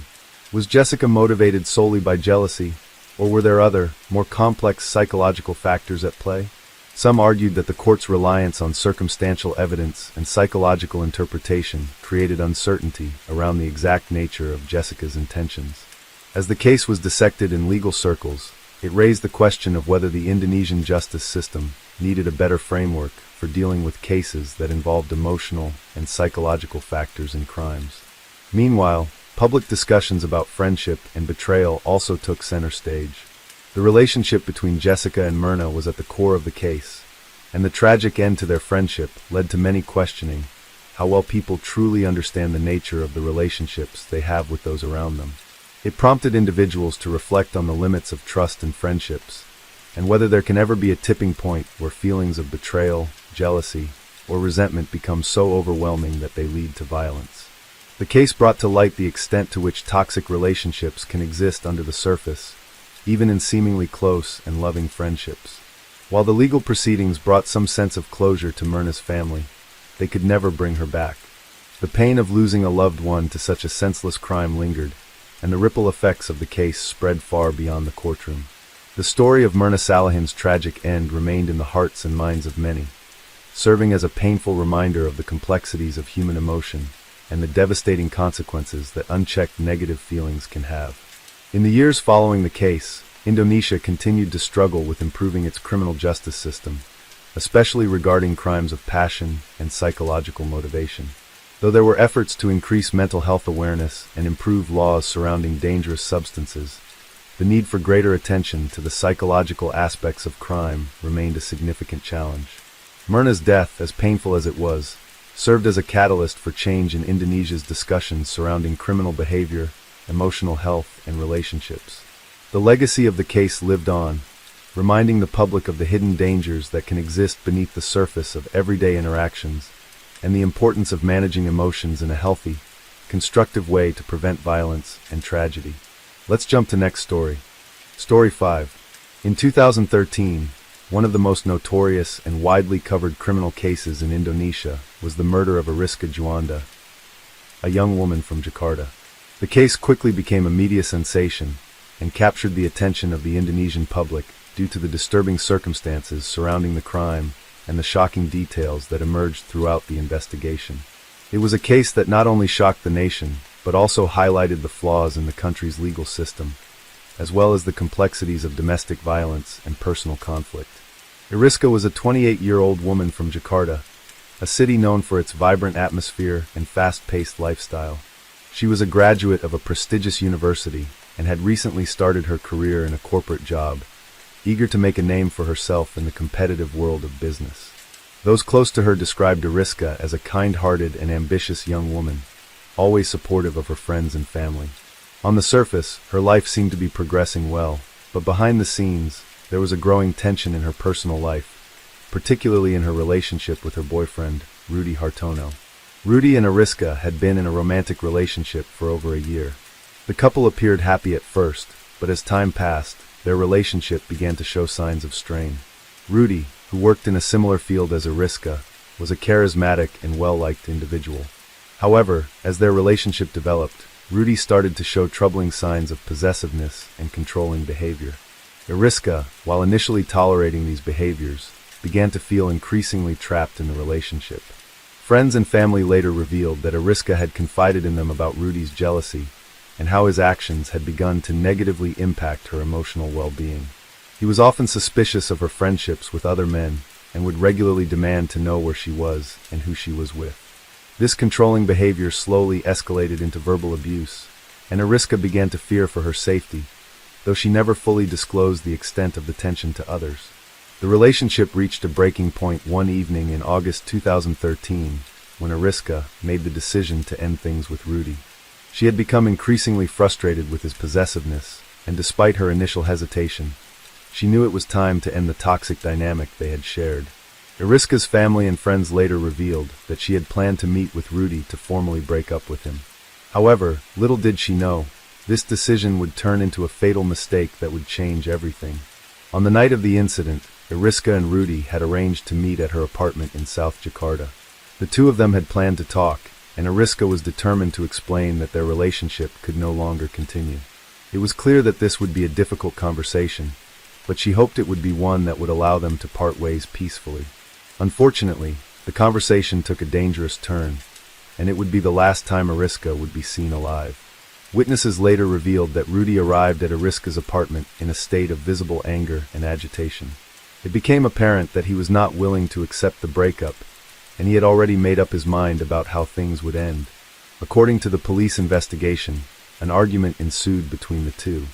Was Jessica motivated solely by jealousy, or were there other, more complex psychological factors at play? Some argued that the court's reliance on circumstantial evidence and psychological interpretation created uncertainty around the exact nature of Jessica's intentions. As the case was dissected in legal circles, it raised the question of whether the Indonesian justice system needed a better framework for dealing with cases that involved emotional and psychological factors in crimes. Meanwhile, public discussions about friendship and betrayal also took center stage. The relationship between Jessica and Myrna was at the core of the case, and the tragic end to their friendship led to many questioning how well people truly understand the nature of the relationships they have with those around them. It prompted individuals to reflect on the limits of trust in friendships, and whether there can ever be a tipping point where feelings of betrayal, jealousy, or resentment become so overwhelming that they lead to violence. The case brought to light the extent to which toxic relationships can exist under the surface, even in seemingly close and loving friendships. While the legal proceedings brought some sense of closure to Myrna's family, they could never bring her back. The pain of losing a loved one to such a senseless crime lingered, and the ripple effects of the case spread far beyond the courtroom. The story of Myrna Salahin's tragic end remained in the hearts and minds of many, serving as a painful reminder of the complexities of human emotion and the devastating consequences that unchecked negative feelings can have. In the years following the case, Indonesia continued to struggle with improving its criminal justice system, especially regarding crimes of passion and psychological motivation. Though there were efforts to increase mental health awareness and improve laws surrounding dangerous substances, the need for greater attention to the psychological aspects of crime remained a significant challenge. Myrna's death, as painful as it was, served as a catalyst for change in Indonesia's discussions surrounding criminal behavior, emotional health, and relationships. The legacy of the case lived on, reminding the public of the hidden dangers that can exist beneath the surface of everyday interactions, and the importance of managing emotions in a healthy, constructive way to prevent violence and tragedy. Let's jump to next story. Story 5. In 2013, one of the most notorious and widely covered criminal cases in Indonesia was the murder of Ariska Juanda, a young woman from Jakarta. The case quickly became a media sensation and captured the attention of the Indonesian public due to the disturbing circumstances surrounding the crime and the shocking details that emerged throughout the investigation. It was a case that not only shocked the nation, but also highlighted the flaws in the country's legal system, as well as the complexities of domestic violence and personal conflict. Ariska was a 28-year-old woman from Jakarta, a city known for its vibrant atmosphere and fast-paced lifestyle. She was a graduate of a prestigious university and had recently started her career in a corporate job, eager to make a name for herself in the competitive world of business. Those close to her described Ariska as a kind-hearted and ambitious young woman, always supportive of her friends and family. On the surface, her life seemed to be progressing well, but behind the scenes, there was a growing tension in her personal life, particularly in her relationship with her boyfriend, Rudy Hartono. Rudy and Ariska had been in a romantic relationship for over a year. The couple appeared happy at first, but as time passed, their relationship began to show signs of strain. Rudy, who worked in a similar field as Ariska, was a charismatic and well-liked individual. However, as their relationship developed, Rudy started to show troubling signs of possessiveness and controlling behavior. Eriska, while initially tolerating these behaviors, began to feel increasingly trapped in the relationship. Friends and family later revealed that Eriska had confided in them about Rudy's jealousy and how his actions had begun to negatively impact her emotional well-being. He was often suspicious of her friendships with other men and would regularly demand to know where she was and who she was with. This controlling behavior slowly escalated into verbal abuse, and Eriska began to fear for her safety, though she never fully disclosed the extent of the tension to others. The relationship reached a breaking point one evening in August 2013, when Eriska made the decision to end things with Rudy. She had become increasingly frustrated with his possessiveness, and despite her initial hesitation, she knew it was time to end the toxic dynamic they had shared. Eriska's family and friends later revealed that she had planned to meet with Rudy to formally break up with him. However, little did she know, this decision would turn into a fatal mistake that would change everything. On the night of the incident, Eriska and Rudy had arranged to meet at her apartment in South Jakarta. The two of them had planned to talk, and Eriska was determined to explain that their relationship could no longer continue. It was clear that this would be a difficult conversation, but she hoped it would be one that would allow them to part ways peacefully. Unfortunately, the conversation took a dangerous turn, and it would be the last time Eriska would be seen alive. Witnesses later revealed that Rudy arrived at Eriska's apartment in a state of visible anger and agitation. It became apparent that he was not willing to accept the breakup, and he had already made up his mind about how things would end. According to the police investigation, an argument ensued between the two.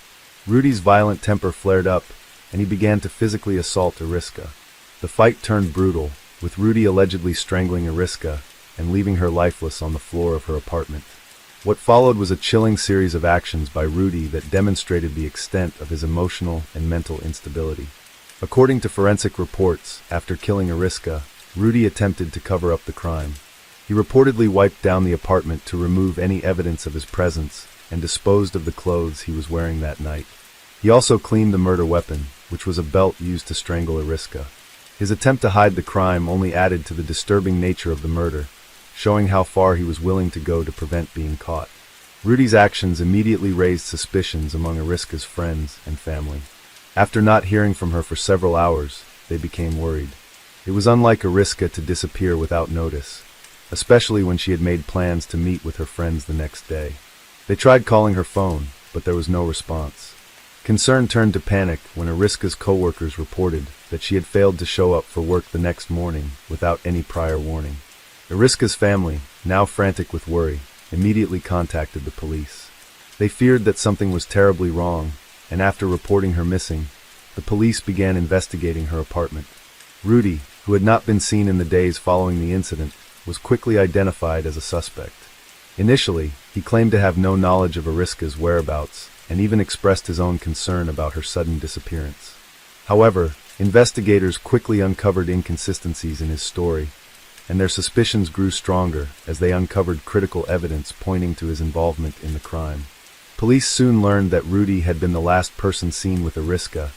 Rudy's violent temper flared up, and he began to physically assault Eriska. The fight turned brutal, with Rudy allegedly strangling Eriska and leaving her lifeless on the floor of her apartment. What followed was a chilling series of actions by Rudy that demonstrated the extent of his emotional and mental instability. According to forensic reports, after killing Eriska, Rudy attempted to cover up the crime. He reportedly wiped down the apartment to remove any evidence of his presence and disposed of the clothes he was wearing that night. He also cleaned the murder weapon, which was a belt used to strangle Eriska. His attempt to hide the crime only added to the disturbing nature of the murder, showing how far he was willing to go to prevent being caught. Rudy's actions immediately raised suspicions among Eriska's friends and family. After not hearing from her for several hours, they became worried. It was unlike Eriska to disappear without notice, especially when she had made plans to meet with her friends the next day. They tried calling her phone, but there was no response. Concern turned to panic when Eriska's co-workers reported that she had failed to show up for work the next morning without any prior warning. Eriska's family, now frantic with worry, immediately contacted the police. They feared that something was terribly wrong, and after reporting her missing, the police began investigating her apartment. Rudy, who had not been seen in the days following the incident, was quickly identified as a suspect. Initially, he claimed to have no knowledge of Eriska's whereabouts, and even expressed his own concern about her sudden disappearance. However, investigators quickly uncovered inconsistencies in his story, and their suspicions grew stronger as they uncovered critical evidence pointing to his involvement in the crime. Police soon learned that Rudy had been the last person seen with Eriska,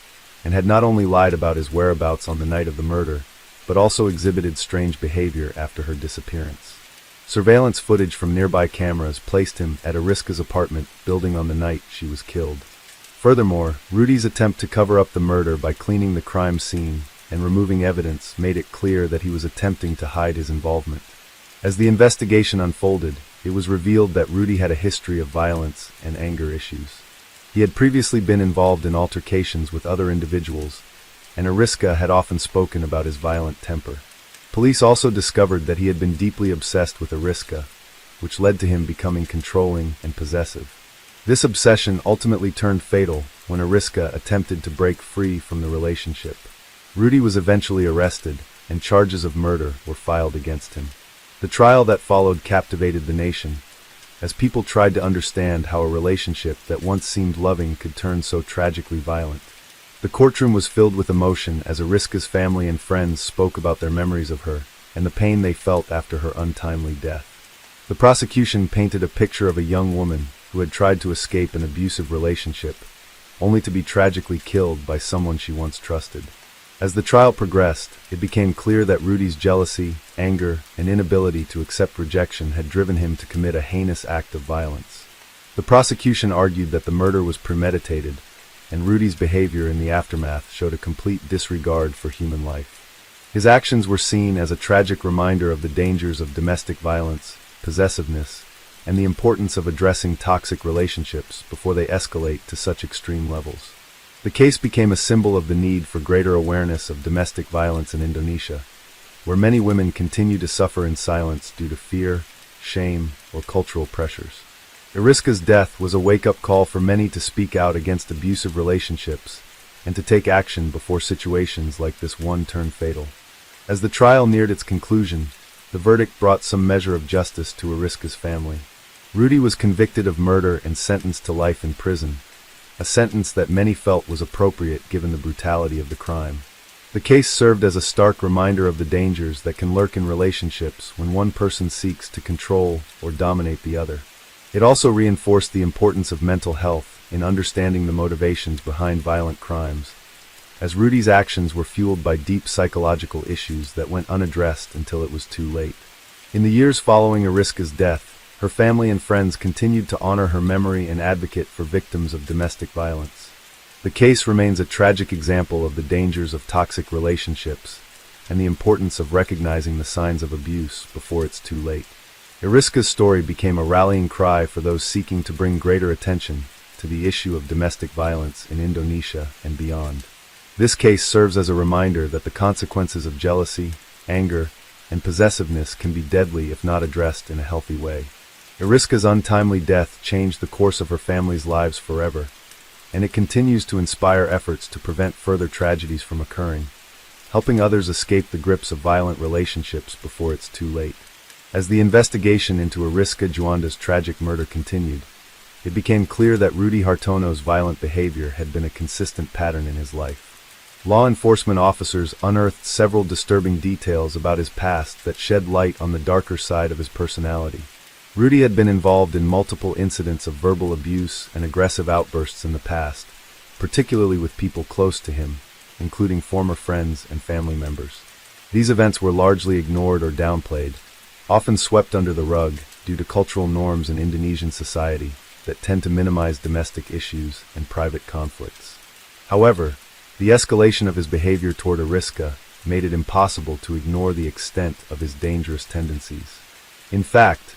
and had not only lied about his whereabouts on the night of the murder, but also exhibited strange behavior after her disappearance. Surveillance footage from nearby cameras placed him at Eriska's apartment building on the night she was killed. Furthermore, Rudy's attempt to cover up the murder by cleaning the crime scene and removing evidence made it clear that he was attempting to hide his involvement. As the investigation unfolded, it was revealed that Rudy had a history of violence and anger issues. He had previously been involved in altercations with other individuals, and Eriska had often spoken about his violent temper. Police also discovered that he had been deeply obsessed with Eriska, which led to him becoming controlling and possessive. This obsession ultimately turned fatal when Eriska attempted to break free from the relationship. Rudy was eventually arrested, and charges of murder were filed against him. The trial that followed captivated the nation, as people tried to understand how a relationship that once seemed loving could turn so tragically violent. The courtroom was filled with emotion as Eriska's family and friends spoke about their memories of her and the pain they felt after her untimely death. The prosecution painted a picture of a young woman who had tried to escape an abusive relationship, only to be tragically killed by someone she once trusted. As the trial progressed, it became clear that Rudy's jealousy, anger, and inability to accept rejection had driven him to commit a heinous act of violence. The prosecution argued that the murder was premeditated, and Rudy's behavior in the aftermath showed a complete disregard for human life. His actions were seen as a tragic reminder of the dangers of domestic violence, possessiveness, and the importance of addressing toxic relationships before they escalate to such extreme levels. The case became a symbol of the need for greater awareness of domestic violence in Indonesia, where many women continue to suffer in silence due to fear, shame, or cultural pressures. Eriska's death was a wake-up call for many to speak out against abusive relationships and to take action before situations like this one turn fatal. As the trial neared its conclusion, the verdict brought some measure of justice to Eriska's family. Rudy was convicted of murder and sentenced to life in prison, a sentence that many felt was appropriate given the brutality of the crime. The case served as a stark reminder of the dangers that can lurk in relationships when one person seeks to control or dominate the other. It also reinforced the importance of mental health in understanding the motivations behind violent crimes, as Rudy's actions were fueled by deep psychological issues that went unaddressed until it was too late. In the years following Eriska's death, her family and friends continued to honor her memory and advocate for victims of domestic violence. The case remains a tragic example of the dangers of toxic relationships and the importance of recognizing the signs of abuse before it's too late. Eriska's story became a rallying cry for those seeking to bring greater attention to the issue of domestic violence in Indonesia and beyond. This case serves as a reminder that the consequences of jealousy, anger, and possessiveness can be deadly if not addressed in a healthy way. Eriska's untimely death changed the course of her family's lives forever, and it continues to inspire efforts to prevent further tragedies from occurring, helping others escape the grips of violent relationships before it's too late. As the investigation into Eriska Juanda's tragic murder continued, it became clear that Rudy Hartono's violent behavior had been a consistent pattern in his life. Law enforcement officers unearthed several disturbing details about his past that shed light on the darker side of his personality. Rudy had been involved in multiple incidents of verbal abuse and aggressive outbursts in the past, particularly with people close to him, including former friends and family members. These events were largely ignored or downplayed, often swept under the rug due to cultural norms in Indonesian society that tend to minimize domestic issues and private conflicts. However, the escalation of his behavior toward Eriska made it impossible to ignore the extent of his dangerous tendencies. In fact,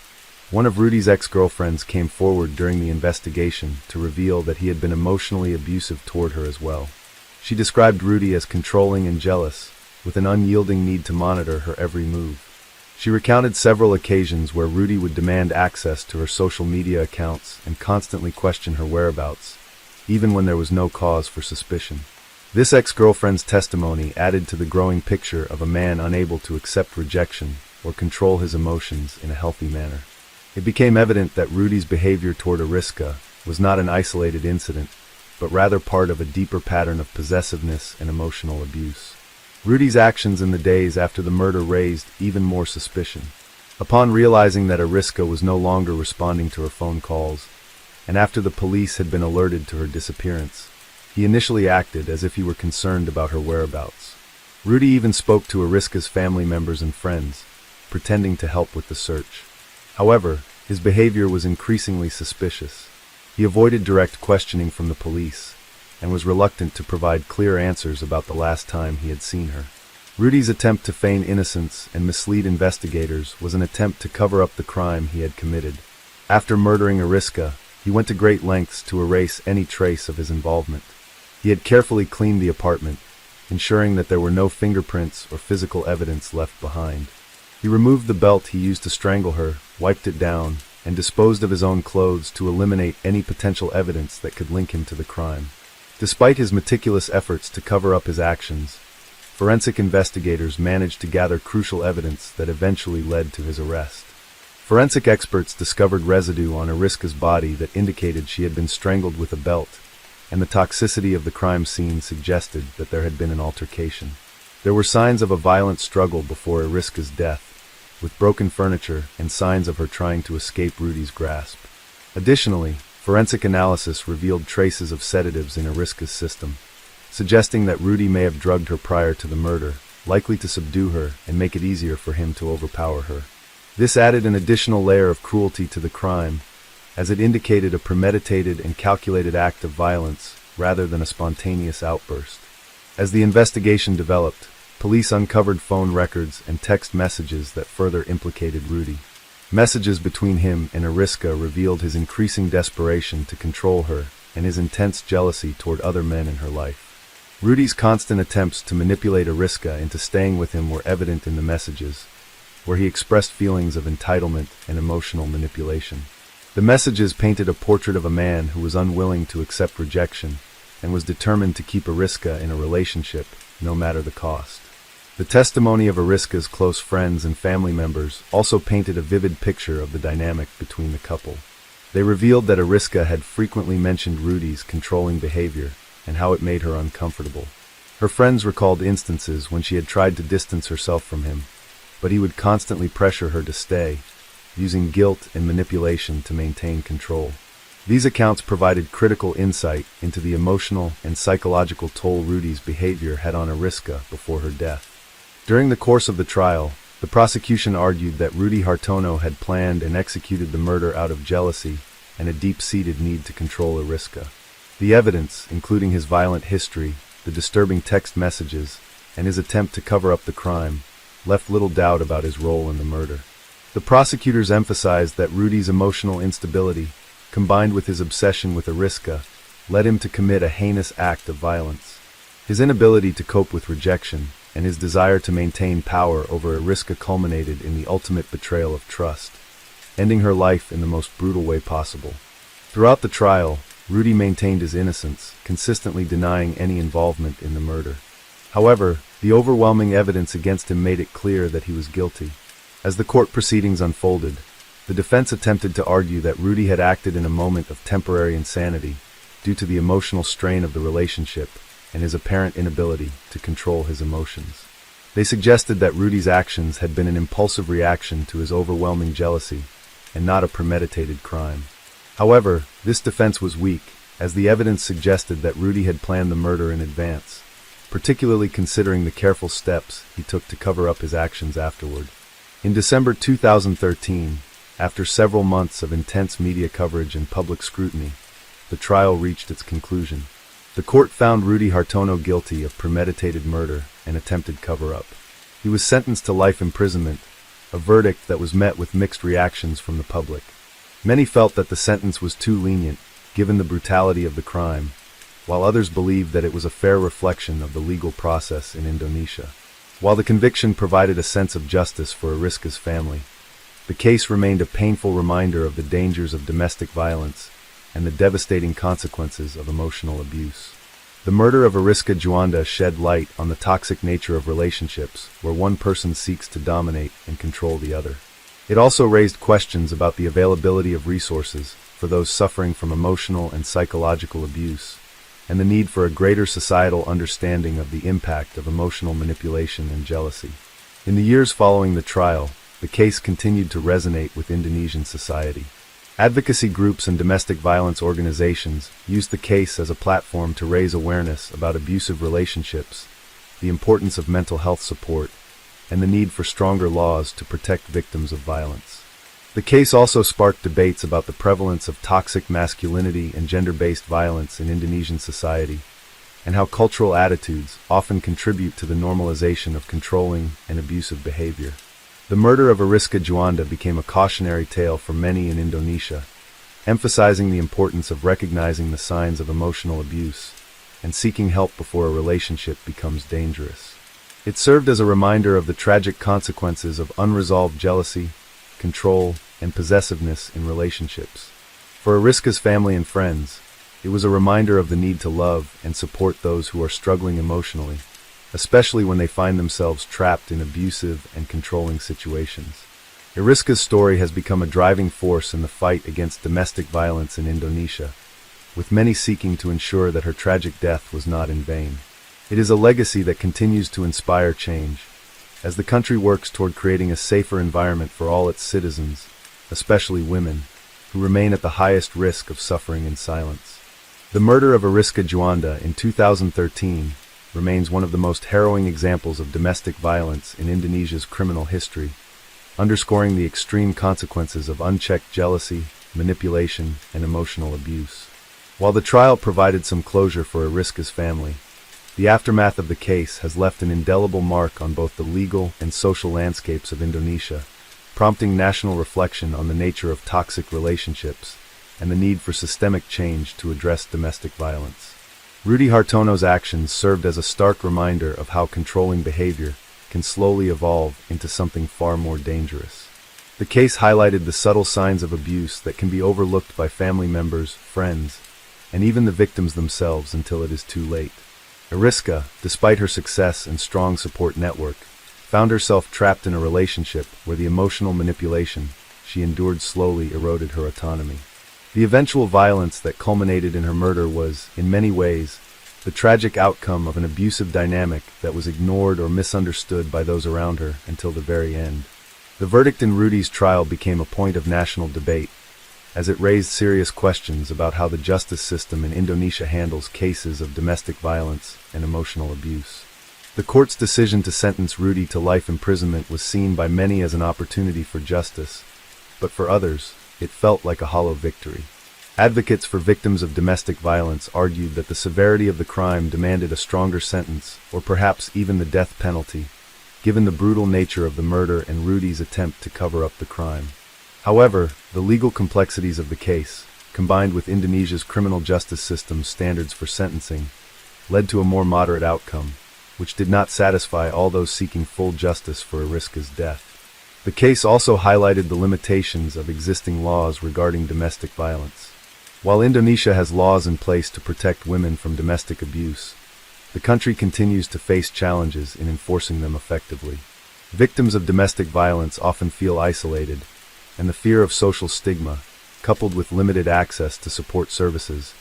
one of Rudy's ex-girlfriends came forward during the investigation to reveal that he had been emotionally abusive toward her as well. She described Rudy as controlling and jealous, with an unyielding need to monitor her every move. She recounted several occasions where Rudy would demand access to her social media accounts and constantly question her whereabouts, even when there was no cause for suspicion. This ex-girlfriend's testimony added to the growing picture of a man unable to accept rejection or control his emotions in a healthy manner. It became evident that Rudy's behavior toward Eriska was not an isolated incident, but rather part of a deeper pattern of possessiveness and emotional abuse. Rudy's actions in the days after the murder raised even more suspicion. Upon realizing that Eriska was no longer responding to her phone calls, and after the police had been alerted to her disappearance, he initially acted as if he were concerned about her whereabouts. Rudy even spoke to Eriska's family members and friends, pretending to help with the search. However, his behavior was increasingly suspicious. He avoided direct questioning from the police, and was reluctant to provide clear answers about the last time he had seen her. Rudy's attempt to feign innocence and mislead investigators was an attempt to cover up the crime he had committed. After murdering Eriska, he went to great lengths to erase any trace of his involvement. He had carefully cleaned the apartment, ensuring that there were no fingerprints or physical evidence left behind. He removed the belt he used to strangle her, wiped it down, and disposed of his own clothes to eliminate any potential evidence that could link him to the crime. Despite his meticulous efforts to cover up his actions, forensic investigators managed to gather crucial evidence that eventually led to his arrest. Forensic experts discovered residue on Eriska's body that indicated she had been strangled with a belt, and the toxicity of the crime scene suggested that there had been an altercation. There were signs of a violent struggle before Eriska's death, with broken furniture and signs of her trying to escape Rudy's grasp. Additionally, forensic analysis revealed traces of sedatives in Eriska's system, suggesting that Rudy may have drugged her prior to the murder, likely to subdue her and make it easier for him to overpower her. This added an additional layer of cruelty to the crime, as it indicated a premeditated and calculated act of violence rather than a spontaneous outburst. As the investigation developed, police uncovered phone records and text messages that further implicated Rudy. Messages between him and Ariska revealed his increasing desperation to control her and his intense jealousy toward other men in her life. Rudy's constant attempts to manipulate Ariska into staying with him were evident in the messages, where he expressed feelings of entitlement and emotional manipulation. The messages painted a portrait of a man who was unwilling to accept rejection and was determined to keep Ariska in a relationship, no matter the cost. The testimony of Ariska's close friends and family members also painted a vivid picture of the dynamic between the couple. They revealed that Ariska had frequently mentioned Rudy's controlling behavior and how it made her uncomfortable. Her friends recalled instances when she had tried to distance herself from him, but he would constantly pressure her to stay, using guilt and manipulation to maintain control. These accounts provided critical insight into the emotional and psychological toll Rudy's behavior had on Ariska before her death. During the course of the trial, the prosecution argued that Rudy Hartono had planned and executed the murder out of jealousy and a deep-seated need to control Ariska. The evidence, including his violent history, the disturbing text messages, and his attempt to cover up the crime, left little doubt about his role in the murder. The prosecutors emphasized that Rudy's emotional instability, combined with his obsession with Ariska, led him to commit a heinous act of violence. His inability to cope with rejection and his desire to maintain power over Ariska culminated in the ultimate betrayal of trust, ending her life in the most brutal way possible. Throughout the trial, Rudy maintained his innocence, consistently denying any involvement in the murder. However, the overwhelming evidence against him made it clear that he was guilty. As the court proceedings unfolded, the defense attempted to argue that Rudy had acted in a moment of temporary insanity due to the emotional strain of the relationship and his apparent inability to control his emotions. They suggested that Rudy's actions had been an impulsive reaction to his overwhelming jealousy and not a premeditated crime. However, this defense was weak, as the evidence suggested that Rudy had planned the murder in advance, particularly considering the careful steps he took to cover up his actions afterward. In December 2013, after several months of intense media coverage and public scrutiny, the trial reached its conclusion. The court found Rudy Hartono guilty of premeditated murder and attempted cover-up. He was sentenced to life imprisonment, a verdict that was met with mixed reactions from the public. Many felt that the sentence was too lenient, given the brutality of the crime, while others believed that it was a fair reflection of the legal process in Indonesia. While the conviction provided a sense of justice for Ariska's family, the case remained a painful reminder of the dangers of domestic violence and the devastating consequences of emotional abuse. The murder of Ariska Juanda shed light on the toxic nature of relationships where one person seeks to dominate and control the other. It also raised questions about the availability of resources for those suffering from emotional and psychological abuse, and the need for a greater societal understanding of the impact of emotional manipulation and jealousy. In the years following the trial, the case continued to resonate with Indonesian society. Advocacy groups and domestic violence organizations used the case as a platform to raise awareness about abusive relationships, the importance of mental health support, and the need for stronger laws to protect victims of violence. The case also sparked debates about the prevalence of toxic masculinity and gender-based violence in Indonesian society, and how cultural attitudes often contribute to the normalization of controlling and abusive behavior. The murder of Ariska Juanda became a cautionary tale for many in Indonesia, emphasizing the importance of recognizing the signs of emotional abuse and seeking help before a relationship becomes dangerous. It served as a reminder of the tragic consequences of unresolved jealousy, control, and possessiveness in relationships. For Ariska's family and friends, it was a reminder of the need to love and support those who are struggling emotionally, especially when they find themselves trapped in abusive and controlling situations. Ariska's story has become a driving force in the fight against domestic violence in Indonesia, with many seeking to ensure that her tragic death was not in vain. It is a legacy that continues to inspire change, as the country works toward creating a safer environment for all its citizens, especially women, who remain at the highest risk of suffering in silence. The murder of Ariska Juanda in 2013 remains one of the most harrowing examples of domestic violence in Indonesia's criminal history, underscoring the extreme consequences of unchecked jealousy, manipulation, and emotional abuse. While the trial provided some closure for Ariska's family, the aftermath of the case has left an indelible mark on both the legal and social landscapes of Indonesia, prompting national reflection on the nature of toxic relationships and the need for systemic change to address domestic violence. Rudy Hartono's actions served as a stark reminder of how controlling behavior can slowly evolve into something far more dangerous. The case highlighted the subtle signs of abuse that can be overlooked by family members, friends, and even the victims themselves until it is too late. Ariska, despite her success and strong support network, found herself trapped in a relationship where the emotional manipulation she endured slowly eroded her autonomy. The eventual violence that culminated in her murder was, in many ways, the tragic outcome of an abusive dynamic that was ignored or misunderstood by those around her until the very end. The verdict in Rudy's trial became a point of national debate, as it raised serious questions about how the justice system in Indonesia handles cases of domestic violence and emotional abuse. The court's decision to sentence Rudy to life imprisonment was seen by many as an opportunity for justice, but for others, it felt like a hollow victory. Advocates for victims of domestic violence argued that the severity of the crime demanded a stronger sentence, or perhaps even the death penalty, given the brutal nature of the murder and Rudy's attempt to cover up the crime. However, the legal complexities of the case, combined with Indonesia's criminal justice system's standards for sentencing, led to a more moderate outcome, which did not satisfy all those seeking full justice for Ariska's death. The case also highlighted the limitations of existing laws regarding domestic violence. While Indonesia has laws in place to protect women from domestic abuse, the country continues to face challenges in enforcing them effectively. Victims of domestic violence often feel isolated, and the fear of social stigma, coupled with limited access to support services,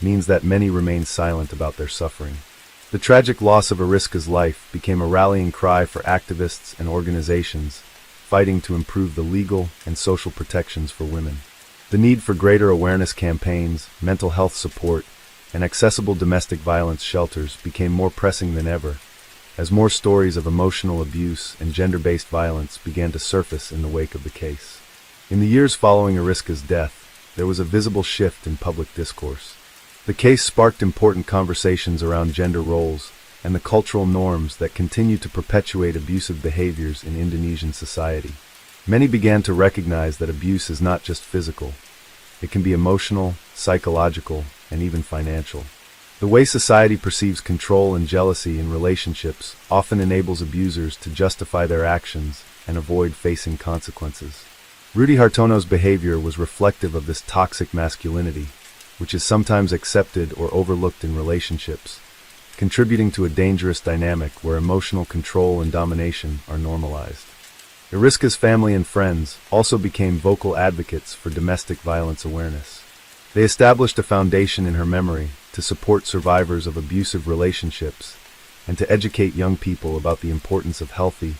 means that many remain silent about their suffering. The tragic loss of Ariska's life became a rallying cry for activists and organizations fighting to improve the legal and social protections for women. The need for greater awareness campaigns, mental health support, and accessible domestic violence shelters became more pressing than ever, as more stories of emotional abuse and gender-based violence began to surface in the wake of the case. In the years following Ariska's death, there was a visible shift in public discourse. The case sparked important conversations around gender roles and the cultural norms that continue to perpetuate abusive behaviors in Indonesian society. Many began to recognize that abuse is not just physical. It can be emotional, psychological, and even financial. The way society perceives control and jealousy in relationships often enables abusers to justify their actions and avoid facing consequences. Rudy Hartono's behavior was reflective of this toxic masculinity, which is sometimes accepted or overlooked in relationships, contributing to a dangerous dynamic where emotional control and domination are normalized. Ariska's family and friends also became vocal advocates for domestic violence awareness. They established a foundation in her memory to support survivors of abusive relationships and to educate young people about the importance of healthy,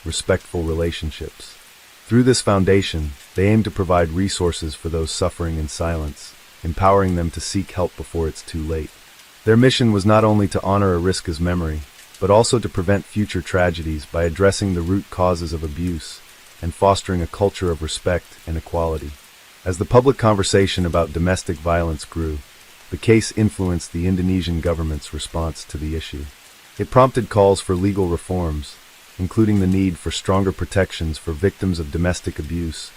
respectful relationships. Through this foundation, they aim to provide resources for those suffering in silence, empowering them to seek help before it's too late. Their mission was not only to honor Ariska's memory, but also to prevent future tragedies by addressing the root causes of abuse and fostering a culture of respect and equality. As the public conversation about domestic violence grew, the case influenced the Indonesian government's response to the issue. It prompted calls for legal reforms, including the need for stronger protections for victims of domestic abuse,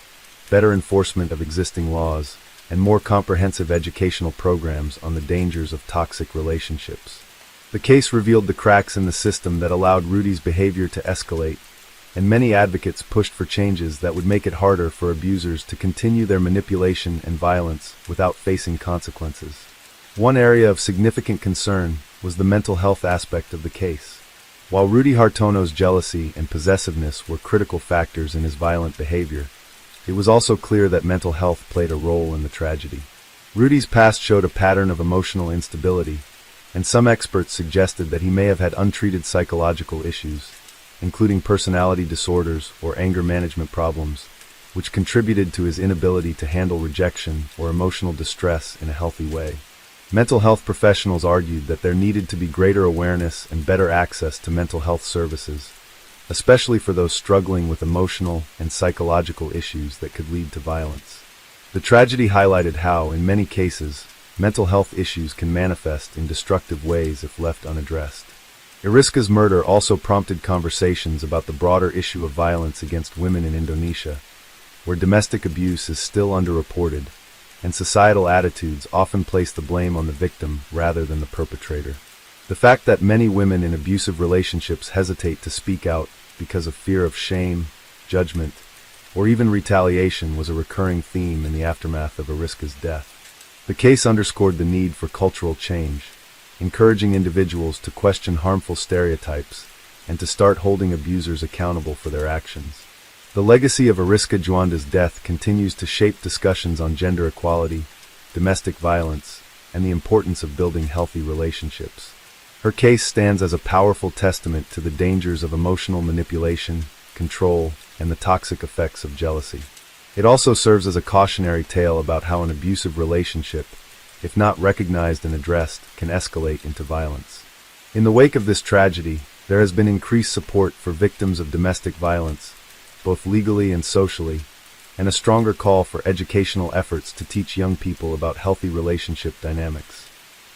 better enforcement of existing laws, and more comprehensive educational programs on the dangers of toxic relationships. The case revealed the cracks in the system that allowed Rudy's behavior to escalate, and many advocates pushed for changes that would make it harder for abusers to continue their manipulation and violence without facing consequences. One area of significant concern was the mental health aspect of the case. While Rudy Hartono's jealousy and possessiveness were critical factors in his violent behavior, it was also clear that mental health played a role in the tragedy. Rudy's past showed a pattern of emotional instability, and some experts suggested that he may have had untreated psychological issues, including personality disorders or anger management problems, which contributed to his inability to handle rejection or emotional distress in a healthy way. Mental health professionals argued that there needed to be greater awareness and better access to mental health services, especially for those struggling with emotional and psychological issues that could lead to violence. The tragedy highlighted how, in many cases, mental health issues can manifest in destructive ways if left unaddressed. Iriska's murder also prompted conversations about the broader issue of violence against women in Indonesia, where domestic abuse is still underreported, and societal attitudes often place the blame on the victim rather than the perpetrator. The fact that many women in abusive relationships hesitate to speak out because of fear of shame, judgment, or even retaliation was a recurring theme in the aftermath of Iriska's death. The case underscored the need for cultural change, encouraging individuals to question harmful stereotypes and to start holding abusers accountable for their actions. The legacy of Iriska Juanda's death continues to shape discussions on gender equality, domestic violence, and the importance of building healthy relationships. Her case stands as a powerful testament to the dangers of emotional manipulation, control, and the toxic effects of jealousy. It also serves as a cautionary tale about how an abusive relationship, if not recognized and addressed, can escalate into violence. In the wake of this tragedy, there has been increased support for victims of domestic violence, both legally and socially, and a stronger call for educational efforts to teach young people about healthy relationship dynamics.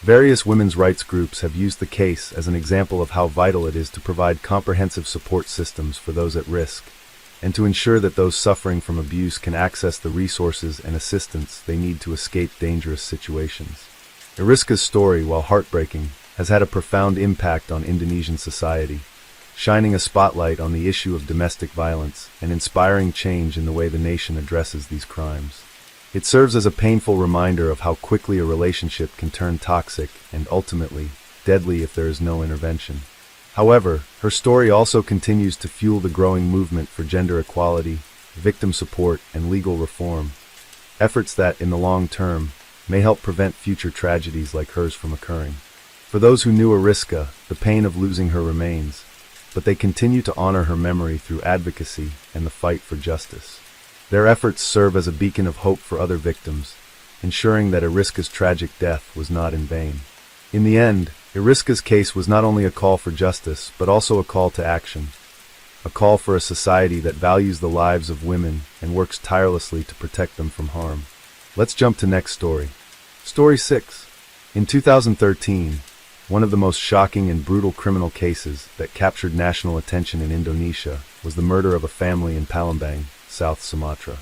Various women's rights groups have used the case as an example of how vital it is to provide comprehensive support systems for those at risk, and to ensure that those suffering from abuse can access the resources and assistance they need to escape dangerous situations. Iriska's story, while heartbreaking, has had a profound impact on Indonesian society, shining a spotlight on the issue of domestic violence and inspiring change in the way the nation addresses these crimes. It serves as a painful reminder of how quickly a relationship can turn toxic and ultimately deadly if there is no intervention. However, her story also continues to fuel the growing movement for gender equality, victim support, and legal reform, efforts that, in the long term, may help prevent future tragedies like hers from occurring. For those who knew Iriska, the pain of losing her remains, but they continue to honor her memory through advocacy and the fight for justice. Their efforts serve as a beacon of hope for other victims, ensuring that Iriska's tragic death was not in vain. In the end, Iriska's case was not only a call for justice, but also a call to action, a call for a society that values the lives of women and works tirelessly to protect them from harm. Let's jump to next story. Story 6. In 2013, one of the most shocking and brutal criminal cases that captured national attention in Indonesia was the murder of a family in Palembang, South Sumatra.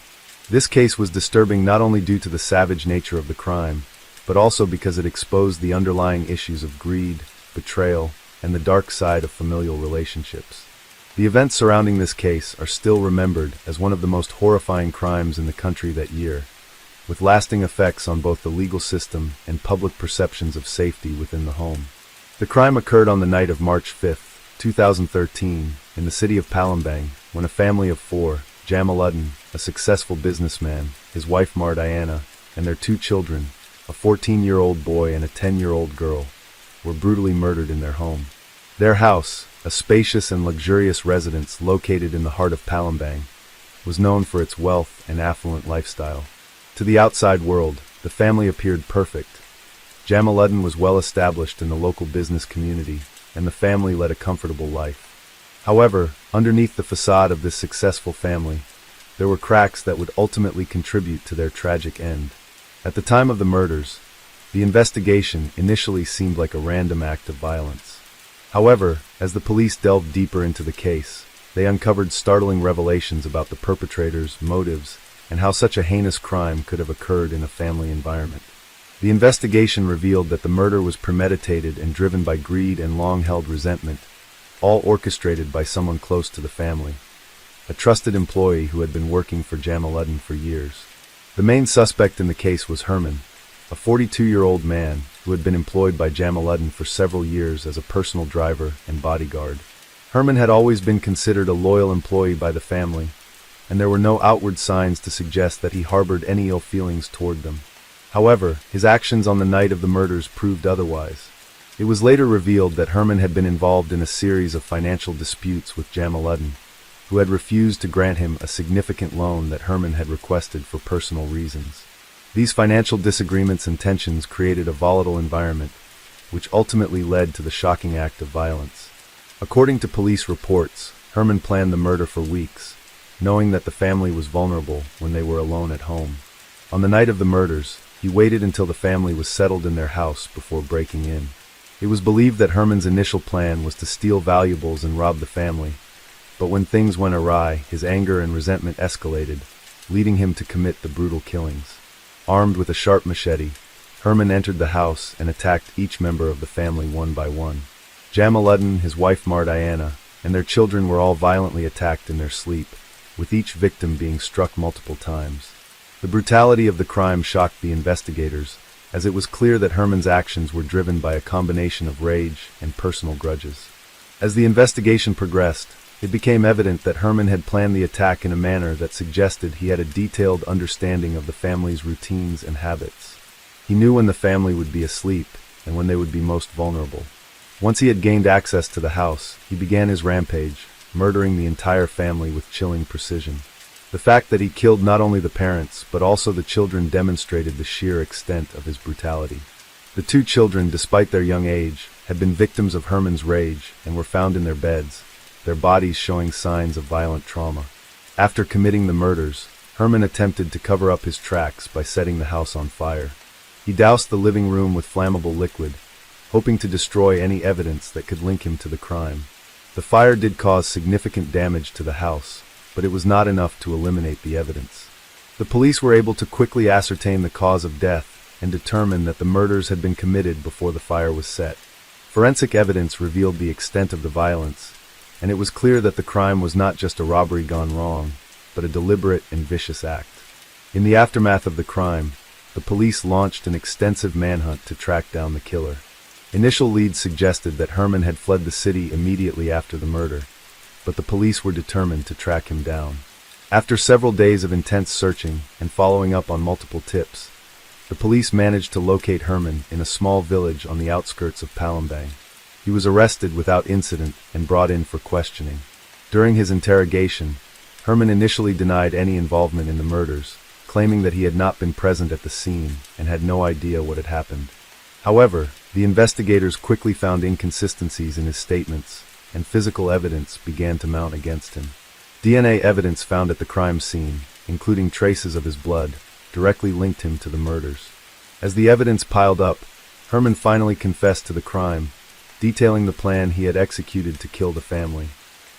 This case was disturbing not only due to the savage nature of the crime, but also because it exposed the underlying issues of greed, betrayal, and the dark side of familial relationships. The events surrounding this case are still remembered as one of the most horrifying crimes in the country that year, with lasting effects on both the legal system and public perceptions of safety within the home. The crime occurred on the night of March 5, 2013, in the city of Palembang, when a family of 4, Jamaluddin, a successful businessman, his wife Mardiana, and their 2 children, a 14-year-old boy and a 10-year-old girl, were brutally murdered in their home. Their house, a spacious and luxurious residence located in the heart of Palembang, was known for its wealth and affluent lifestyle. To the outside world, the family appeared perfect. Jamaluddin was well established in the local business community, and the family led a comfortable life. However, underneath the facade of this successful family, there were cracks that would ultimately contribute to their tragic end. At the time of the murders, the investigation initially seemed like a random act of violence. However, as the police delved deeper into the case, they uncovered startling revelations about the perpetrators, motives, and how such a heinous crime could have occurred in a family environment. The investigation revealed that the murder was premeditated and driven by greed and long-held resentment, all orchestrated by someone close to the family, a trusted employee who had been working for Jamaluddin for years. The main suspect in the case was Herman, a 42-year-old man who had been employed by Jamaluddin for several years as a personal driver and bodyguard. Herman had always been considered a loyal employee by the family, and there were no outward signs to suggest that he harbored any ill feelings toward them. However, his actions on the night of the murders proved otherwise. It was later revealed that Herman had been involved in a series of financial disputes with Jamaluddin, who had refused to grant him a significant loan that Herman had requested for personal reasons. These financial disagreements and tensions created a volatile environment, which ultimately led to the shocking act of violence. According to police reports, Herman planned the murder for weeks, knowing that the family was vulnerable when they were alone at home. On the night of the murders, he waited until the family was settled in their house before breaking in. It was believed that Herman's initial plan was to steal valuables and rob the family, but when things went awry, his anger and resentment escalated, leading him to commit the brutal killings. Armed with a sharp machete, Herman entered the house and attacked each member of the family one by one. Jamaluddin, his wife Mardiana, and their children were all violently attacked in their sleep, with each victim being struck multiple times. The brutality of the crime shocked the investigators, as it was clear that Herman's actions were driven by a combination of rage and personal grudges. As the investigation progressed, it became evident that Herman had planned the attack in a manner that suggested he had a detailed understanding of the family's routines and habits. He knew when the family would be asleep and when they would be most vulnerable. Once he had gained access to the house, he began his rampage, murdering the entire family with chilling precision. The fact that he killed not only the parents, but also the children demonstrated the sheer extent of his brutality. The two children, despite their young age, had been victims of Herman's rage and were found in their beds, their bodies showing signs of violent trauma. After committing the murders, Herman attempted to cover up his tracks by setting the house on fire. He doused the living room with flammable liquid, hoping to destroy any evidence that could link him to the crime. The fire did cause significant damage to the house, but it was not enough to eliminate the evidence. The police were able to quickly ascertain the cause of death and determine that the murders had been committed before the fire was set. Forensic evidence revealed the extent of the violence, and it was clear that the crime was not just a robbery gone wrong, but a deliberate and vicious act. In the aftermath of the crime, the police launched an extensive manhunt to track down the killer. Initial leads suggested that Herman had fled the city immediately after the murder, but the police were determined to track him down. After several days of intense searching and following up on multiple tips, the police managed to locate Herman in a small village on the outskirts of Palembang. He was arrested without incident and brought in for questioning. During his interrogation, Herman initially denied any involvement in the murders, claiming that he had not been present at the scene and had no idea what had happened. However, the investigators quickly found inconsistencies in his statements, and physical evidence began to mount against him. DNA evidence found at the crime scene, including traces of his blood, directly linked him to the murders. As the evidence piled up, Herman finally confessed to the crime, detailing the plan he had executed to kill the family.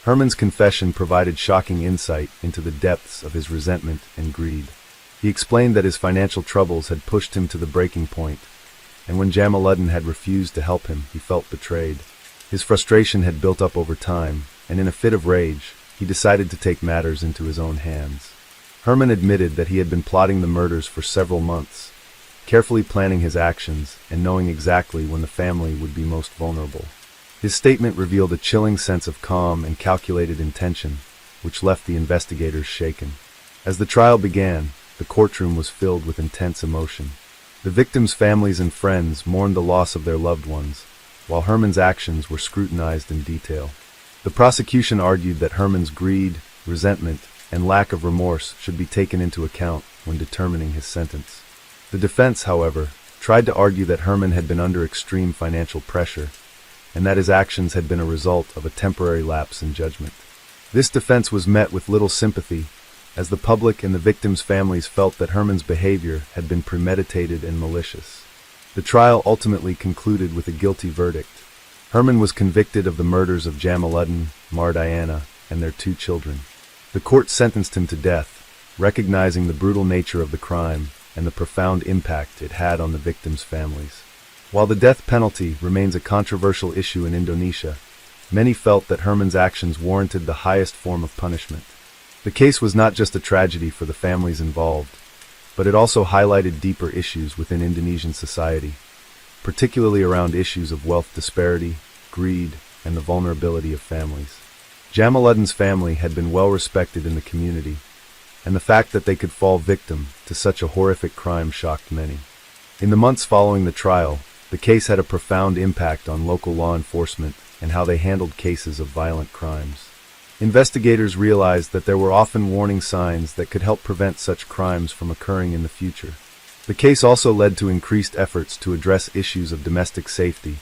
Herman's confession provided shocking insight into the depths of his resentment and greed. He explained that his financial troubles had pushed him to the breaking point, and when Jamaluddin had refused to help him, he felt betrayed. His frustration had built up over time, and in a fit of rage, he decided to take matters into his own hands. Herman admitted that he had been plotting the murders for several months, carefully planning his actions and knowing exactly when the family would be most vulnerable. His statement revealed a chilling sense of calm and calculated intention, which left the investigators shaken. As the trial began, the courtroom was filled with intense emotion. The victims' families and friends mourned the loss of their loved ones, while Herman's actions were scrutinized in detail. The prosecution argued that Herman's greed, resentment, and lack of remorse should be taken into account when determining his sentence. The defense, however, tried to argue that Herman had been under extreme financial pressure, and that his actions had been a result of a temporary lapse in judgment. This defense was met with little sympathy, as the public and the victims' families felt that Herman's behavior had been premeditated and malicious. The trial ultimately concluded with a guilty verdict. Herman was convicted of the murders of Jamaluddin, Mardiana, and their two children. The court sentenced him to death, recognizing the brutal nature of the crime and the profound impact it had on the victims' families. While the death penalty remains a controversial issue in Indonesia, many felt that Herman's actions warranted the highest form of punishment. The case was not just a tragedy for the families involved, but it also highlighted deeper issues within Indonesian society, particularly around issues of wealth disparity, greed, and the vulnerability of families. Jamaluddin's family had been well respected in the community, and the fact that they could fall victim to such a horrific crime shocked many. In the months following the trial, the case had a profound impact on local law enforcement and how they handled cases of violent crimes. Investigators realized that there were often warning signs that could help prevent such crimes from occurring in the future. The case also led to increased efforts to address issues of domestic safety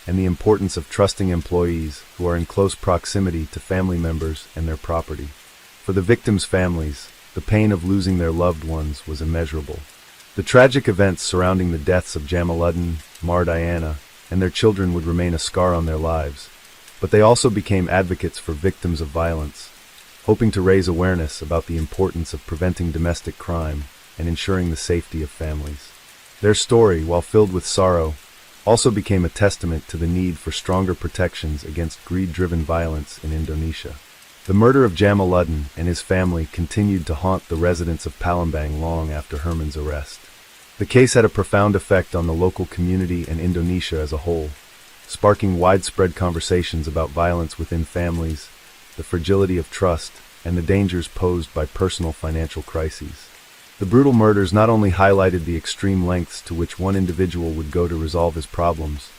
and the importance of trusting employees who are in close proximity to family members and their property. For the victims' families, the pain of losing their loved ones was immeasurable. The tragic events surrounding the deaths of Jamaluddin, Diana, and their children would remain a scar on their lives, but they also became advocates for victims of violence, hoping to raise awareness about the importance of preventing domestic crime and ensuring the safety of families. Their story, while filled with sorrow, also became a testament to the need for stronger protections against greed-driven violence in Indonesia. The murder of Jamaluddin and his family continued to haunt the residents of Palembang long after Herman's arrest. The case had a profound effect on the local community and Indonesia as a whole, sparking widespread conversations about violence within families, the fragility of trust, and the dangers posed by personal financial crises. The brutal murders not only highlighted the extreme lengths to which one individual would go to resolve his problems,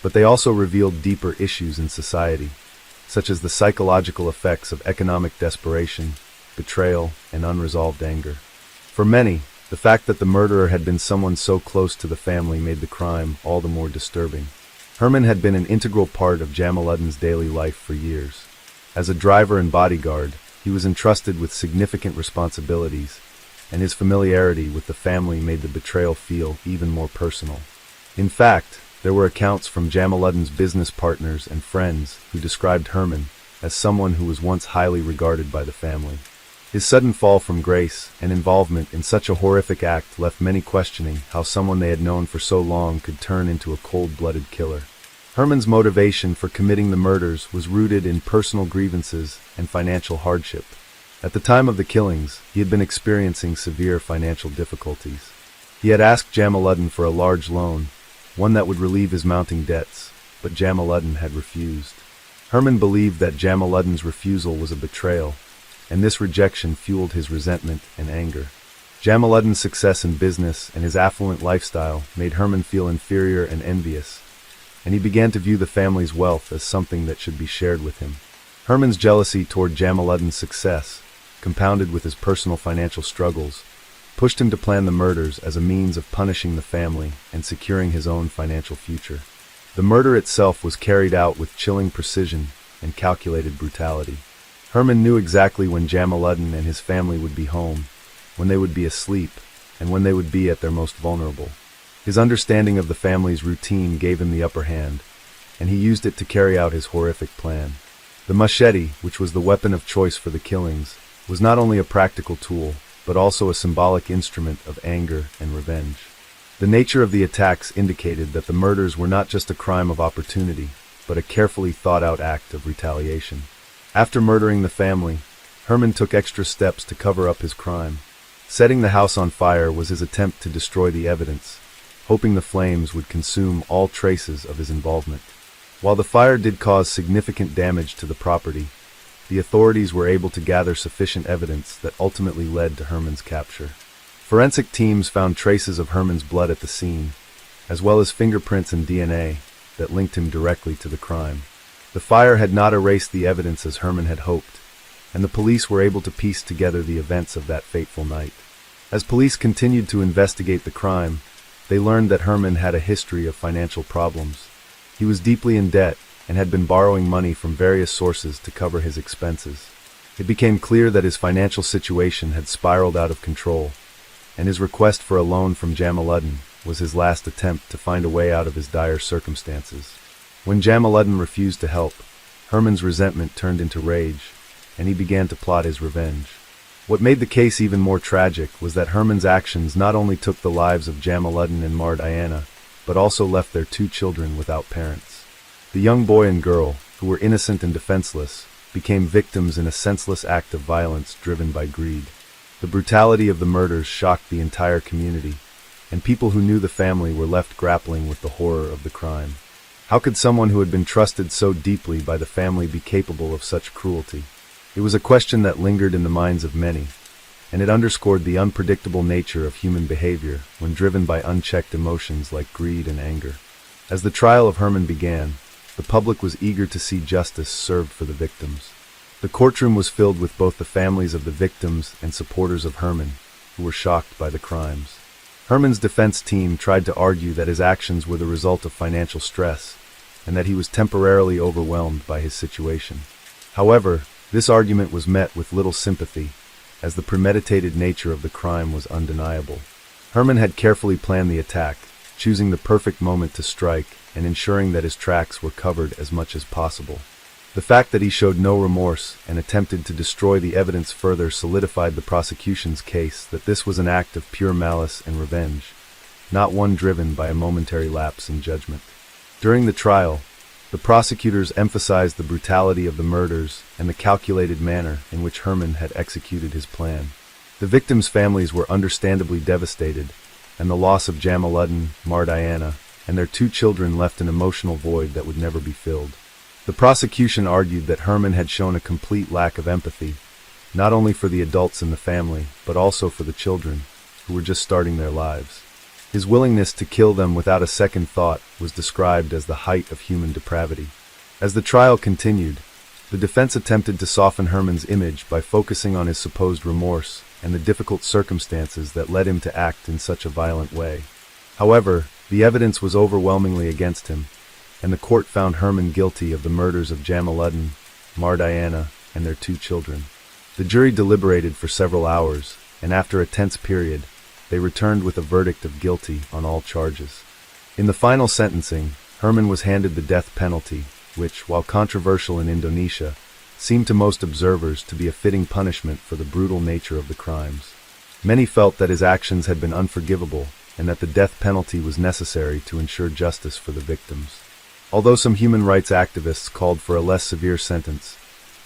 but they also revealed deeper issues in society, such as the psychological effects of economic desperation, betrayal, and unresolved anger. For many, the fact that the murderer had been someone so close to the family made the crime all the more disturbing. Herman had been an integral part of Jamaluddin's daily life for years. As a driver and bodyguard, he was entrusted with significant responsibilities, and his familiarity with the family made the betrayal feel even more personal. In fact, there were accounts from Jamaluddin's business partners and friends who described Herman as someone who was once highly regarded by the family. His sudden fall from grace and involvement in such a horrific act left many questioning how someone they had known for so long could turn into a cold-blooded killer. Herman's motivation for committing the murders was rooted in personal grievances and financial hardship. At the time of the killings, he had been experiencing severe financial difficulties. He had asked Jamaluddin for a large loan, one that would relieve his mounting debts, but Jamaluddin had refused. Herman believed that Jamaluddin's refusal was a betrayal, and this rejection fueled his resentment and anger. Jamaluddin's success in business and his affluent lifestyle made Herman feel inferior and envious, and he began to view the family's wealth as something that should be shared with him. Herman's jealousy toward Jamaluddin's success, compounded with his personal financial struggles, pushed him to plan the murders as a means of punishing the family and securing his own financial future. The murder itself was carried out with chilling precision and calculated brutality. Herman knew exactly when Jamaluddin and his family would be home, when they would be asleep, and when they would be at their most vulnerable. His understanding of the family's routine gave him the upper hand, and he used it to carry out his horrific plan. The machete, which was the weapon of choice for the killings, was not only a practical tool, but also a symbolic instrument of anger and revenge. The nature of the attacks indicated that the murders were not just a crime of opportunity, but a carefully thought-out act of retaliation. After murdering the family, Herman took extra steps to cover up his crime. Setting the house on fire was his attempt to destroy the evidence, hoping the flames would consume all traces of his involvement. While the fire did cause significant damage to the property, the authorities were able to gather sufficient evidence that ultimately led to Herman's capture. Forensic teams found traces of Herman's blood at the scene, as well as fingerprints and DNA that linked him directly to the crime. The fire had not erased the evidence as Herman had hoped, and the police were able to piece together the events of that fateful night. As police continued to investigate the crime, they learned that Herman had a history of financial problems. He was deeply in debt and had been borrowing money from various sources to cover his expenses. It became clear that his financial situation had spiraled out of control, and his request for a loan from Jamaluddin was his last attempt to find a way out of his dire circumstances. When Jamaluddin refused to help, Herman's resentment turned into rage, and he began to plot his revenge. What made the case even more tragic was that Herman's actions not only took the lives of Jamaluddin and Diana, but also left their 2 children without parents. The young boy and girl, who were innocent and defenseless, became victims in a senseless act of violence driven by greed. The brutality of the murders shocked the entire community, and people who knew the family were left grappling with the horror of the crime. How could someone who had been trusted so deeply by the family be capable of such cruelty? It was a question that lingered in the minds of many, and it underscored the unpredictable nature of human behavior when driven by unchecked emotions like greed and anger. As the trial of Herman began, the public was eager to see justice served for the victims. The courtroom was filled with both the families of the victims and supporters of Herman, who were shocked by the crimes. Herman's defense team tried to argue that his actions were the result of financial stress, and that he was temporarily overwhelmed by his situation. However, this argument was met with little sympathy, as the premeditated nature of the crime was undeniable. Herman had carefully planned the attack, choosing the perfect moment to strike and ensuring that his tracks were covered as much as possible. The fact that he showed no remorse and attempted to destroy the evidence further solidified the prosecution's case that this was an act of pure malice and revenge, not one driven by a momentary lapse in judgment. During the trial, the prosecutors emphasized the brutality of the murders and the calculated manner in which Herman had executed his plan. The victims' families were understandably devastated, and the loss of Jamaluddin, Mardiana, and their 2 children left an emotional void that would never be filled. The prosecution argued that Herman had shown a complete lack of empathy, not only for the adults in the family, but also for the children, who were just starting their lives. His willingness to kill them without a second thought was described as the height of human depravity. As the trial continued, the defense attempted to soften Herman's image by focusing on his supposed remorse and the difficult circumstances that led him to act in such a violent way. However, the evidence was overwhelmingly against him, and the court found Herman guilty of the murders of Jamaluddin, Mardiana, and their 2 children. The jury deliberated for several hours, and after a tense period, they returned with a verdict of guilty on all charges. In the final sentencing, Herman was handed the death penalty, which, while controversial in Indonesia, seemed to most observers to be a fitting punishment for the brutal nature of the crimes. Many felt that his actions had been unforgivable, and that the death penalty was necessary to ensure justice for the victims. Although some human rights activists called for a less severe sentence,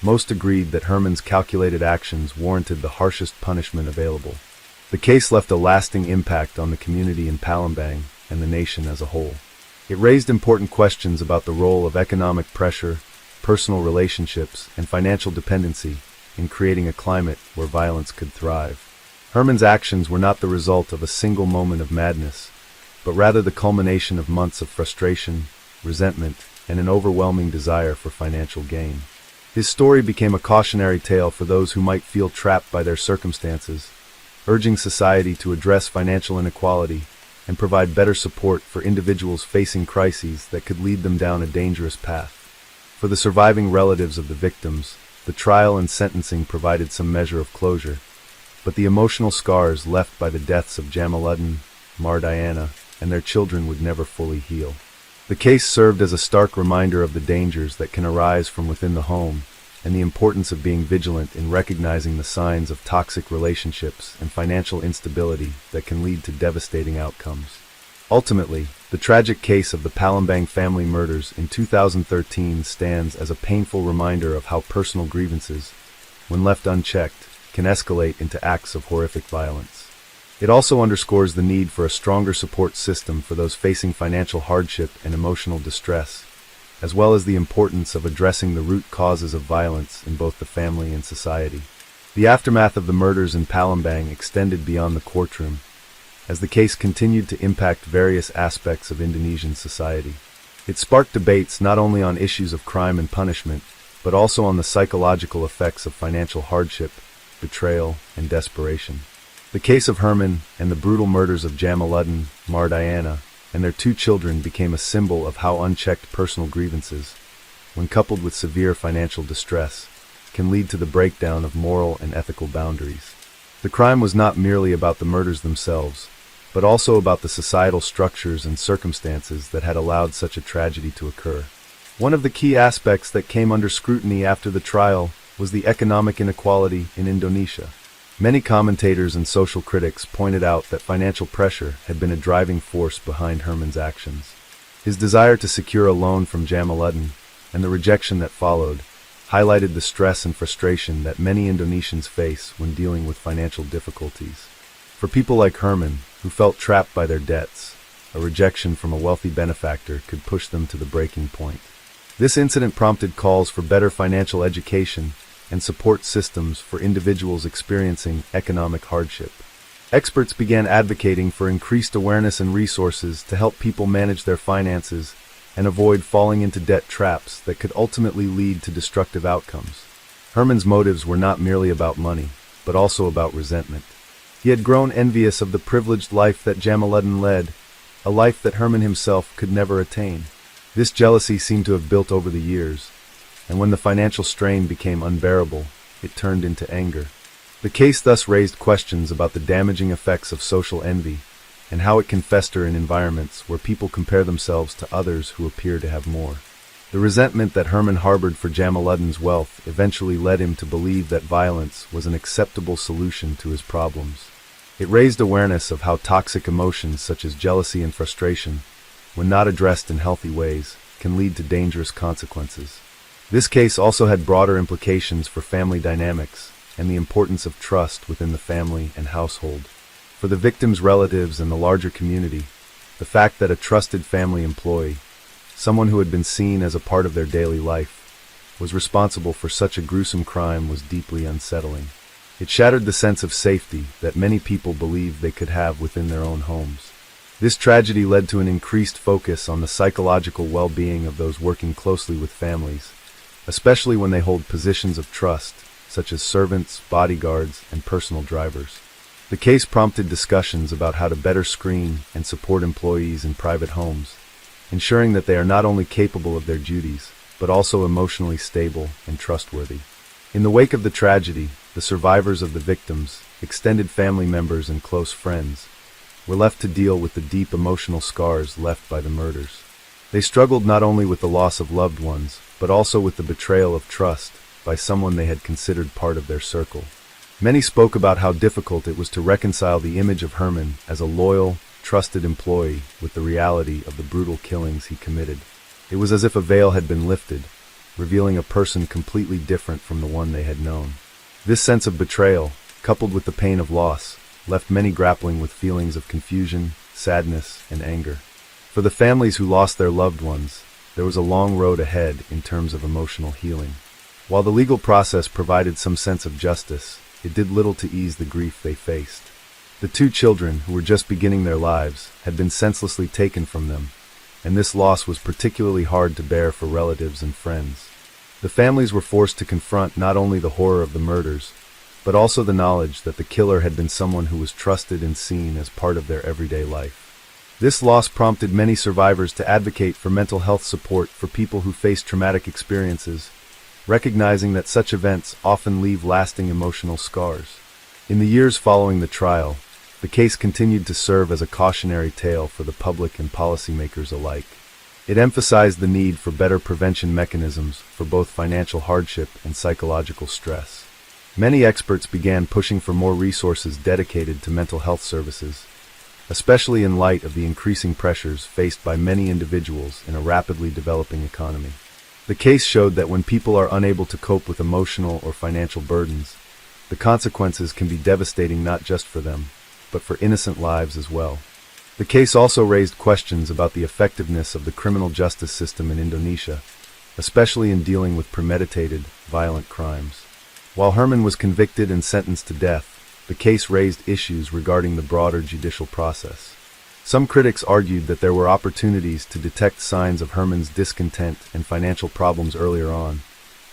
most agreed that Herman's calculated actions warranted the harshest punishment available. The case left a lasting impact on the community in Palembang and the nation as a whole. It raised important questions about the role of economic pressure, personal relationships, and financial dependency in creating a climate where violence could thrive. Herman's actions were not the result of a single moment of madness, but rather the culmination of months of frustration, resentment, and an overwhelming desire for financial gain. His story became a cautionary tale for those who might feel trapped by their circumstances, urging society to address financial inequality and provide better support for individuals facing crises that could lead them down a dangerous path. For the surviving relatives of the victims, the trial and sentencing provided some measure of closure, but the emotional scars left by the deaths of Jamaluddin, Mardiana, and their children would never fully heal. The case served as a stark reminder of the dangers that can arise from within the home and the importance of being vigilant in recognizing the signs of toxic relationships and financial instability that can lead to devastating outcomes. Ultimately, the tragic case of the Palembang family murders in 2013 stands as a painful reminder of how personal grievances, when left unchecked, can escalate into acts of horrific violence. It also underscores the need for a stronger support system for those facing financial hardship and emotional distress, as well as the importance of addressing the root causes of violence in both the family and society. The aftermath of the murders in Palembang extended beyond the courtroom, as the case continued to impact various aspects of Indonesian society. It sparked debates not only on issues of crime and punishment, but also on the psychological effects of financial hardship, betrayal, and desperation. The case of Herman and the brutal murders of Jamaluddin, Mardiana, and their 2 children became a symbol of how unchecked personal grievances, when coupled with severe financial distress, can lead to the breakdown of moral and ethical boundaries. The crime was not merely about the murders themselves, but also about the societal structures and circumstances that had allowed such a tragedy to occur. One of the key aspects that came under scrutiny after the trial was the economic inequality in Indonesia. Many commentators and social critics pointed out that financial pressure had been a driving force behind Herman's actions. His desire to secure a loan from Jamaluddin, and the rejection that followed, highlighted the stress and frustration that many Indonesians face when dealing with financial difficulties. For people like Herman, who felt trapped by their debts, a rejection from a wealthy benefactor could push them to the breaking point. This incident prompted calls for better financial education and support systems for individuals experiencing economic hardship. Experts began advocating for increased awareness and resources to help people manage their finances and avoid falling into debt traps that could ultimately lead to destructive outcomes. Herman's motives were not merely about money, but also about resentment. He had grown envious of the privileged life that Jamaluddin led, a life that Herman himself could never attain. This jealousy seemed to have built over the years, and when the financial strain became unbearable, it turned into anger. The case thus raised questions about the damaging effects of social envy and how it can fester in environments where people compare themselves to others who appear to have more. The resentment that Herman harbored for Jamaluddin's wealth eventually led him to believe that violence was an acceptable solution to his problems. It raised awareness of how toxic emotions such as jealousy and frustration, when not addressed in healthy ways, can lead to dangerous consequences. This case also had broader implications for family dynamics and the importance of trust within the family and household. For the victims' relatives and the larger community, the fact that a trusted family employee, someone who had been seen as a part of their daily life, was responsible for such a gruesome crime was deeply unsettling. It shattered the sense of safety that many people believed they could have within their own homes. This tragedy led to an increased focus on the psychological well-being of those working closely with families, especially when they hold positions of trust, such as servants, bodyguards, and personal drivers. The case prompted discussions about how to better screen and support employees in private homes, ensuring that they are not only capable of their duties, but also emotionally stable and trustworthy. In the wake of the tragedy, the survivors of the victims, extended family members and close friends, were left to deal with the deep emotional scars left by the murders. They struggled not only with the loss of loved ones, but also with the betrayal of trust by someone they had considered part of their circle. Many spoke about how difficult it was to reconcile the image of Herman as a loyal, trusted employee with the reality of the brutal killings he committed. It was as if a veil had been lifted, revealing a person completely different from the one they had known. This sense of betrayal, coupled with the pain of loss, left many grappling with feelings of confusion, sadness, and anger. For the families who lost their loved ones, there was a long road ahead in terms of emotional healing. While the legal process provided some sense of justice, it did little to ease the grief they faced. The two children, who were just beginning their lives, had been senselessly taken from them, and this loss was particularly hard to bear for relatives and friends. The families were forced to confront not only the horror of the murders, but also the knowledge that the killer had been someone who was trusted and seen as part of their everyday life. This loss prompted many survivors to advocate for mental health support for people who face traumatic experiences, recognizing that such events often leave lasting emotional scars. In the years following the trial, the case continued to serve as a cautionary tale for the public and policymakers alike. It emphasized the need for better prevention mechanisms for both financial hardship and psychological stress. Many experts began pushing for more resources dedicated to mental health services, especially in light of the increasing pressures faced by many individuals in a rapidly developing economy. The case showed that when people are unable to cope with emotional or financial burdens, the consequences can be devastating not just for them, but for innocent lives as well. The case also raised questions about the effectiveness of the criminal justice system in Indonesia, especially in dealing with premeditated, violent crimes. While Herman was convicted and sentenced to death, the case raised issues regarding the broader judicial process. Some critics argued that there were opportunities to detect signs of Herman's discontent and financial problems earlier on,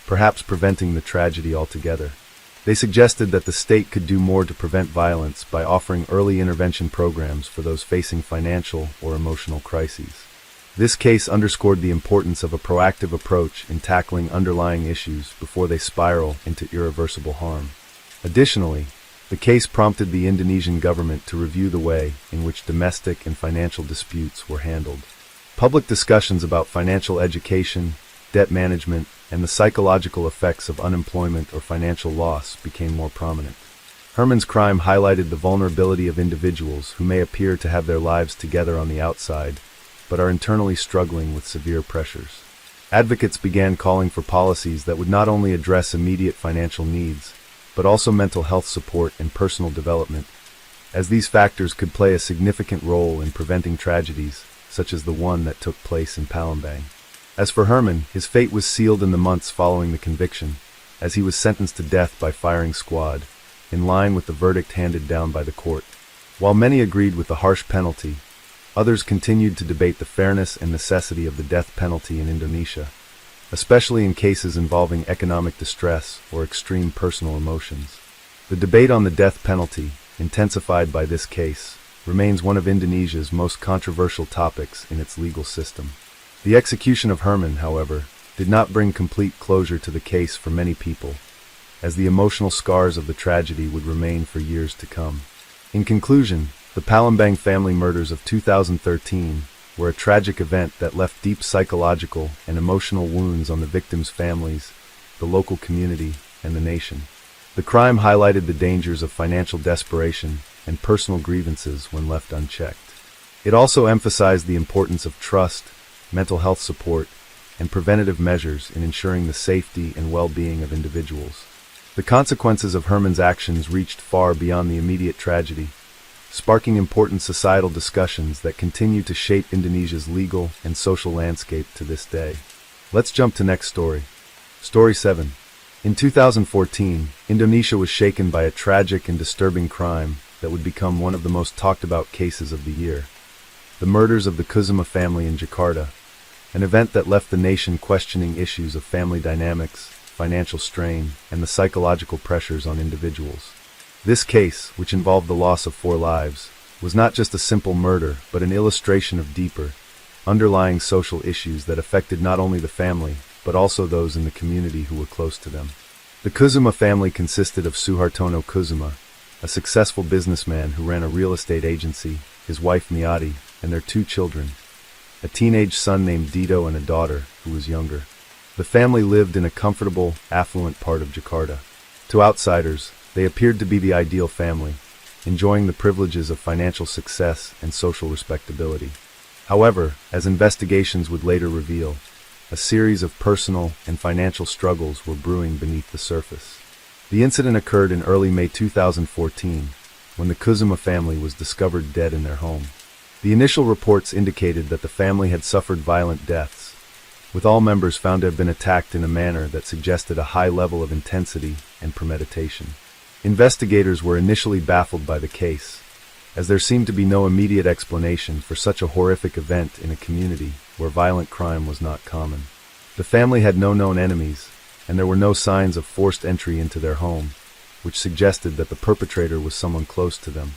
perhaps preventing the tragedy altogether. They suggested that the state could do more to prevent violence by offering early intervention programs for those facing financial or emotional crises. This case underscored the importance of a proactive approach in tackling underlying issues before they spiral into irreversible harm. Additionally, the case prompted the Indonesian government to review the way in which domestic and financial disputes were handled. Public discussions about financial education, debt management, and the psychological effects of unemployment or financial loss became more prominent. Herman's crime highlighted the vulnerability of individuals who may appear to have their lives together on the outside, but are internally struggling with severe pressures. Advocates began calling for policies that would not only address immediate financial needs, but also mental health support and personal development, as these factors could play a significant role in preventing tragedies such as the one that took place in Palembang. As for Herman, his fate was sealed in the months following the conviction, as he was sentenced to death by firing squad, in line with the verdict handed down by the court. While many agreed with the harsh penalty, others continued to debate the fairness and necessity of the death penalty in Indonesia, especially in cases involving economic distress or extreme personal emotions. The debate on the death penalty, intensified by this case, remains one of Indonesia's most controversial topics in its legal system. The execution of Herman, however, did not bring complete closure to the case for many people, as the emotional scars of the tragedy would remain for years to come. In conclusion, The Palembang family murders of 2013 were a tragic event that left deep psychological and emotional wounds on the victims' families, the local community, and the nation. The crime highlighted the dangers of financial desperation and personal grievances when left unchecked. It also emphasized the importance of trust, mental health support, and preventative measures in ensuring the safety and well-being of individuals. The consequences of Herman's actions reached far beyond the immediate tragedy, sparking important societal discussions that continue to shape Indonesia's legal and social landscape to this day. Let's jump to next story. Story 7. In 2014, Indonesia was shaken by a tragic and disturbing crime that would become one of the most talked about cases of the year. The murders of the Kusuma family in Jakarta, an event that left the nation questioning issues of family dynamics, financial strain, and the psychological pressures on individuals. This case, which involved the loss of 4 lives, was not just a simple murder, but an illustration of deeper, underlying social issues that affected not only the family, but also those in the community who were close to them. The Kusuma family consisted of Suhartono Kusuma, a successful businessman who ran a real estate agency, his wife Miati, and their 2 children, a teenage son named Dito and a daughter who was younger. The family lived in a comfortable, affluent part of Jakarta. To outsiders, they appeared to be the ideal family, enjoying the privileges of financial success and social respectability. However, as investigations would later reveal, a series of personal and financial struggles were brewing beneath the surface. The incident occurred in early May 2014, when the Kusuma family was discovered dead in their home. The initial reports indicated that the family had suffered violent deaths, with all members found to have been attacked in a manner that suggested a high level of intensity and premeditation. Investigators were initially baffled by the case, as there seemed to be no immediate explanation for such a horrific event in a community where violent crime was not common. The family had no known enemies, and there were no signs of forced entry into their home, which suggested that the perpetrator was someone close to them.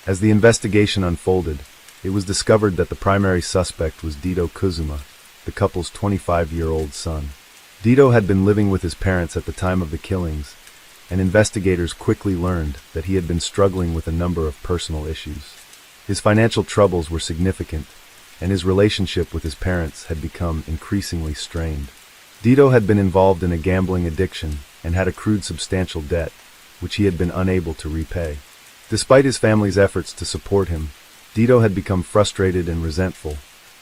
As the investigation unfolded, it was discovered that the primary suspect was Dito Kusuma, the couple's 25-year-old son. Dito had been living with his parents at the time of the killings, and investigators quickly learned that he had been struggling with a number of personal issues. His financial troubles were significant, and his relationship with his parents had become increasingly strained. Dito had been involved in a gambling addiction and had accrued substantial debt, which he had been unable to repay. Despite his family's efforts to support him, Dito had become frustrated and resentful,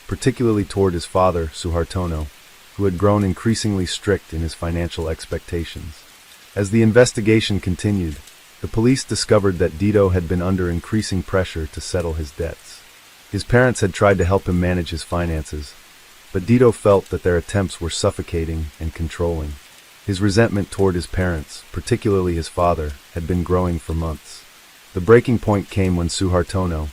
particularly toward his father, Suhartono, who had grown increasingly strict in his financial expectations. As the investigation continued, the police discovered that Dito had been under increasing pressure to settle his debts. His parents had tried to help him manage his finances, but Dito felt that their attempts were suffocating and controlling. His resentment toward his parents, particularly his father, had been growing for months. The breaking point came when Suhartono,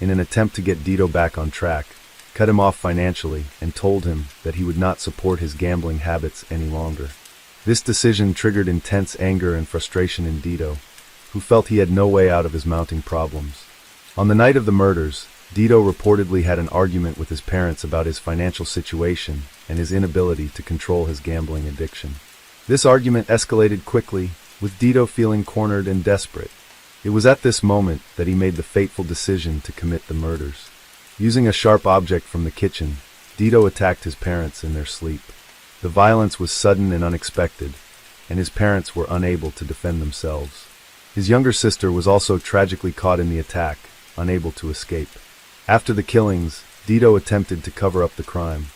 in an attempt to get Dito back on track, cut him off financially and told him that he would not support his gambling habits any longer. This decision triggered intense anger and frustration in Dito, who felt he had no way out of his mounting problems. On the night of the murders, Dito reportedly had an argument with his parents about his financial situation and his inability to control his gambling addiction. This argument escalated quickly, with Dito feeling cornered and desperate. It was at this moment that he made the fateful decision to commit the murders. Using a sharp object from the kitchen, Dito attacked his parents in their sleep. The violence was sudden and unexpected, and his parents were unable to defend themselves. His younger sister was also tragically caught in the attack, unable to escape. After the killings, Dito attempted to cover up the crime.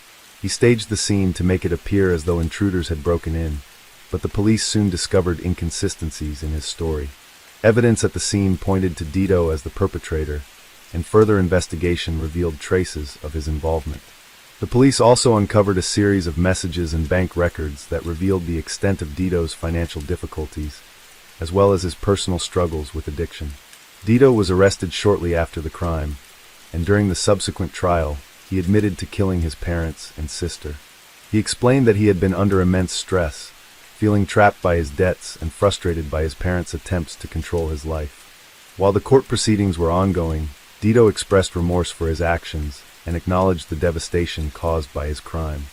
He staged the scene to make it appear as though intruders had broken in, but the police soon discovered inconsistencies in his story. Evidence at the scene pointed to Dito as the perpetrator, and further investigation revealed traces of his involvement. The police also uncovered a series of messages and bank records that revealed the extent of Dito's financial difficulties, as well as his personal struggles with addiction. Dito was arrested shortly after the crime, and during the subsequent trial, he admitted to killing his parents and sister. He explained that he had been under immense stress, feeling trapped by his debts and frustrated by his parents' attempts to control his life. While the court proceedings were ongoing, Dito expressed remorse for his actions and acknowledged the devastation caused by his crime.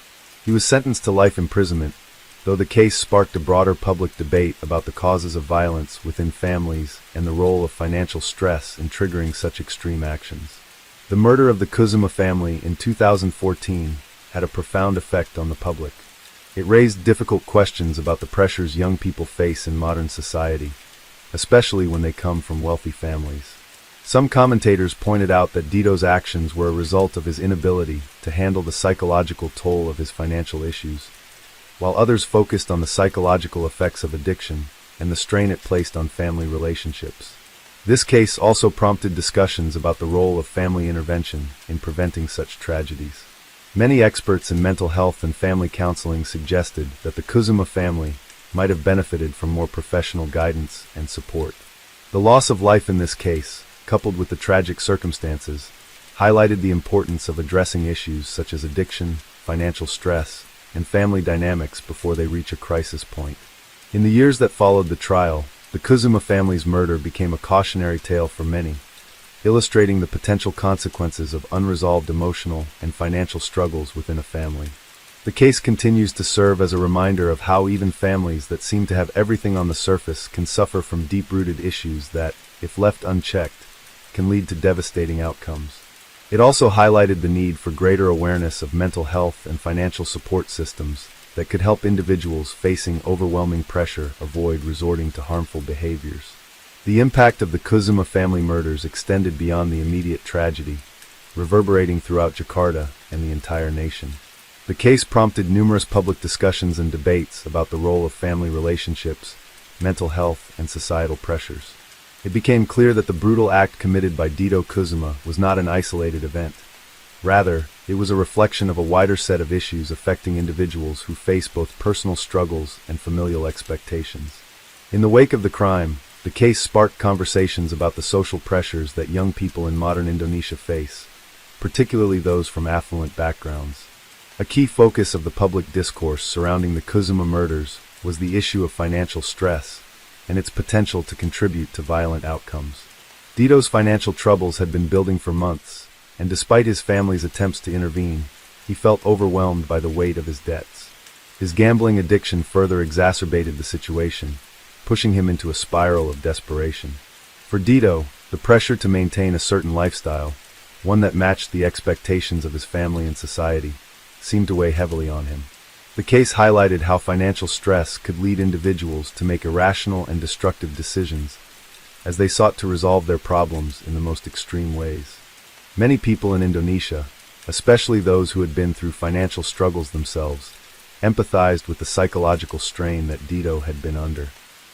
He was sentenced to life imprisonment, though the case sparked a broader public debate about the causes of violence within families and the role of financial stress in triggering such extreme actions. The murder of the Kuzuma family in 2014 had a profound effect on the public. It raised difficult questions about the pressures young people face in modern society, especially when they come from wealthy families. Some commentators pointed out that Dito's actions were a result of his inability to handle the psychological toll of his financial issues, while others focused on the psychological effects of addiction and the strain it placed on family relationships. This case also prompted discussions about the role of family intervention in preventing such tragedies. Many experts in mental health and family counseling suggested that the Kuzuma family might have benefited from more professional guidance and support. The loss of life in this case, coupled with the tragic circumstances, highlighted the importance of addressing issues such as addiction, financial stress, and family dynamics before they reach a crisis point. In the years that followed the trial, the Kuzuma family's murder became a cautionary tale for many, illustrating the potential consequences of unresolved emotional and financial struggles within a family. The case continues to serve as a reminder of how even families that seem to have everything on the surface can suffer from deep-rooted issues that, if left unchecked, can lead to devastating outcomes. It also highlighted the need for greater awareness of mental health and financial support systems that could help individuals facing overwhelming pressure avoid resorting to harmful behaviors. The impact of the Kuzuma family murders extended beyond the immediate tragedy, reverberating throughout Jakarta and the entire nation. The case prompted numerous public discussions and debates about the role of family relationships, mental health, and societal pressures. It became clear that the brutal act committed by Dito Kuzuma was not an isolated event. Rather, it was a reflection of a wider set of issues affecting individuals who face both personal struggles and familial expectations. In the wake of the crime, the case sparked conversations about the social pressures that young people in modern Indonesia face, particularly those from affluent backgrounds. A key focus of the public discourse surrounding the Kuzuma murders was the issue of financial stress and its potential to contribute to violent outcomes. Dito's financial troubles had been building for months, and despite his family's attempts to intervene, he felt overwhelmed by the weight of his debts. His gambling addiction further exacerbated the situation, pushing him into a spiral of desperation. For Dito, the pressure to maintain a certain lifestyle, one that matched the expectations of his family and society, seemed to weigh heavily on him. The case highlighted how financial stress could lead individuals to make irrational and destructive decisions as they sought to resolve their problems in the most extreme ways. Many people in Indonesia, especially those who had been through financial struggles themselves, empathized with the psychological strain that Dito had been under.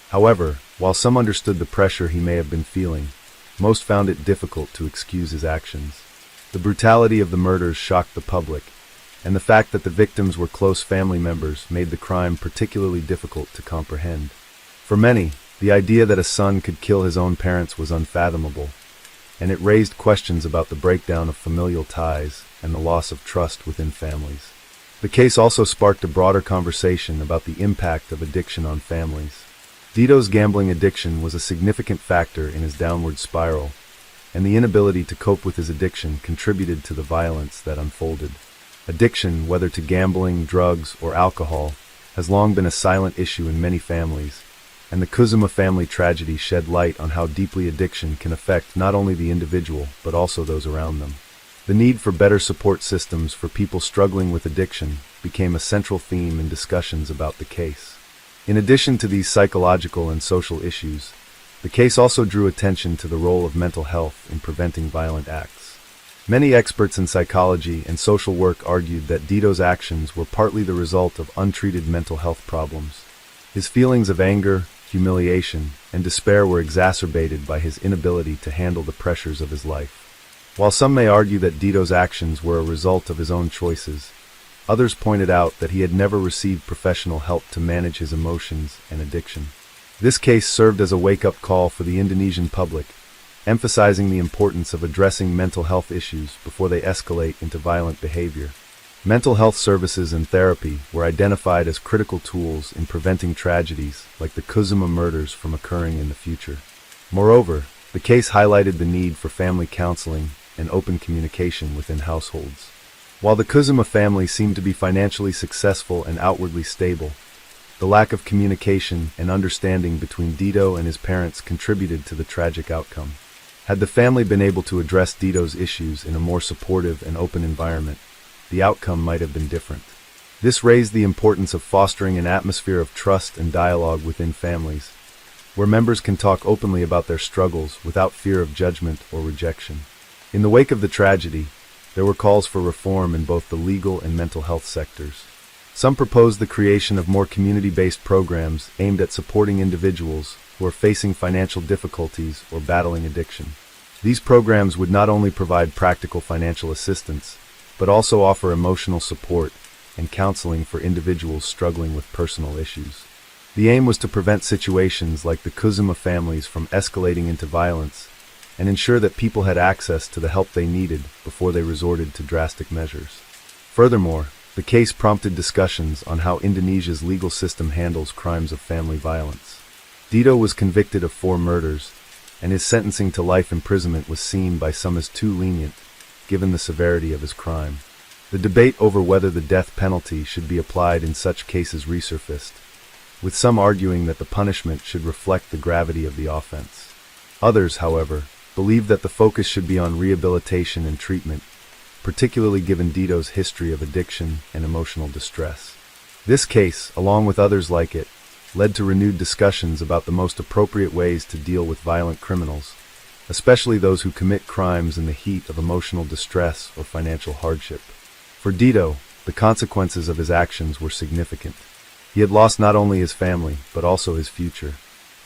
However, while some understood the pressure he may have been feeling, most found it difficult to excuse his actions. The brutality of the murders shocked the public, and the fact that the victims were close family members made the crime particularly difficult to comprehend. For many, the idea that a son could kill his own parents was unfathomable, and it raised questions about the breakdown of familial ties and the loss of trust within families. The case also sparked a broader conversation about the impact of addiction on families. Dito's gambling addiction was a significant factor in his downward spiral, and the inability to cope with his addiction contributed to the violence that unfolded. Addiction, whether to gambling, drugs, or alcohol, has long been a silent issue in many families, and the Kuzuma family tragedy shed light on how deeply addiction can affect not only the individual, but also those around them. The need for better support systems for people struggling with addiction became a central theme in discussions about the case. In addition to these psychological and social issues, the case also drew attention to the role of mental health in preventing violent acts. Many experts in psychology and social work argued that Dito's actions were partly the result of untreated mental health problems. His feelings of anger, humiliation, and despair were exacerbated by his inability to handle the pressures of his life. While some may argue that Dito's actions were a result of his own choices, others pointed out that he had never received professional help to manage his emotions and addiction. This case served as a wake-up call for the Indonesian public, emphasizing the importance of addressing mental health issues before they escalate into violent behavior. Mental health services and therapy were identified as critical tools in preventing tragedies like the Kuzuma murders from occurring in the future. Moreover, the case highlighted the need for family counseling and open communication within households. While the Kuzuma family seemed to be financially successful and outwardly stable, The lack of communication and understanding between Dito and his parents contributed to the tragic outcome. Had the family been able to address Dito's issues in a more supportive and open environment, the outcome might have been different. This raised the importance of fostering an atmosphere of trust and dialogue within families, where members can talk openly about their struggles without fear of judgment or rejection. In the wake of the tragedy, there were calls for reform in both the legal and mental health sectors. Some proposed the creation of more community-based programs aimed at supporting individuals who are facing financial difficulties or battling addiction. These programs would not only provide practical financial assistance, but also offer emotional support and counseling for individuals struggling with personal issues. The aim was to prevent situations like the Kuzuma families from escalating into violence and ensure that people had access to the help they needed before they resorted to drastic measures. Furthermore, the case prompted discussions on how Indonesia's legal system handles crimes of family violence. Dito was convicted of 4 murders, and his sentencing to life imprisonment was seen by some as too lenient, given the severity of his crime. The debate over whether the death penalty should be applied in such cases resurfaced, with some arguing that the punishment should reflect the gravity of the offense. Others, however, believed that the focus should be on rehabilitation and treatment, particularly given Dito's history of addiction and emotional distress. This case, along with others like it, led to renewed discussions about the most appropriate ways to deal with violent criminals, especially those who commit crimes in the heat of emotional distress or financial hardship. For Dito, the consequences of his actions were significant. He had lost not only his family, but also his future.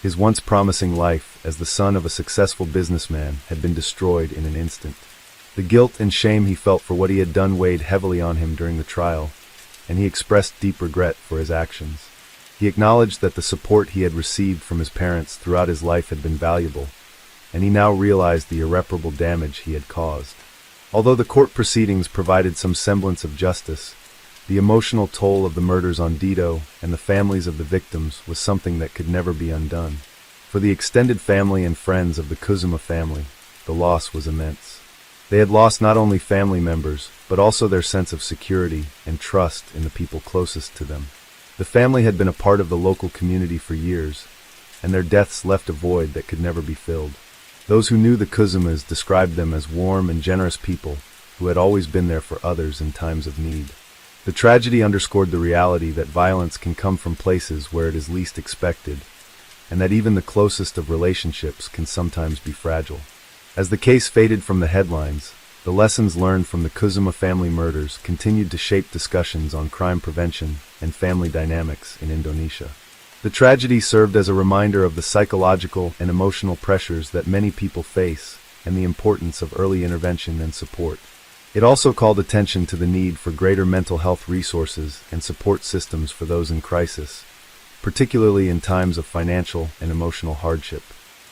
His once promising life as the son of a successful businessman had been destroyed in an instant. The guilt and shame he felt for what he had done weighed heavily on him during the trial, and he expressed deep regret for his actions. He acknowledged that the support he had received from his parents throughout his life had been valuable, and he now realized the irreparable damage he had caused. Although the court proceedings provided some semblance of justice, the emotional toll of the murders on Dito and the families of the victims was something that could never be undone. For the extended family and friends of the Kuzuma family, the loss was immense. They had lost not only family members, but also their sense of security and trust in the people closest to them. The family had been a part of the local community for years, and their deaths left a void that could never be filled. Those who knew the Kuzumas described them as warm and generous people who had always been there for others in times of need. The tragedy underscored the reality that violence can come from places where it is least expected, and that even the closest of relationships can sometimes be fragile. As the case faded from the headlines, the lessons learned from the Kuzuma family murders continued to shape discussions on crime prevention and family dynamics in Indonesia. The tragedy served as a reminder of the psychological and emotional pressures that many people face and the importance of early intervention and support. It also called attention to the need for greater mental health resources and support systems for those in crisis, particularly in times of financial and emotional hardship.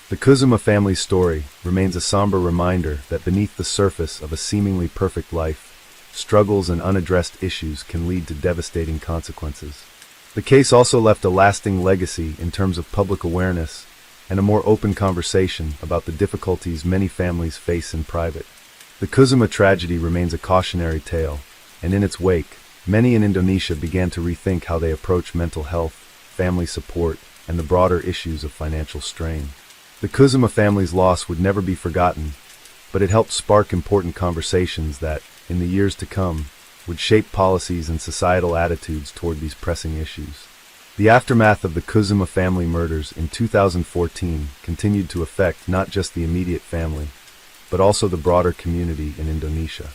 The Kuzuma family's story remains a somber reminder that beneath the surface of a seemingly perfect life, struggles and unaddressed issues can lead to devastating consequences. The case also left a lasting legacy in terms of public awareness and a more open conversation about the difficulties many families face in private. The Kuzuma tragedy remains a cautionary tale, and in its wake, many in Indonesia began to rethink how they approach mental health, family support, and the broader issues of financial strain. The Kuzuma family's loss would never be forgotten, but it helped spark important conversations that, in the years to come, would shape policies and societal attitudes toward these pressing issues. The aftermath of the Kuzuma family murders in 2014 continued to affect not just the immediate family, but also the broader community in Indonesia.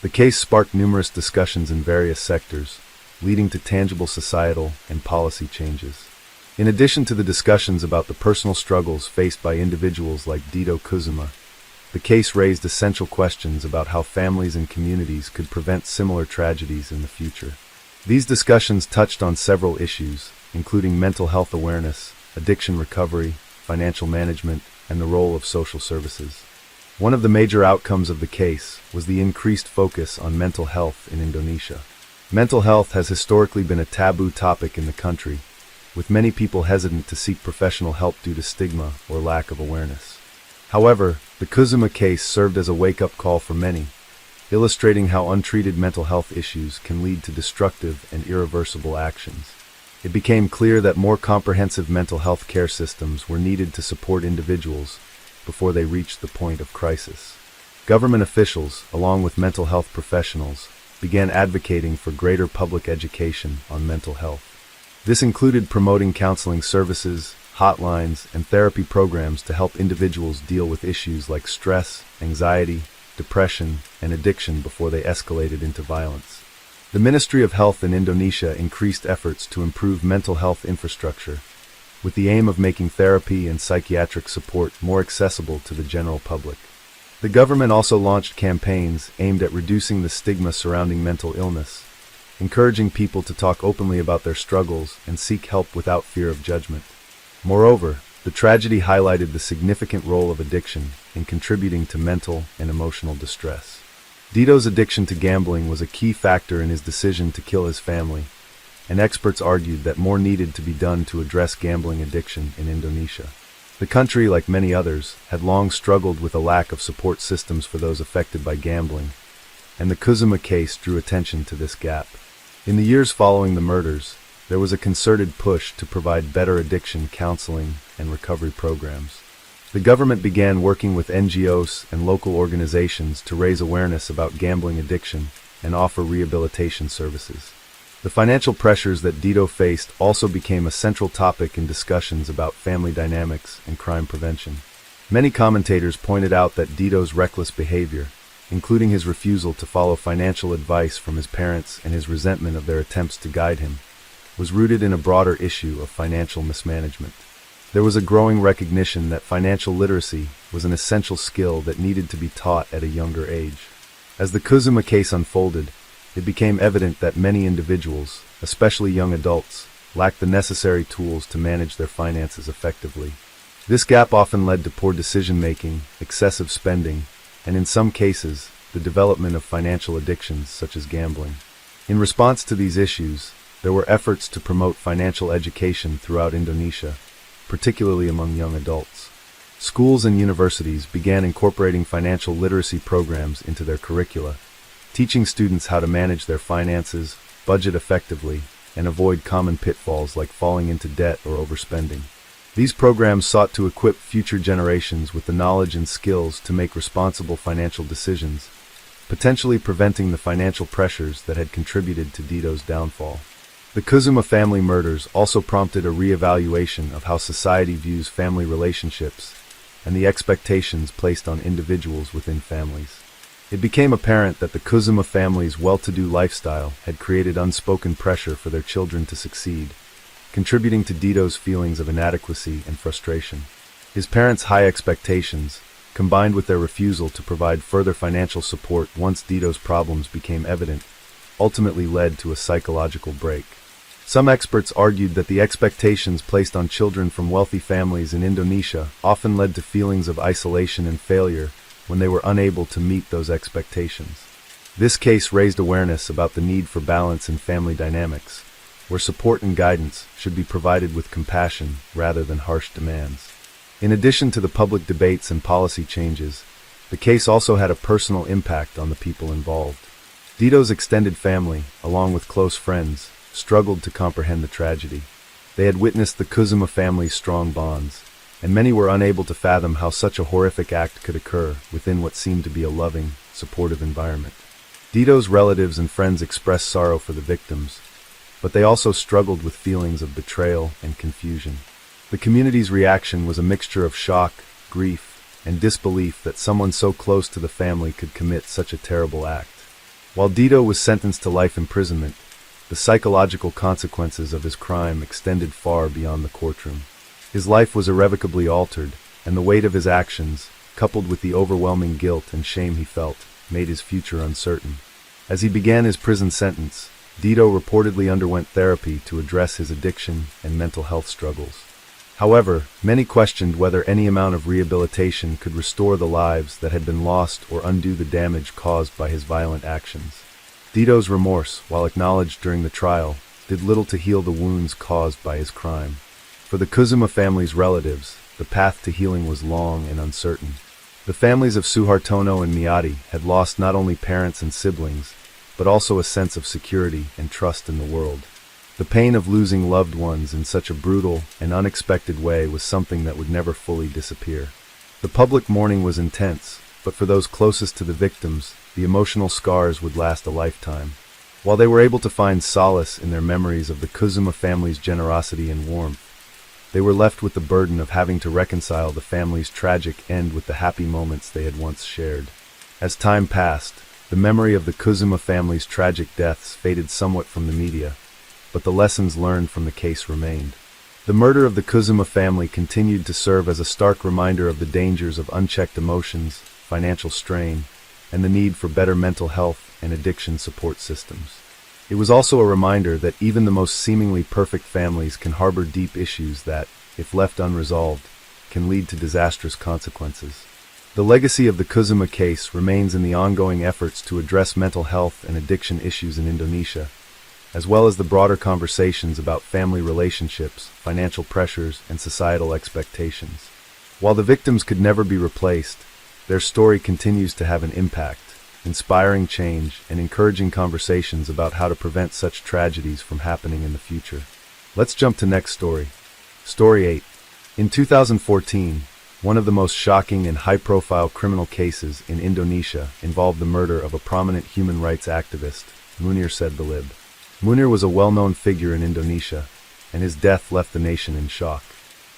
The case sparked numerous discussions in various sectors, leading to tangible societal and policy changes. In addition to the discussions about the personal struggles faced by individuals like Dito Kuzuma, the case raised essential questions about how families and communities could prevent similar tragedies in the future. These discussions touched on several issues, including mental health awareness, addiction recovery, financial management, and the role of social services. One of the major outcomes of the case was the increased focus on mental health in Indonesia. Mental health has historically been a taboo topic in the country, with many people hesitant to seek professional help due to stigma or lack of awareness. However, the Kuzuma case served as a wake-up call for many, illustrating how untreated mental health issues can lead to destructive and irreversible actions. It became clear that more comprehensive mental health care systems were needed to support individuals before they reached the point of crisis. Government officials, along with mental health professionals, began advocating for greater public education on mental health. This included promoting counseling services, hotlines, and therapy programs to help individuals deal with issues like stress, anxiety, depression, and addiction before they escalated into violence. The Ministry of Health in Indonesia increased efforts to improve mental health infrastructure, with the aim of making therapy and psychiatric support more accessible to the general public. The government also launched campaigns aimed at reducing the stigma surrounding mental illness, encouraging people to talk openly about their struggles and seek help without fear of judgment. Moreover, the tragedy highlighted the significant role of addiction in contributing to mental and emotional distress. Dito's addiction to gambling was a key factor in his decision to kill his family, and experts argued that more needed to be done to address gambling addiction in Indonesia. The country, like many others, had long struggled with a lack of support systems for those affected by gambling, and the Kusuma case drew attention to this gap. In the years following the murders, there was a concerted push to provide better addiction counseling and recovery programs. The government began working with NGOs and local organizations to raise awareness about gambling addiction and offer rehabilitation services. The financial pressures that Dito faced also became a central topic in discussions about family dynamics and crime prevention. Many commentators pointed out that Dito's reckless behavior, including his refusal to follow financial advice from his parents and his resentment of their attempts to guide him, was rooted in a broader issue of financial mismanagement. There was a growing recognition that financial literacy was an essential skill that needed to be taught at a younger age. As the Kusuma case unfolded, it became evident that many individuals, especially young adults, lacked the necessary tools to manage their finances effectively. This gap often led to poor decision-making, excessive spending, and in some cases, the development of financial addictions such as gambling. In response to these issues, there were efforts to promote financial education throughout Indonesia, particularly among young adults. Schools and universities began incorporating financial literacy programs into their curricula, teaching students how to manage their finances, budget effectively, and avoid common pitfalls like falling into debt or overspending. These programs sought to equip future generations with the knowledge and skills to make responsible financial decisions, potentially preventing the financial pressures that had contributed to Dito's downfall. The Kusuma family murders also prompted a re-evaluation of how society views family relationships and the expectations placed on individuals within families. It became apparent that the Kusuma family's well-to-do lifestyle had created unspoken pressure for their children to succeed, contributing to Dito's feelings of inadequacy and frustration. His parents' high expectations, combined with their refusal to provide further financial support once Dito's problems became evident, ultimately led to a psychological break. Some experts argued that the expectations placed on children from wealthy families in Indonesia often led to feelings of isolation and failure when they were unable to meet those expectations. This case raised awareness about the need for balance in family dynamics, where support and guidance should be provided with compassion rather than harsh demands. In addition to the public debates and policy changes, the case also had a personal impact on the people involved. Dito's extended family, along with close friends, struggled to comprehend the tragedy. They had witnessed the Kusuma family's strong bonds, and many were unable to fathom how such a horrific act could occur within what seemed to be a loving, supportive environment. Dito's relatives and friends expressed sorrow for the victims, but they also struggled with feelings of betrayal and confusion. The community's reaction was a mixture of shock, grief, and disbelief that someone so close to the family could commit such a terrible act. While Dito was sentenced to life imprisonment, the psychological consequences of his crime extended far beyond the courtroom. His life was irrevocably altered, and the weight of his actions, coupled with the overwhelming guilt and shame he felt, made his future uncertain. As he began his prison sentence, Dito reportedly underwent therapy to address his addiction and mental health struggles. However, many questioned whether any amount of rehabilitation could restore the lives that had been lost or undo the damage caused by his violent actions. Dito's remorse, while acknowledged during the trial, did little to heal the wounds caused by his crime. For the Kusuma family's relatives, the path to healing was long and uncertain. The families of Suhartono and Miati had lost not only parents and siblings, but also a sense of security and trust in the world. The pain of losing loved ones in such a brutal and unexpected way was something that would never fully disappear. The public mourning was intense, but for those closest to the victims, the emotional scars would last a lifetime. While they were able to find solace in their memories of the Kuzuma family's generosity and warmth, they were left with the burden of having to reconcile the family's tragic end with the happy moments they had once shared. As time passed, the memory of the Kuzuma family's tragic deaths faded somewhat from the media, but the lessons learned from the case remained. The murder of the Kuzuma family continued to serve as a stark reminder of the dangers of unchecked emotions, financial strain, and the need for better mental health and addiction support systems. It was also a reminder that even the most seemingly perfect families can harbor deep issues that, if left unresolved, can lead to disastrous consequences. The legacy of the Kuzuma case remains in the ongoing efforts to address mental health and addiction issues in Indonesia, as well as the broader conversations about family relationships, financial pressures, and societal expectations. While the victims could never be replaced, their story continues to have an impact, inspiring change and encouraging conversations about how to prevent such tragedies from happening in the future. Let's jump to next story. Story 8. In 2014, one of the most shocking and high-profile criminal cases in Indonesia involved the murder of a prominent human rights activist, Munir Said-Bilib. Munir was a well-known figure in Indonesia, and his death left the nation in shock.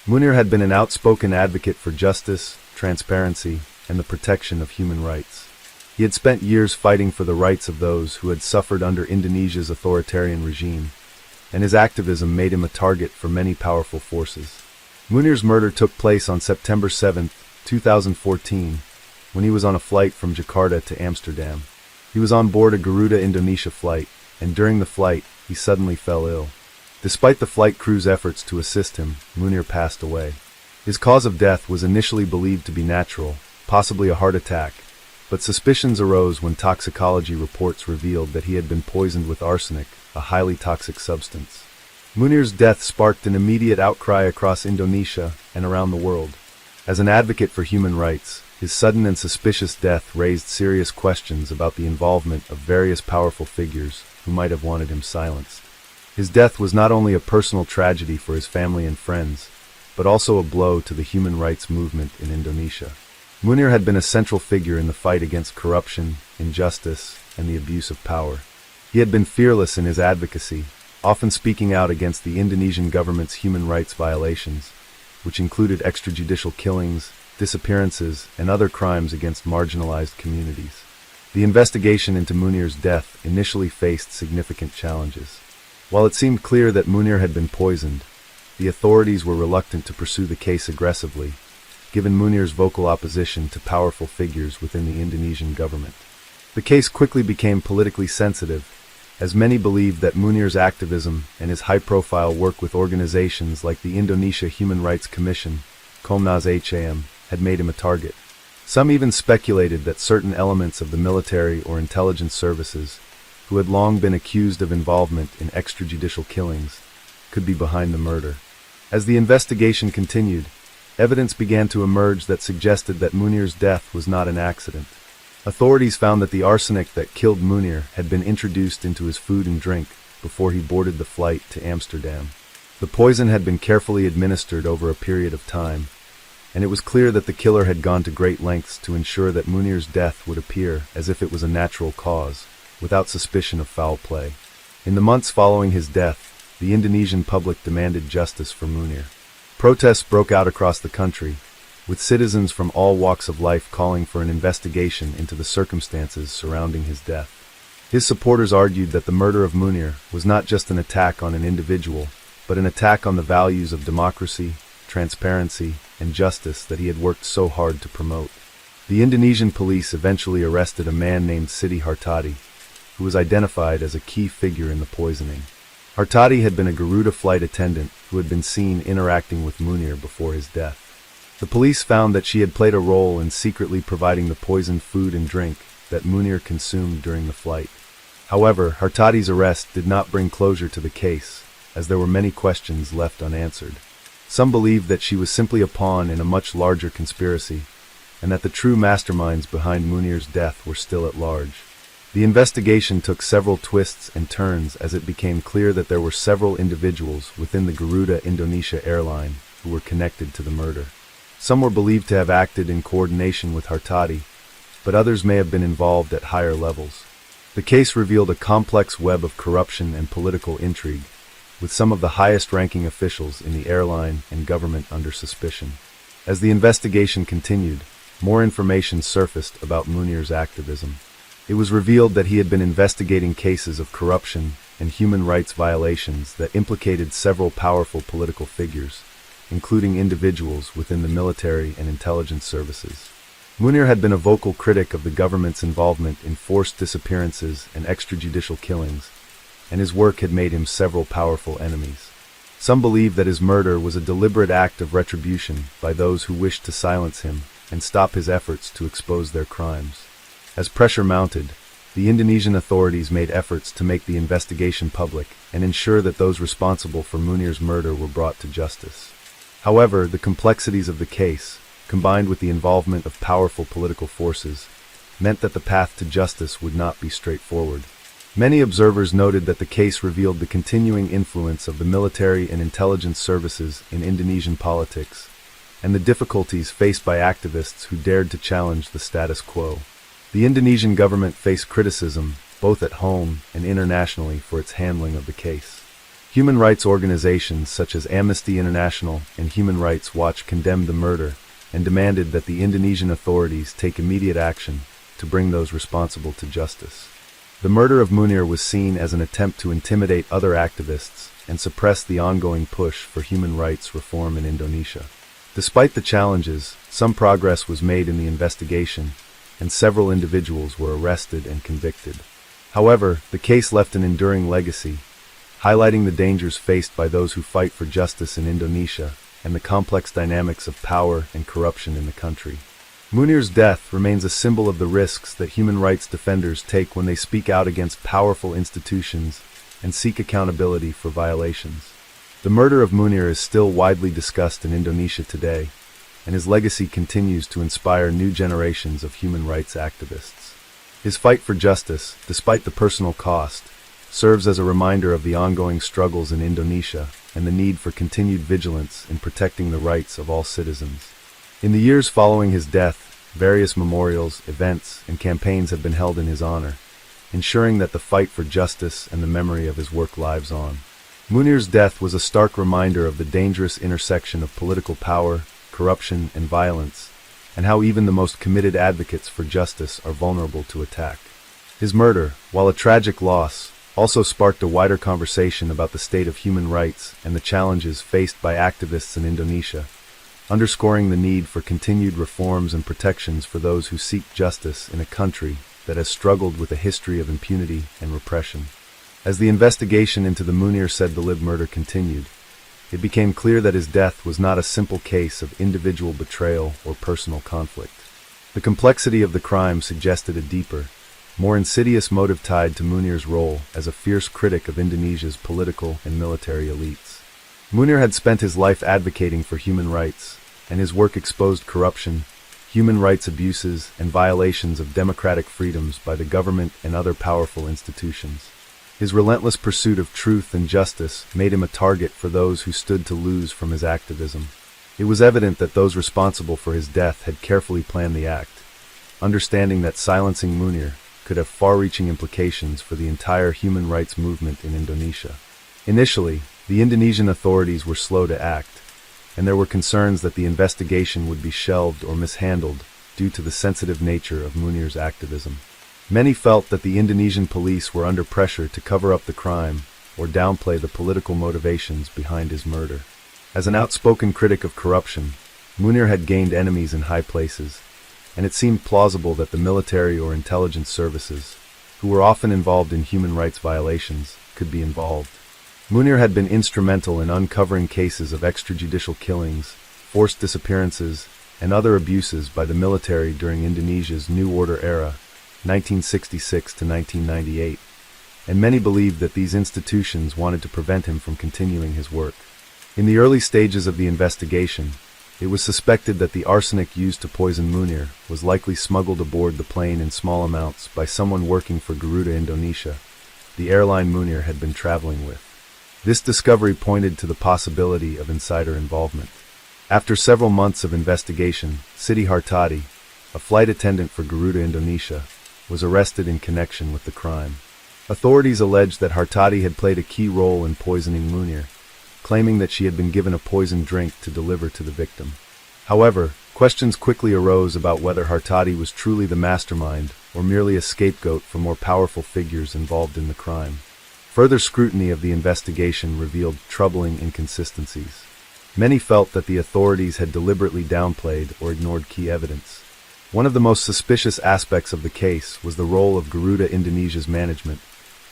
Munir had been an outspoken advocate for justice, transparency, and the protection of human rights. He had spent years fighting for the rights of those who had suffered under Indonesia's authoritarian regime, and his activism made him a target for many powerful forces. Munir's murder took place on September 7, 2014, when he was on a flight from Jakarta to Amsterdam. He was on board a Garuda Indonesia flight, and during the flight, he suddenly fell ill. Despite the flight crew's efforts to assist him, Munir passed away. His cause of death was initially believed to be natural, possibly a heart attack, but suspicions arose when toxicology reports revealed that he had been poisoned with arsenic, a highly toxic substance. Munir's death sparked an immediate outcry across Indonesia and around the world. As an advocate for human rights, his sudden and suspicious death raised serious questions about the involvement of various powerful figures who might have wanted him silenced. His death was not only a personal tragedy for his family and friends, but also a blow to the human rights movement in Indonesia. Munir had been a central figure in the fight against corruption, injustice, and the abuse of power. He had been fearless in his advocacy, often speaking out against the Indonesian government's human rights violations, which included extrajudicial killings, disappearances, and other crimes against marginalized communities. The investigation into Munir's death initially faced significant challenges. While it seemed clear that Munir had been poisoned, the authorities were reluctant to pursue the case aggressively, given Munir's vocal opposition to powerful figures within the Indonesian government. The case quickly became politically sensitive, as many believed that Munir's activism and his high-profile work with organizations like the Indonesia Human Rights Commission, Komnas HAM, had made him a target. Some even speculated that certain elements of the military or intelligence services, who had long been accused of involvement in extrajudicial killings, could be behind the murder. As the investigation continued, evidence began to emerge that suggested that Munir's death was not an accident. Authorities found that the arsenic that killed Munir had been introduced into his food and drink before he boarded the flight to Amsterdam. The poison had been carefully administered over a period of time, and it was clear that the killer had gone to great lengths to ensure that Munir's death would appear as if it was a natural cause, without suspicion of foul play. In the months following his death, the Indonesian public demanded justice for Munir. Protests broke out across the country, with citizens from all walks of life calling for an investigation into the circumstances surrounding his death. His supporters argued that the murder of Munir was not just an attack on an individual, but an attack on the values of democracy, transparency, and justice that he had worked so hard to promote. The Indonesian police eventually arrested a man named Siti Hartati, who was identified as a key figure in the poisoning. Hartati had been a Garuda flight attendant who had been seen interacting with Munir before his death. The police found that she had played a role in secretly providing the poisoned food and drink that Munir consumed during the flight. However, Hartati's arrest did not bring closure to the case, as there were many questions left unanswered. Some believed that she was simply a pawn in a much larger conspiracy, and that the true masterminds behind Munir's death were still at large. The investigation took several twists and turns as it became clear that there were several individuals within the Garuda Indonesia airline who were connected to the murder. Some were believed to have acted in coordination with Hartati, but others may have been involved at higher levels. The case revealed a complex web of corruption and political intrigue, with some of the highest-ranking officials in the airline and government under suspicion. As the investigation continued, more information surfaced about Munir's activism. It was revealed that he had been investigating cases of corruption and human rights violations that implicated several powerful political figures, including individuals within the military and intelligence services. Munir had been a vocal critic of the government's involvement in forced disappearances and extrajudicial killings, and his work had made him several powerful enemies. Some believe that his murder was a deliberate act of retribution by those who wished to silence him and stop his efforts to expose their crimes. As pressure mounted, the Indonesian authorities made efforts to make the investigation public and ensure that those responsible for Munir's murder were brought to justice. However, the complexities of the case, combined with the involvement of powerful political forces, meant that the path to justice would not be straightforward. Many observers noted that the case revealed the continuing influence of the military and intelligence services in Indonesian politics, and the difficulties faced by activists who dared to challenge the status quo. The Indonesian government faced criticism, both at home and internationally, for its handling of the case. Human rights organizations such as Amnesty International and Human Rights Watch condemned the murder and demanded that the Indonesian authorities take immediate action to bring those responsible to justice. The murder of Munir was seen as an attempt to intimidate other activists and suppress the ongoing push for human rights reform in Indonesia. Despite the challenges, some progress was made in the investigation, and several individuals were arrested and convicted. However, the case left an enduring legacy, highlighting the dangers faced by those who fight for justice in Indonesia and the complex dynamics of power and corruption in the country. Munir's death remains a symbol of the risks that human rights defenders take when they speak out against powerful institutions and seek accountability for violations. The murder of Munir is still widely discussed in Indonesia today, and his legacy continues to inspire new generations of human rights activists. His fight for justice, despite the personal cost, serves as a reminder of the ongoing struggles in Indonesia and the need for continued vigilance in protecting the rights of all citizens. In the years following his death, various memorials, events, and campaigns have been held in his honor, ensuring that the fight for justice and the memory of his work lives on. Munir's death was a stark reminder of the dangerous intersection of political power, corruption, and violence, and how even the most committed advocates for justice are vulnerable to attack. His murder, while a tragic loss, also sparked a wider conversation about the state of human rights and the challenges faced by activists in Indonesia, underscoring the need for continued reforms and protections for those who seek justice in a country that has struggled with a history of impunity and repression. As the investigation into the Munir Said-Dalib murder continued, it became clear that his death was not a simple case of individual betrayal or personal conflict. The complexity of the crime suggested a deeper, more insidious motive tied to Munir's role as a fierce critic of Indonesia's political and military elites. Munir had spent his life advocating for human rights, and his work exposed corruption, human rights abuses, and violations of democratic freedoms by the government and other powerful institutions. His relentless pursuit of truth and justice made him a target for those who stood to lose from his activism. It was evident that those responsible for his death had carefully planned the act, understanding that silencing Munir could have far-reaching implications for the entire human rights movement in Indonesia. Initially, the Indonesian authorities were slow to act, and there were concerns that the investigation would be shelved or mishandled due to the sensitive nature of Munir's activism. Many felt that the Indonesian police were under pressure to cover up the crime or downplay the political motivations behind his murder. As an outspoken critic of corruption, Munir had gained enemies in high places, and it seemed plausible that the military or intelligence services, who were often involved in human rights violations, could be involved. Munir had been instrumental in uncovering cases of extrajudicial killings, forced disappearances, and other abuses by the military during Indonesia's New Order era, 1966 to 1998, and many believed that these institutions wanted to prevent him from continuing his work. In the early stages of the investigation, It was suspected that the arsenic used to poison Munir was likely smuggled aboard the plane in small amounts by someone working for Garuda Indonesia, the airline Munir had been traveling with. This discovery pointed to the possibility of insider involvement. After several months of investigation, Siti Hartati, a flight attendant for Garuda Indonesia, was arrested in connection with the crime. Authorities alleged that Hartati had played a key role in poisoning Munir, claiming that she had been given a poisoned drink to deliver to the victim. However, questions quickly arose about whether Hartati was truly the mastermind or merely a scapegoat for more powerful figures involved in the crime. Further scrutiny of the investigation revealed troubling inconsistencies. Many felt that the authorities had deliberately downplayed or ignored key evidence. One of the most suspicious aspects of the case was the role of Garuda Indonesia's management,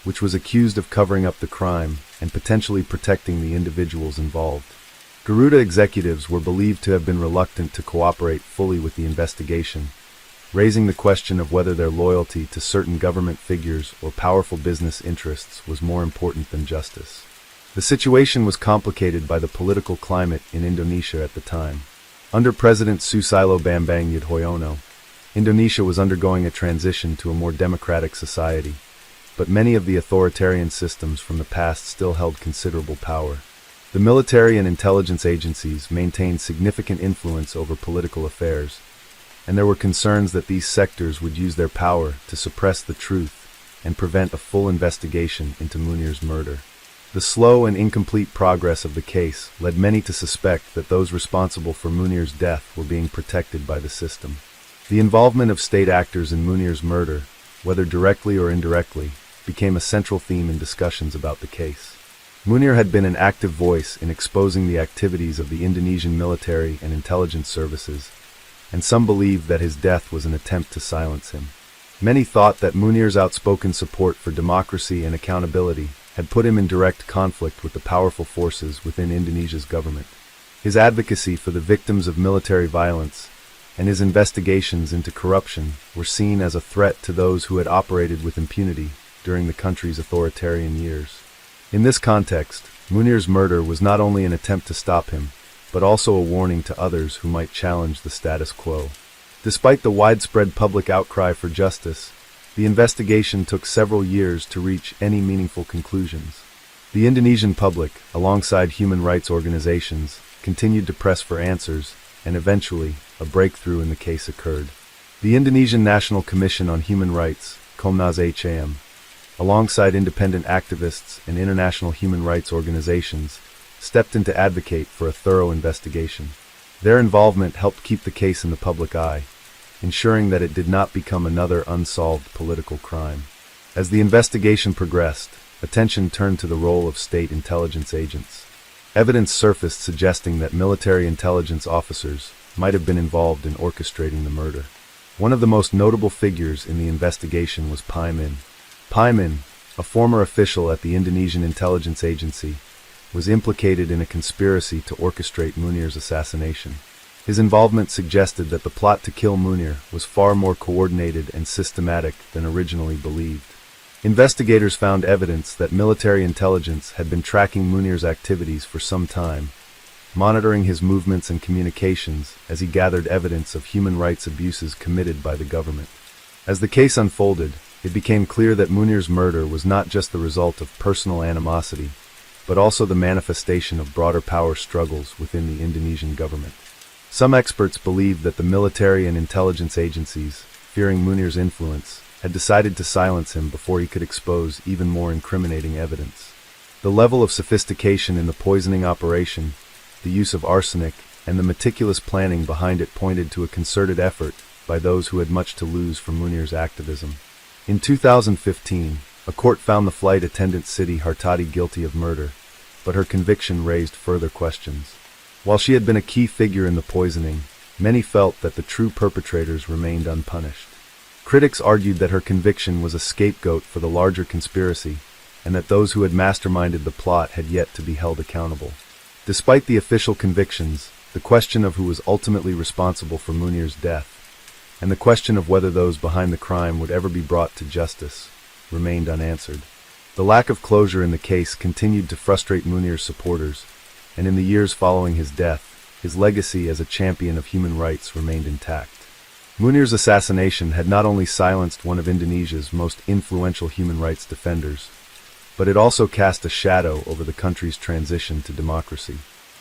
which was accused of covering up the crime and potentially protecting the individuals involved. Garuda executives were believed to have been reluctant to cooperate fully with the investigation, raising the question of whether their loyalty to certain government figures or powerful business interests was more important than justice. The situation was complicated by the political climate in Indonesia at the time. Under President Susilo Bambang Yudhoyono, Indonesia was undergoing a transition to a more democratic society, but many of the authoritarian systems from the past still held considerable power. The military and intelligence agencies maintained significant influence over political affairs, and there were concerns that these sectors would use their power to suppress the truth and prevent a full investigation into Munir's murder. The slow and incomplete progress of the case led many to suspect that those responsible for Munir's death were being protected by the system. The involvement of state actors in Munir's murder, whether directly or indirectly, became a central theme in discussions about the case. Munir had been an active voice in exposing the activities of the Indonesian military and intelligence services, and some believed that his death was an attempt to silence him. Many thought that Munir's outspoken support for democracy and accountability had put him in direct conflict with the powerful forces within Indonesia's government. His advocacy for the victims of military violence and his investigations into corruption were seen as a threat to those who had operated with impunity during the country's authoritarian years. In this context, Munir's murder was not only an attempt to stop him, but also a warning to others who might challenge the status quo. Despite the widespread public outcry for justice, the investigation took several years to reach any meaningful conclusions. The Indonesian public, alongside human rights organizations, continued to press for answers, and eventually, a breakthrough in the case occurred. The Indonesian National Commission on Human Rights, Komnas HAM, alongside independent activists and international human rights organizations, stepped in to advocate for a thorough investigation. Their involvement helped keep the case in the public eye, ensuring that it did not become another unsolved political crime. As the investigation progressed, attention turned to the role of state intelligence agents. Evidence surfaced suggesting that military intelligence officers might have been involved in orchestrating the murder. One of the most notable figures in the investigation was Pai Min. Pai Min, a former official at the Indonesian intelligence agency, was implicated in a conspiracy to orchestrate Munir's assassination. His involvement suggested that the plot to kill Munir was far more coordinated and systematic than originally believed. Investigators found evidence that military intelligence had been tracking Munir's activities for some time, monitoring his movements and communications as he gathered evidence of human rights abuses committed by the government. As the case unfolded, it became clear that Munir's murder was not just the result of personal animosity, but also the manifestation of broader power struggles within the Indonesian government. Some experts believed that the military and intelligence agencies, fearing Munir's influence, had decided to silence him before he could expose even more incriminating evidence. The level of sophistication in the poisoning operation, the use of arsenic, and the meticulous planning behind it pointed to a concerted effort by those who had much to lose from Munir's activism. In 2015, a court found the flight attendant Siti Hartati guilty of murder, but her conviction raised further questions. While she had been a key figure in the poisoning, many felt that the true perpetrators remained unpunished. Critics argued that her conviction was a scapegoat for the larger conspiracy, and that those who had masterminded the plot had yet to be held accountable. Despite the official convictions, the question of who was ultimately responsible for Munir's death, and the question of whether those behind the crime would ever be brought to justice, remained unanswered. The lack of closure in the case continued to frustrate Munir's supporters, and in the years following his death, his legacy as a champion of human rights remained intact. Munir's assassination had not only silenced one of Indonesia's most influential human rights defenders, but it also cast a shadow over the country's transition to democracy.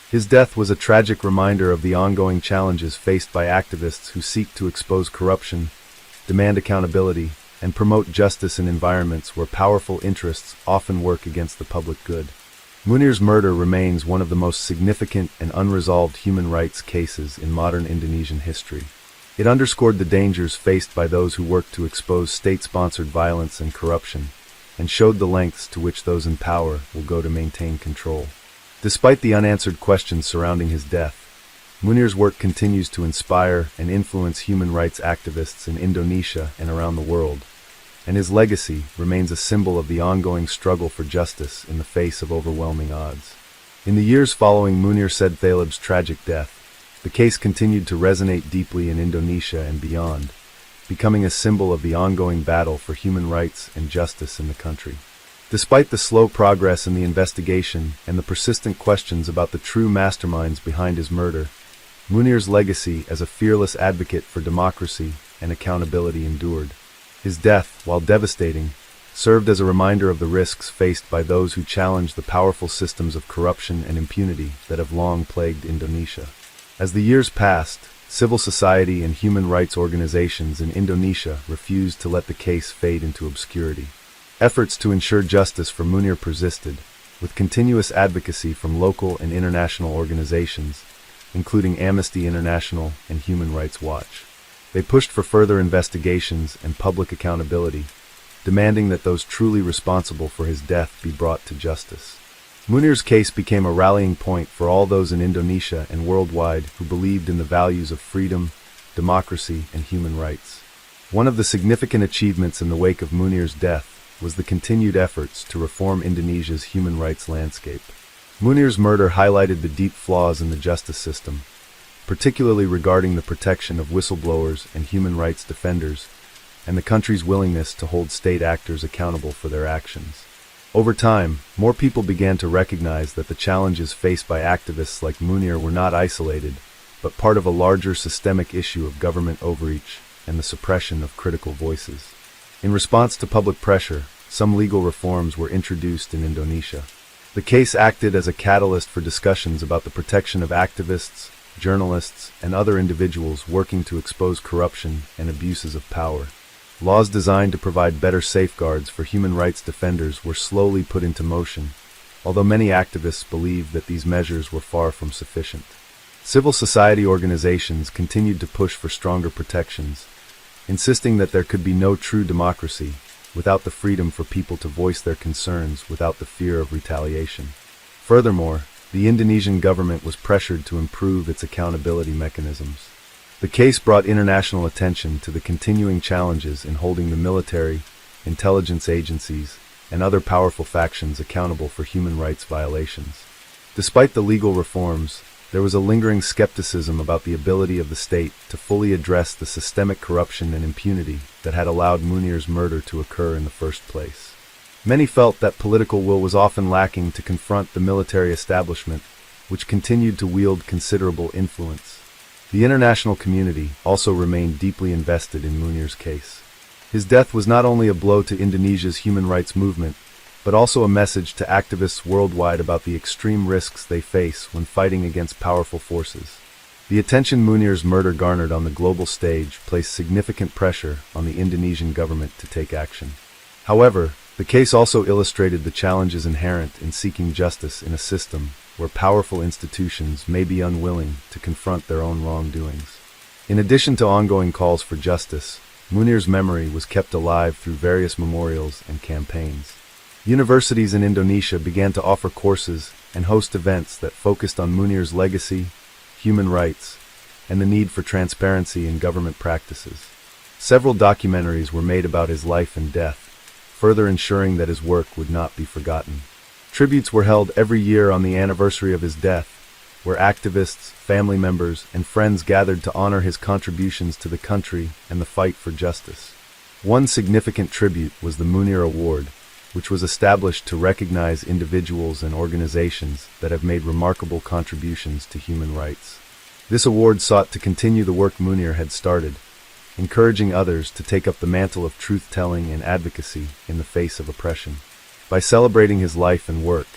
His death was a tragic reminder of the ongoing challenges faced by activists who seek to expose corruption, demand accountability, and promote justice in environments where powerful interests often work against the public good. Munir's murder remains one of the most significant and unresolved human rights cases in modern Indonesian history. It underscored the dangers faced by those who work to expose state-sponsored violence and corruption, and showed the lengths to which those in power will go to maintain control. Despite the unanswered questions surrounding his death, Munir's work continues to inspire and influence human rights activists in Indonesia and around the world, and his legacy remains a symbol of the ongoing struggle for justice in the face of overwhelming odds. In the years following Munir Said Thalib's tragic death, the case continued to resonate deeply in Indonesia and beyond, becoming a symbol of the ongoing battle for human rights and justice in the country. Despite the slow progress in the investigation and the persistent questions about the true masterminds behind his murder, Munir's legacy as a fearless advocate for democracy and accountability endured. His death, while devastating, served as a reminder of the risks faced by those who challenge the powerful systems of corruption and impunity that have long plagued Indonesia. As the years passed, civil society and human rights organizations in Indonesia refused to let the case fade into obscurity. Efforts to ensure justice for Munir persisted, with continuous advocacy from local and international organizations, including Amnesty International and Human Rights Watch. They pushed for further investigations and public accountability, demanding that those truly responsible for his death be brought to justice. Munir's case became a rallying point for all those in Indonesia and worldwide who believed in the values of freedom, democracy, and human rights. One of the significant achievements in the wake of Munir's death was the continued efforts to reform Indonesia's human rights landscape. Munir's murder highlighted the deep flaws in the justice system, particularly regarding the protection of whistleblowers and human rights defenders, and the country's willingness to hold state actors accountable for their actions. Over time, more people began to recognize that the challenges faced by activists like Munir were not isolated, but part of a larger systemic issue of government overreach and the suppression of critical voices. In response to public pressure, some legal reforms were introduced in Indonesia. The case acted as a catalyst for discussions about the protection of activists, journalists, and other individuals working to expose corruption and abuses of power. Laws designed to provide better safeguards for human rights defenders were slowly put into motion, although many activists believed that these measures were far from sufficient. Civil society organizations continued to push for stronger protections, insisting that there could be no true democracy without the freedom for people to voice their concerns without the fear of retaliation. Furthermore, the Indonesian government was pressured to improve its accountability mechanisms. The case brought international attention to the continuing challenges in holding the military, intelligence agencies, and other powerful factions accountable for human rights violations. Despite the legal reforms, there was a lingering skepticism about the ability of the state to fully address the systemic corruption and impunity that had allowed Munir's murder to occur in the first place. Many felt that political will was often lacking to confront the military establishment, which continued to wield considerable influence. The international community also remained deeply invested in Munir's case. His death was not only a blow to Indonesia's human rights movement, but also a message to activists worldwide about the extreme risks they face when fighting against powerful forces. The attention Munir's murder garnered on the global stage placed significant pressure on the Indonesian government to take action. However, the case also illustrated the challenges inherent in seeking justice in a system where powerful institutions may be unwilling to confront their own wrongdoings. In addition to ongoing calls for justice, Munir's memory was kept alive through various memorials and campaigns. Universities in Indonesia began to offer courses and host events that focused on Munir's legacy, human rights, and the need for transparency in government practices. Several documentaries were made about his life and death, further ensuring that his work would not be forgotten. Tributes were held every year on the anniversary of his death, where activists, family members, and friends gathered to honor his contributions to the country and the fight for justice. One significant tribute was the Munir Award, which was established to recognize individuals and organizations that have made remarkable contributions to human rights. This award sought to continue the work Munir had started, encouraging others to take up the mantle of truth-telling and advocacy in the face of oppression. By celebrating his life and work,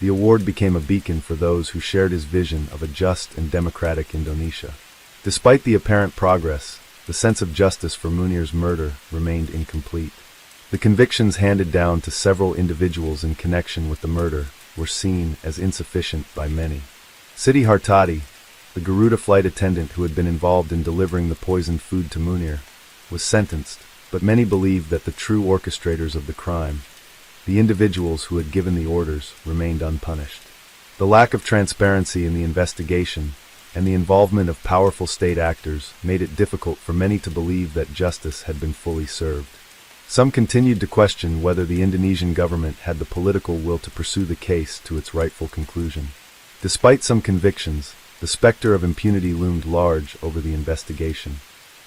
the award became a beacon for those who shared his vision of a just and democratic Indonesia. Despite the apparent progress, the sense of justice for Munir's murder remained incomplete. The convictions handed down to several individuals in connection with the murder were seen as insufficient by many. Siti Hartati, the Garuda flight attendant who had been involved in delivering the poisoned food to Munir, was sentenced, but many believed that the true orchestrators of the crime, the individuals who had given the orders, remained unpunished. The lack of transparency in the investigation and the involvement of powerful state actors made it difficult for many to believe that justice had been fully served. Some continued to question whether the Indonesian government had the political will to pursue the case to its rightful conclusion. Despite some convictions, the specter of impunity loomed large over the investigation.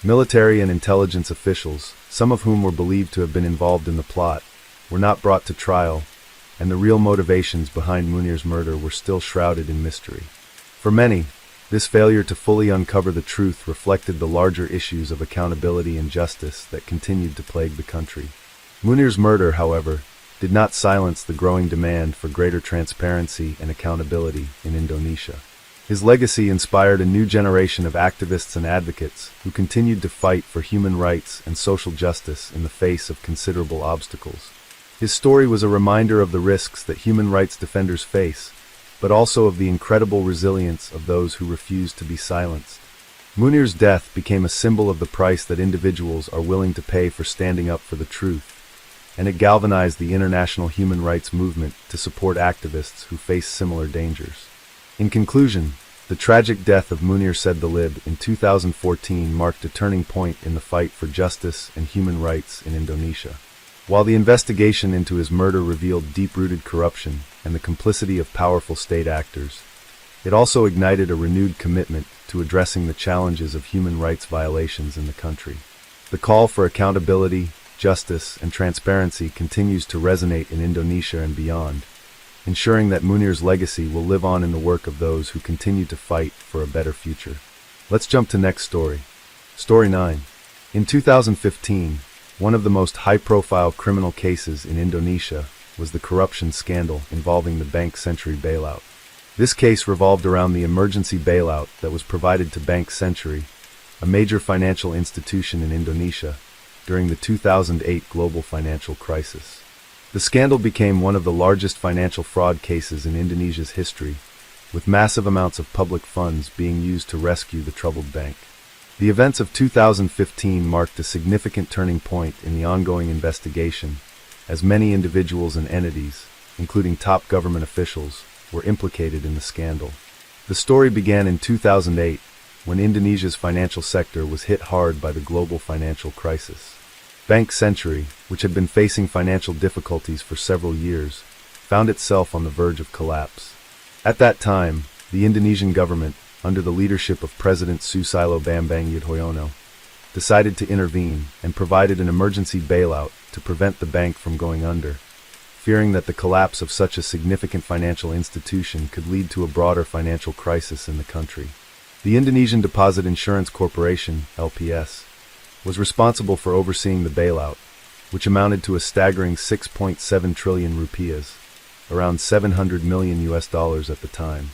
Military and intelligence officials, some of whom were believed to have been involved in the plot, were not brought to trial, and the real motivations behind Munir's murder were still shrouded in mystery. For many, this failure to fully uncover the truth reflected the larger issues of accountability and justice that continued to plague the country. Munir's murder, however, did not silence the growing demand for greater transparency and accountability in Indonesia. His legacy inspired a new generation of activists and advocates who continued to fight for human rights and social justice in the face of considerable obstacles. His story was a reminder of the risks that human rights defenders face, but also of the incredible resilience of those who refused to be silenced. Munir's death became a symbol of the price that individuals are willing to pay for standing up for the truth, and it galvanized the international human rights movement to support activists who face similar dangers. In conclusion, the tragic death of Munir Sedalib in 2014 marked a turning point in the fight for justice and human rights in Indonesia. While the investigation into his murder revealed deep-rooted corruption and the complicity of powerful state actors, it also ignited a renewed commitment to addressing the challenges of human rights violations in the country. The call for accountability, justice, and transparency continues to resonate in Indonesia and beyond, ensuring that Munir's legacy will live on in the work of those who continue to fight for a better future. Let's jump to next story. Story 9. In 2015, one of the most high-profile criminal cases in Indonesia was the corruption scandal involving the Bank Century bailout. This case revolved around the emergency bailout that was provided to Bank Century, a major financial institution in Indonesia, during the 2008 global financial crisis. The scandal became one of the largest financial fraud cases in Indonesia's history, with massive amounts of public funds being used to rescue the troubled bank. The events of 2015 marked a significant turning point in the ongoing investigation, as many individuals and entities, including top government officials, were implicated in the scandal. The story began in 2008, when Indonesia's financial sector was hit hard by the global financial crisis. Bank Century, which had been facing financial difficulties for several years, found itself on the verge of collapse. At that time, the Indonesian government, under the leadership of President Susilo Bambang Yudhoyono, decided to intervene and provided an emergency bailout to prevent the bank from going under, fearing that the collapse of such a significant financial institution could lead to a broader financial crisis in the country. The Indonesian Deposit Insurance Corporation, LPS, was responsible for overseeing the bailout, which amounted to a staggering 6.7 trillion rupiahs, around $700 million at the time.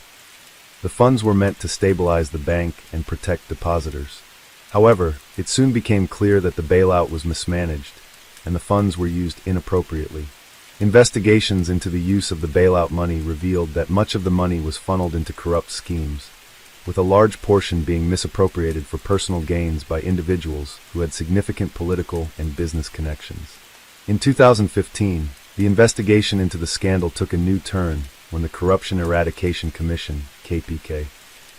The funds were meant to stabilize the bank and protect depositors. However, it soon became clear that the bailout was mismanaged, and the funds were used inappropriately. Investigations into the use of the bailout money revealed that much of the money was funneled into corrupt schemes, with a large portion being misappropriated for personal gains by individuals who had significant political and business connections. In 2015, the investigation into the scandal took a new turn when the Corruption Eradication Commission, KPK,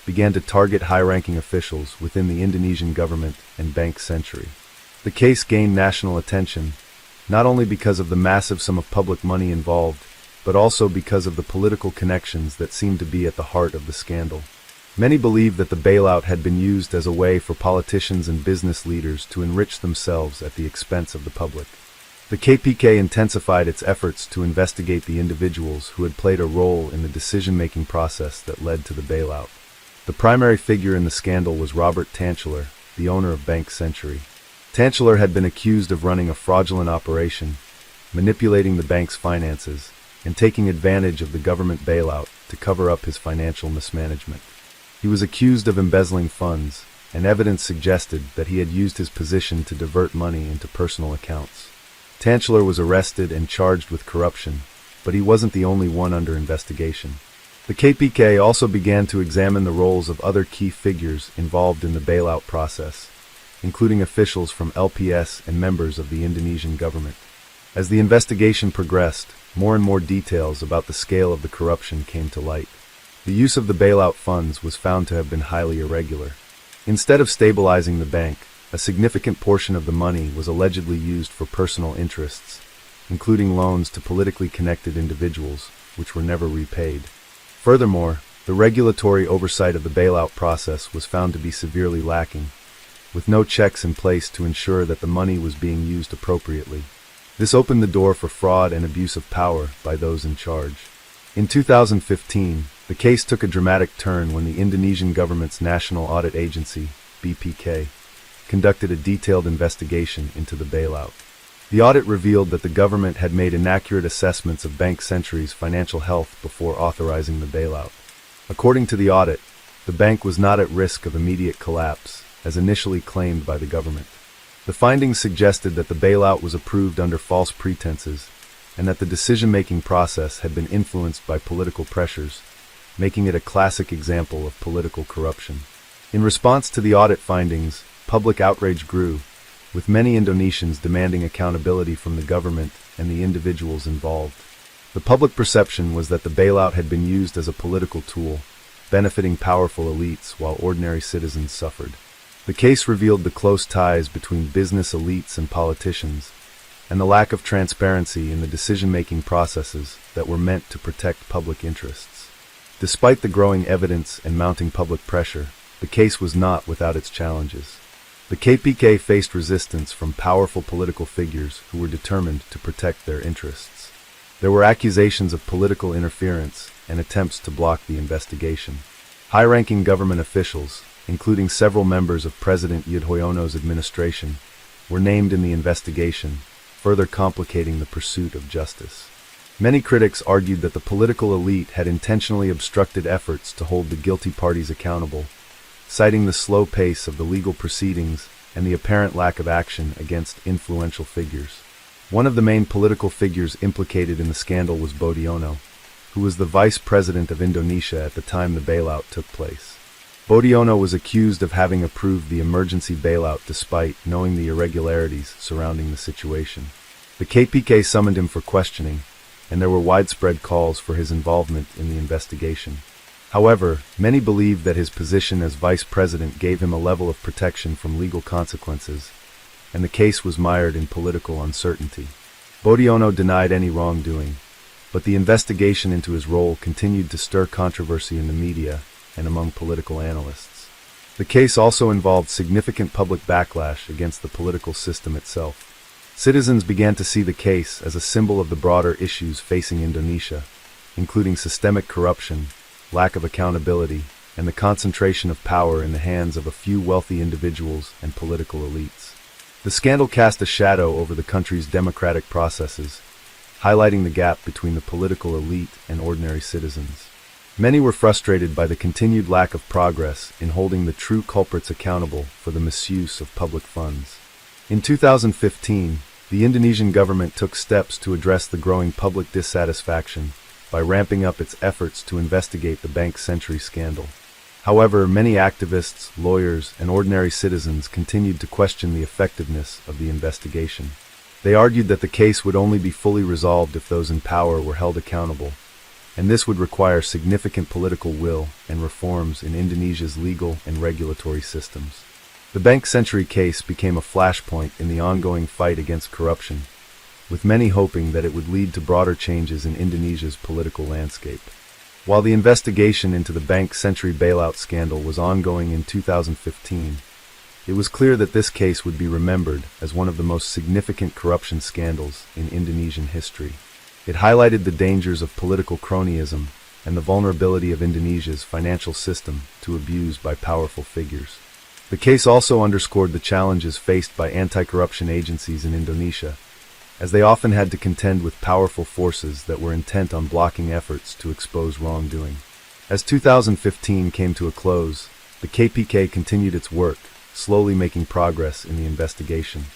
began to target high-ranking officials within the Indonesian government and Bank Century. The case gained national attention, not only because of the massive sum of public money involved, but also because of the political connections that seemed to be at the heart of the scandal. Many believed that the bailout had been used as a way for politicians and business leaders to enrich themselves at the expense of the public. The KPK intensified its efforts to investigate the individuals who had played a role in the decision-making process that led to the bailout. The primary figure in the scandal was Robert Tanchler, the owner of Bank Century. Tanchler had been accused of running a fraudulent operation, manipulating the bank's finances, and taking advantage of the government bailout to cover up his financial mismanagement. He was accused of embezzling funds, and evidence suggested that he had used his position to divert money into personal accounts. Tanchler was arrested and charged with corruption, but he wasn't the only one under investigation. The KPK also began to examine the roles of other key figures involved in the bailout process, including officials from LPS and members of the Indonesian government. As the investigation progressed, more and more details about the scale of the corruption came to light. The use of the bailout funds was found to have been highly irregular. Instead of stabilizing the bank, a significant portion of the money was allegedly used for personal interests, including loans to politically connected individuals, which were never repaid. Furthermore, the regulatory oversight of the bailout process was found to be severely lacking, with no checks in place to ensure that the money was being used appropriately. This opened the door for fraud and abuse of power by those in charge. In 2015, the case took a dramatic turn when the Indonesian government's National Audit Agency, BPK, conducted a detailed investigation into the bailout. The audit revealed that the government had made inaccurate assessments of Bank Century's financial health before authorizing the bailout. According to the audit, the bank was not at risk of immediate collapse, as initially claimed by the government. The findings suggested that the bailout was approved under false pretenses, and that the decision-making process had been influenced by political pressures, making it a classic example of political corruption. In response to the audit findings, public outrage grew, with many Indonesians demanding accountability from the government and the individuals involved. The public perception was that the bailout had been used as a political tool, benefiting powerful elites while ordinary citizens suffered. The case revealed the close ties between business elites and politicians, and the lack of transparency in the decision-making processes that were meant to protect public interests. Despite the growing evidence and mounting public pressure, the case was not without its challenges. The KPK faced resistance from powerful political figures who were determined to protect their interests. There were accusations of political interference and attempts to block the investigation. High-ranking government officials, including several members of President Yudhoyono's administration, were named in the investigation, further complicating the pursuit of justice. Many critics argued that the political elite had intentionally obstructed efforts to hold the guilty parties accountable, citing the slow pace of the legal proceedings and the apparent lack of action against influential figures. One of the main political figures implicated in the scandal was Budiono, who was the vice president of Indonesia at the time the bailout took place. Budiono was accused of having approved the emergency bailout despite knowing the irregularities surrounding the situation. The KPK summoned him for questioning, and there were widespread calls for his involvement in the investigation. However, many believed that his position as vice president gave him a level of protection from legal consequences, and the case was mired in political uncertainty. Budiono denied any wrongdoing, but the investigation into his role continued to stir controversy in the media and among political analysts. The case also involved significant public backlash against the political system itself. Citizens began to see the case as a symbol of the broader issues facing Indonesia, including systemic corruption, lack of accountability, and the concentration of power in the hands of a few wealthy individuals and political elites. The scandal cast a shadow over the country's democratic processes, highlighting the gap between the political elite and ordinary citizens. Many were frustrated by the continued lack of progress in holding the true culprits accountable for the misuse of public funds. In 2015, the Indonesian government took steps to address the growing public dissatisfaction by ramping up its efforts to investigate the Bank Century scandal. However, many activists, lawyers, and ordinary citizens continued to question the effectiveness of the investigation. They argued that the case would only be fully resolved if those in power were held accountable, and this would require significant political will and reforms in Indonesia's legal and regulatory systems. The Bank Century case became a flashpoint in the ongoing fight against corruption, with many hoping that it would lead to broader changes in Indonesia's political landscape. While the investigation into the Bank Century bailout scandal was ongoing in 2015, it was clear that this case would be remembered as one of the most significant corruption scandals in Indonesian history. It highlighted the dangers of political cronyism and the vulnerability of Indonesia's financial system to abuse by powerful figures. The case also underscored the challenges faced by anti-corruption agencies in Indonesia, as they often had to contend with powerful forces that were intent on blocking efforts to expose wrongdoing. As 2015 came to a close, the KPK continued its work, slowly making progress in the investigation.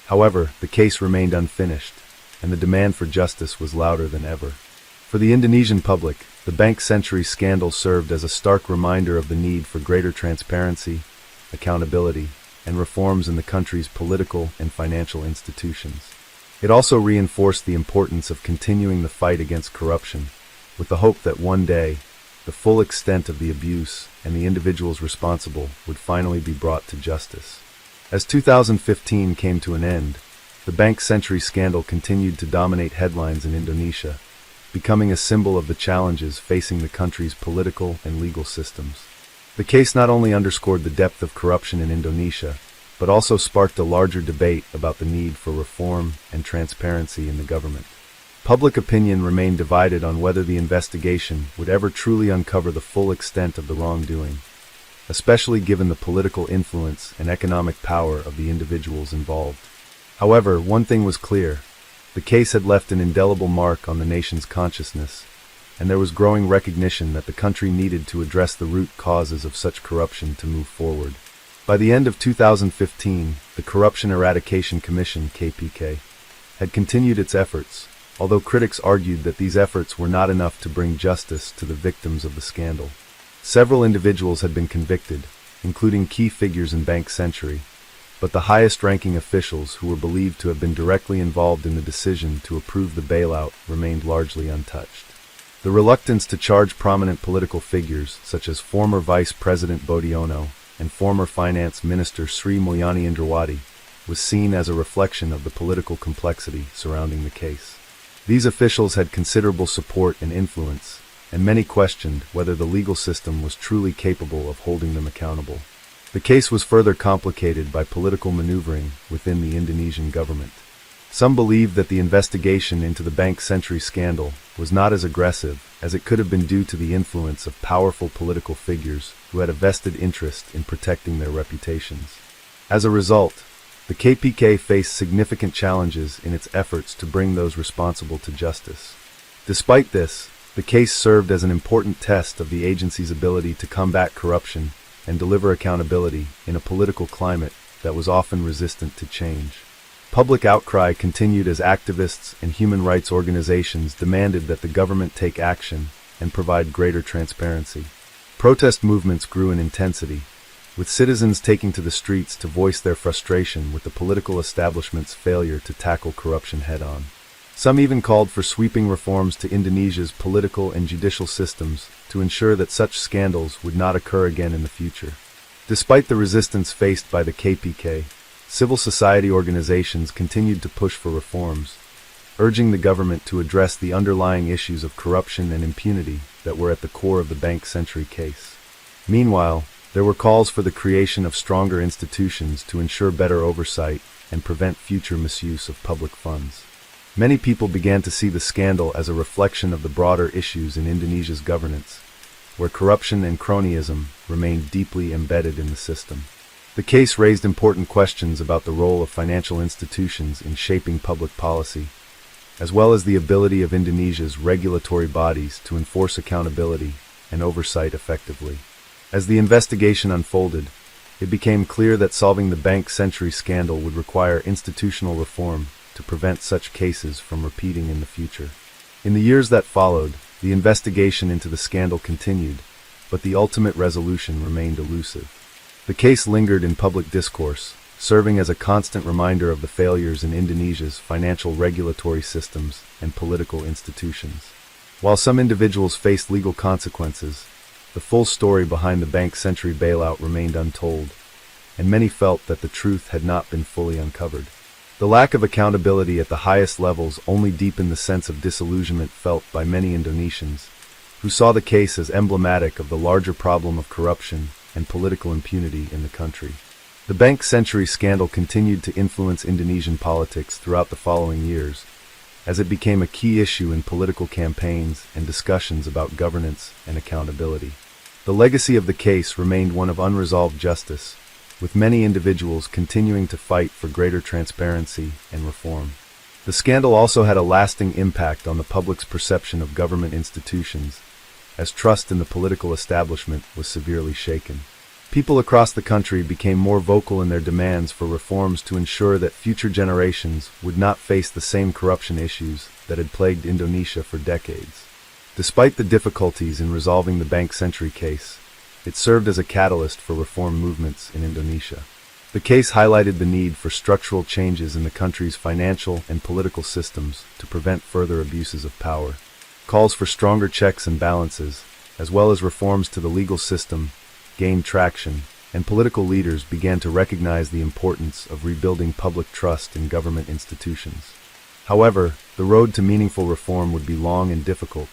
However, the case remained unfinished, and the demand for justice was louder than ever. For the Indonesian public, the Bank Century scandal served as a stark reminder of the need for greater transparency, accountability, and reforms in the country's political and financial institutions. It also reinforced the importance of continuing the fight against corruption, with the hope that one day, the full extent of the abuse and the individuals responsible would finally be brought to justice. As 2015 came to an end, the Bank Century scandal continued to dominate headlines in Indonesia, becoming a symbol of the challenges facing the country's political and legal systems. The case not only underscored the depth of corruption in Indonesia, but also sparked a larger debate about the need for reform and transparency in the government. Public opinion remained divided on whether the investigation would ever truly uncover the full extent of the wrongdoing, especially given the political influence and economic power of the individuals involved. However, one thing was clear: the case had left an indelible mark on the nation's consciousness, and there was growing recognition that the country needed to address the root causes of such corruption to move forward. By the end of 2015, the Corruption Eradication Commission (KPK) had continued its efforts, although critics argued that these efforts were not enough to bring justice to the victims of the scandal. Several individuals had been convicted, including key figures in Bank Century, but the highest-ranking officials who were believed to have been directly involved in the decision to approve the bailout remained largely untouched. The reluctance to charge prominent political figures, such as former Vice President Budiono and former Finance Minister Sri Mulyani Indrawati, was seen as a reflection of the political complexity surrounding the case. These officials had considerable support and influence, and many questioned whether the legal system was truly capable of holding them accountable. The case was further complicated by political maneuvering within the Indonesian government. Some believed that the investigation into the Bank Century scandal was not as aggressive as it could have been due to the influence of powerful political figures who had a vested interest in protecting their reputations. As a result, the KPK faced significant challenges in its efforts to bring those responsible to justice. Despite this, the case served as an important test of the agency's ability to combat corruption and deliver accountability in a political climate that was often resistant to change. Public outcry continued as activists and human rights organizations demanded that the government take action and provide greater transparency. Protest movements grew in intensity, with citizens taking to the streets to voice their frustration with the political establishment's failure to tackle corruption head-on. Some even called for sweeping reforms to Indonesia's political and judicial systems to ensure that such scandals would not occur again in the future. Despite the resistance faced by the KPK, civil society organizations continued to push for reforms, urging the government to address the underlying issues of corruption and impunity that were at the core of the Bank Century case. Meanwhile, there were calls for the creation of stronger institutions to ensure better oversight and prevent future misuse of public funds. Many people began to see the scandal as a reflection of the broader issues in Indonesia's governance, where corruption and cronyism remained deeply embedded in the system. The case raised important questions about the role of financial institutions in shaping public policy, as well as the ability of Indonesia's regulatory bodies to enforce accountability and oversight effectively. As the investigation unfolded, it became clear that solving the Bank Century scandal would require institutional reform to prevent such cases from repeating in the future. In the years that followed, the investigation into the scandal continued, but the ultimate resolution remained elusive. The case lingered in public discourse, serving as a constant reminder of the failures in Indonesia's financial regulatory systems and political institutions. While some individuals faced legal consequences, the full story behind the Bank Century bailout remained untold, and many felt that the truth had not been fully uncovered. The lack of accountability at the highest levels only deepened the sense of disillusionment felt by many Indonesians, who saw the case as emblematic of the larger problem of corruption and political impunity in the country. The Bank Century scandal continued to influence Indonesian politics throughout the following years, as it became a key issue in political campaigns and discussions about governance and accountability. The legacy of the case remained one of unresolved justice, with many individuals continuing to fight for greater transparency and reform. The scandal also had a lasting impact on the public's perception of government institutions, as trust in the political establishment was severely shaken. People across the country became more vocal in their demands for reforms to ensure that future generations would not face the same corruption issues that had plagued Indonesia for decades. Despite the difficulties in resolving the Bank Senturi case, it served as a catalyst for reform movements in Indonesia. The case highlighted the need for structural changes in the country's financial and political systems to prevent further abuses of power. Calls for stronger checks and balances, as well as reforms to the legal system, gained traction, and political leaders began to recognize the importance of rebuilding public trust in government institutions. However, the road to meaningful reform would be long and difficult,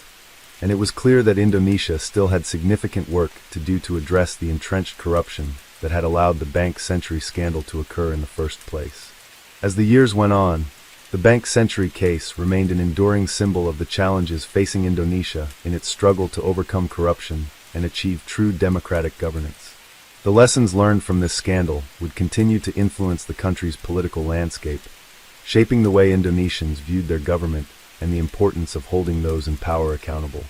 and it was clear that Indonesia still had significant work to do to address the entrenched corruption that had allowed the Bank Senturi scandal to occur in the first place. As the years went on, the Bank Senturi case remained an enduring symbol of the challenges facing Indonesia in its struggle to overcome corruption and achieve true democratic governance. The lessons learned from this scandal would continue to influence the country's political landscape, shaping the way Indonesians viewed their government and the importance of holding those in power accountable.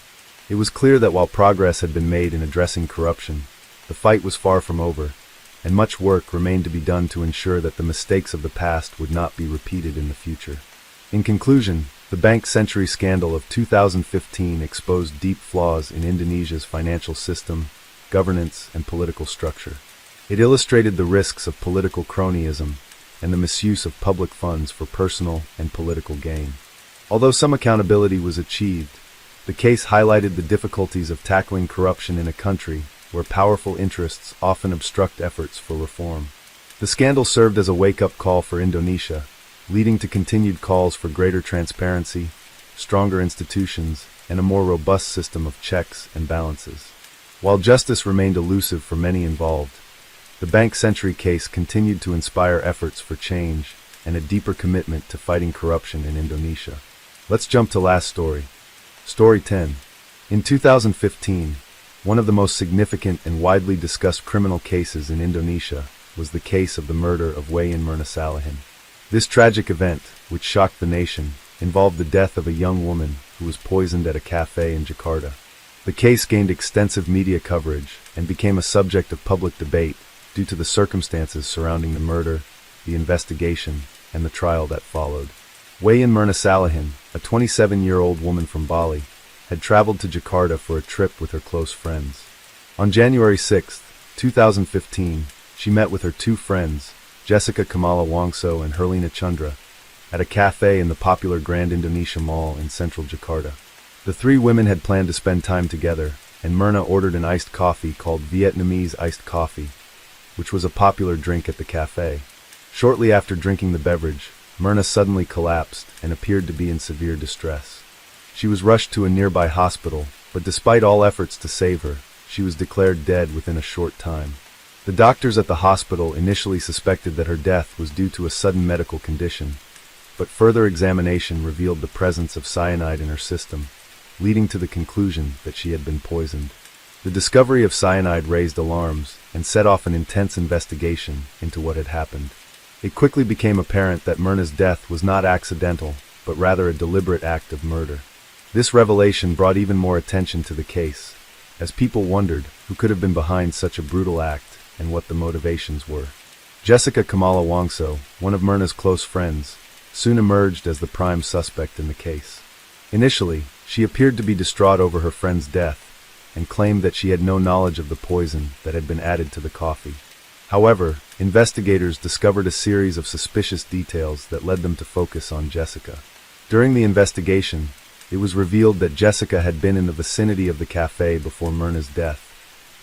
It was clear that while progress had been made in addressing corruption, the fight was far from over, and much work remained to be done to ensure that the mistakes of the past would not be repeated in the future. In conclusion, the Bank Senturi scandal of 2015 exposed deep flaws in Indonesia's financial system, governance, and political structure. It illustrated the risks of political cronyism and the misuse of public funds for personal and political gain. Although some accountability was achieved, the case highlighted the difficulties of tackling corruption in a country where powerful interests often obstruct efforts for reform. The scandal served as a wake-up call for Indonesia, leading to continued calls for greater transparency, stronger institutions, and a more robust system of checks and balances. While justice remained elusive for many involved, the Bank Senturi case continued to inspire efforts for change and a deeper commitment to fighting corruption in Indonesia. Let's jump to last story. Story 10. In 2015, one of the most significant and widely discussed criminal cases in Indonesia was the case of the murder of Wayan Mirna Salihin. This tragic event, which shocked the nation, involved the death of a young woman who was poisoned at a cafe in Jakarta. The case gained extensive media coverage and became a subject of public debate due to the circumstances surrounding the murder, the investigation, and the trial that followed. Wayan Mirna Salihin, a 27-year-old woman from Bali, had traveled to Jakarta for a trip with her close friends. On January 6, 2015, she met with her two friends, Jessica Kamala Wongso and Herlina Chandra, at a cafe in the popular Grand Indonesia Mall in central Jakarta. The three women had planned to spend time together, and Mirna ordered an iced coffee called Vietnamese iced coffee, which was a popular drink at the cafe. Shortly after drinking the beverage, Mirna suddenly collapsed and appeared to be in severe distress. She was rushed to a nearby hospital, but despite all efforts to save her, she was declared dead within a short time. The doctors at the hospital initially suspected that her death was due to a sudden medical condition, but further examination revealed the presence of cyanide in her system, leading to the conclusion that she had been poisoned. The discovery of cyanide raised alarms and set off an intense investigation into what had happened. It quickly became apparent that Mirna's death was not accidental, but rather a deliberate act of murder. This revelation brought even more attention to the case, as people wondered who could have been behind such a brutal act and what the motivations were. Jessica Kamala Wongso, one of Mirna's close friends, soon emerged as the prime suspect in the case. Initially, she appeared to be distraught over her friend's death and claimed that she had no knowledge of the poison that had been added to the coffee. However, investigators discovered a series of suspicious details that led them to focus on Jessica. During the investigation, it was revealed that Jessica had been in the vicinity of the cafe before Mirna's death,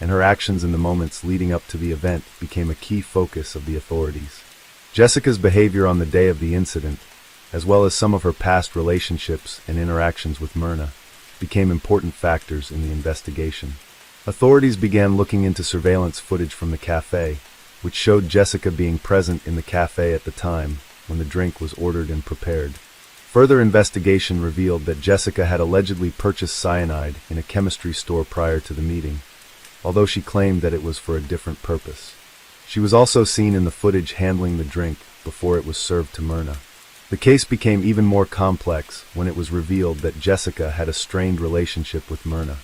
and her actions in the moments leading up to the event became a key focus of the authorities. Jessica's behavior on the day of the incident, as well as some of her past relationships and interactions with Mirna, became important factors in the investigation. Authorities began looking into surveillance footage from the cafe, which showed Jessica being present in the cafe at the time when the drink was ordered and prepared. Further investigation revealed that Jessica had allegedly purchased cyanide in a chemistry store prior to the meeting, although she claimed that it was for a different purpose. She was also seen in the footage handling the drink before it was served to Myrna. The case became even more complex when it was revealed that Jessica had a strained relationship with Myrna.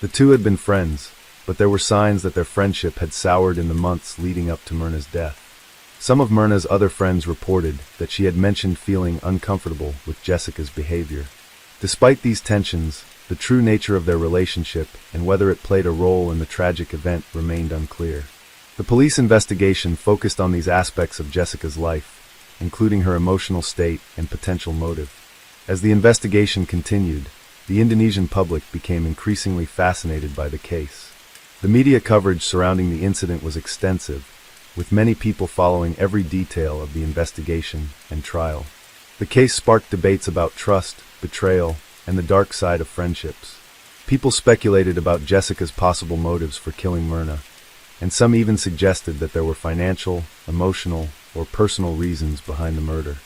The two had been friends, but there were signs that their friendship had soured in the months leading up to Myrna's death. Some of Myrna's other friends reported that she had mentioned feeling uncomfortable with Jessica's behavior. Despite these tensions, the true nature of their relationship and whether it played a role in the tragic event remained unclear. The police investigation focused on these aspects of Jessica's life, including her emotional state and potential motive. As the investigation continued, the Indonesian public became increasingly fascinated by the case. The media coverage surrounding the incident was extensive, with many people following every detail of the investigation and trial. The case sparked debates about trust, betrayal, and the dark side of friendships. People speculated about Jessica's possible motives for killing Myrna, and some even suggested that there were financial, emotional, or personal reasons behind the murder.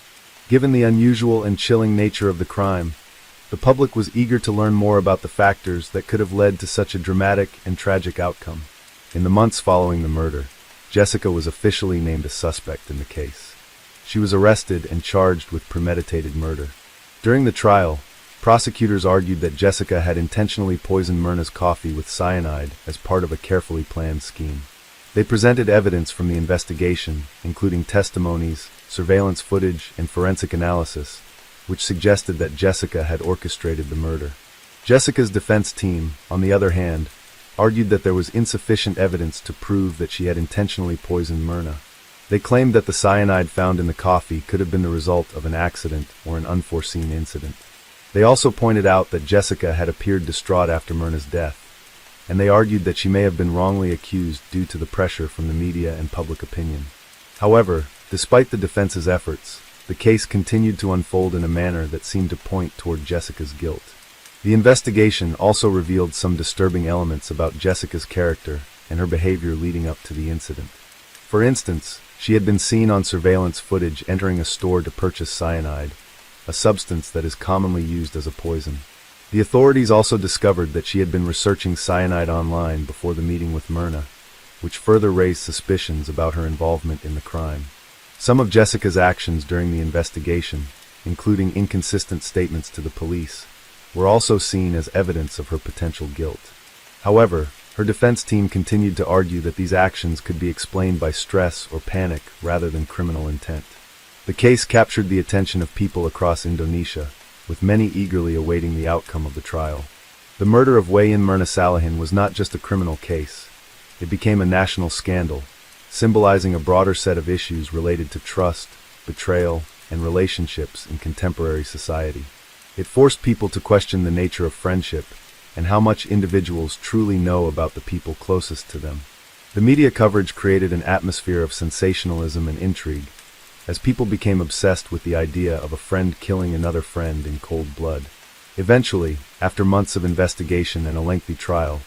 Given the unusual and chilling nature of the crime, the public was eager to learn more about the factors that could have led to such a dramatic and tragic outcome. In the months following the murder, Jessica was officially named a suspect in the case. She was arrested and charged with premeditated murder. During the trial, prosecutors argued that Jessica had intentionally poisoned Myrna's coffee with cyanide as part of a carefully planned scheme. They presented evidence from the investigation, including testimonies, surveillance footage, and forensic analysis, which suggested that Jessica had orchestrated the murder. Jessica's defense team, on the other hand, argued that there was insufficient evidence to prove that she had intentionally poisoned Myrna. They claimed that the cyanide found in the coffee could have been the result of an accident or an unforeseen incident. They also pointed out that Jessica had appeared distraught after Myrna's death, and they argued that she may have been wrongly accused due to the pressure from the media and public opinion. However, despite the defense's efforts, the case continued to unfold in a manner that seemed to point toward Jessica's guilt. The investigation also revealed some disturbing elements about Jessica's character and her behavior leading up to the incident. For instance, she had been seen on surveillance footage entering a store to purchase cyanide, a substance that is commonly used as a poison. The authorities also discovered that she had been researching cyanide online before the meeting with Myrna, which further raised suspicions about her involvement in the crime. Some of Jessica's actions during the investigation, including inconsistent statements to the police, were also seen as evidence of her potential guilt. However, her defense team continued to argue that these actions could be explained by stress or panic rather than criminal intent. The case captured the attention of people across Indonesia, with many eagerly awaiting the outcome of the trial. The murder of Wayan Myrna Salihin was not just a criminal case. It became a national scandal, symbolizing a broader set of issues related to trust, betrayal, and relationships in contemporary society. It forced people to question the nature of friendship and how much individuals truly know about the people closest to them. The media coverage created an atmosphere of sensationalism and intrigue, as people became obsessed with the idea of a friend killing another friend in cold blood. Eventually, after months of investigation and a lengthy trial,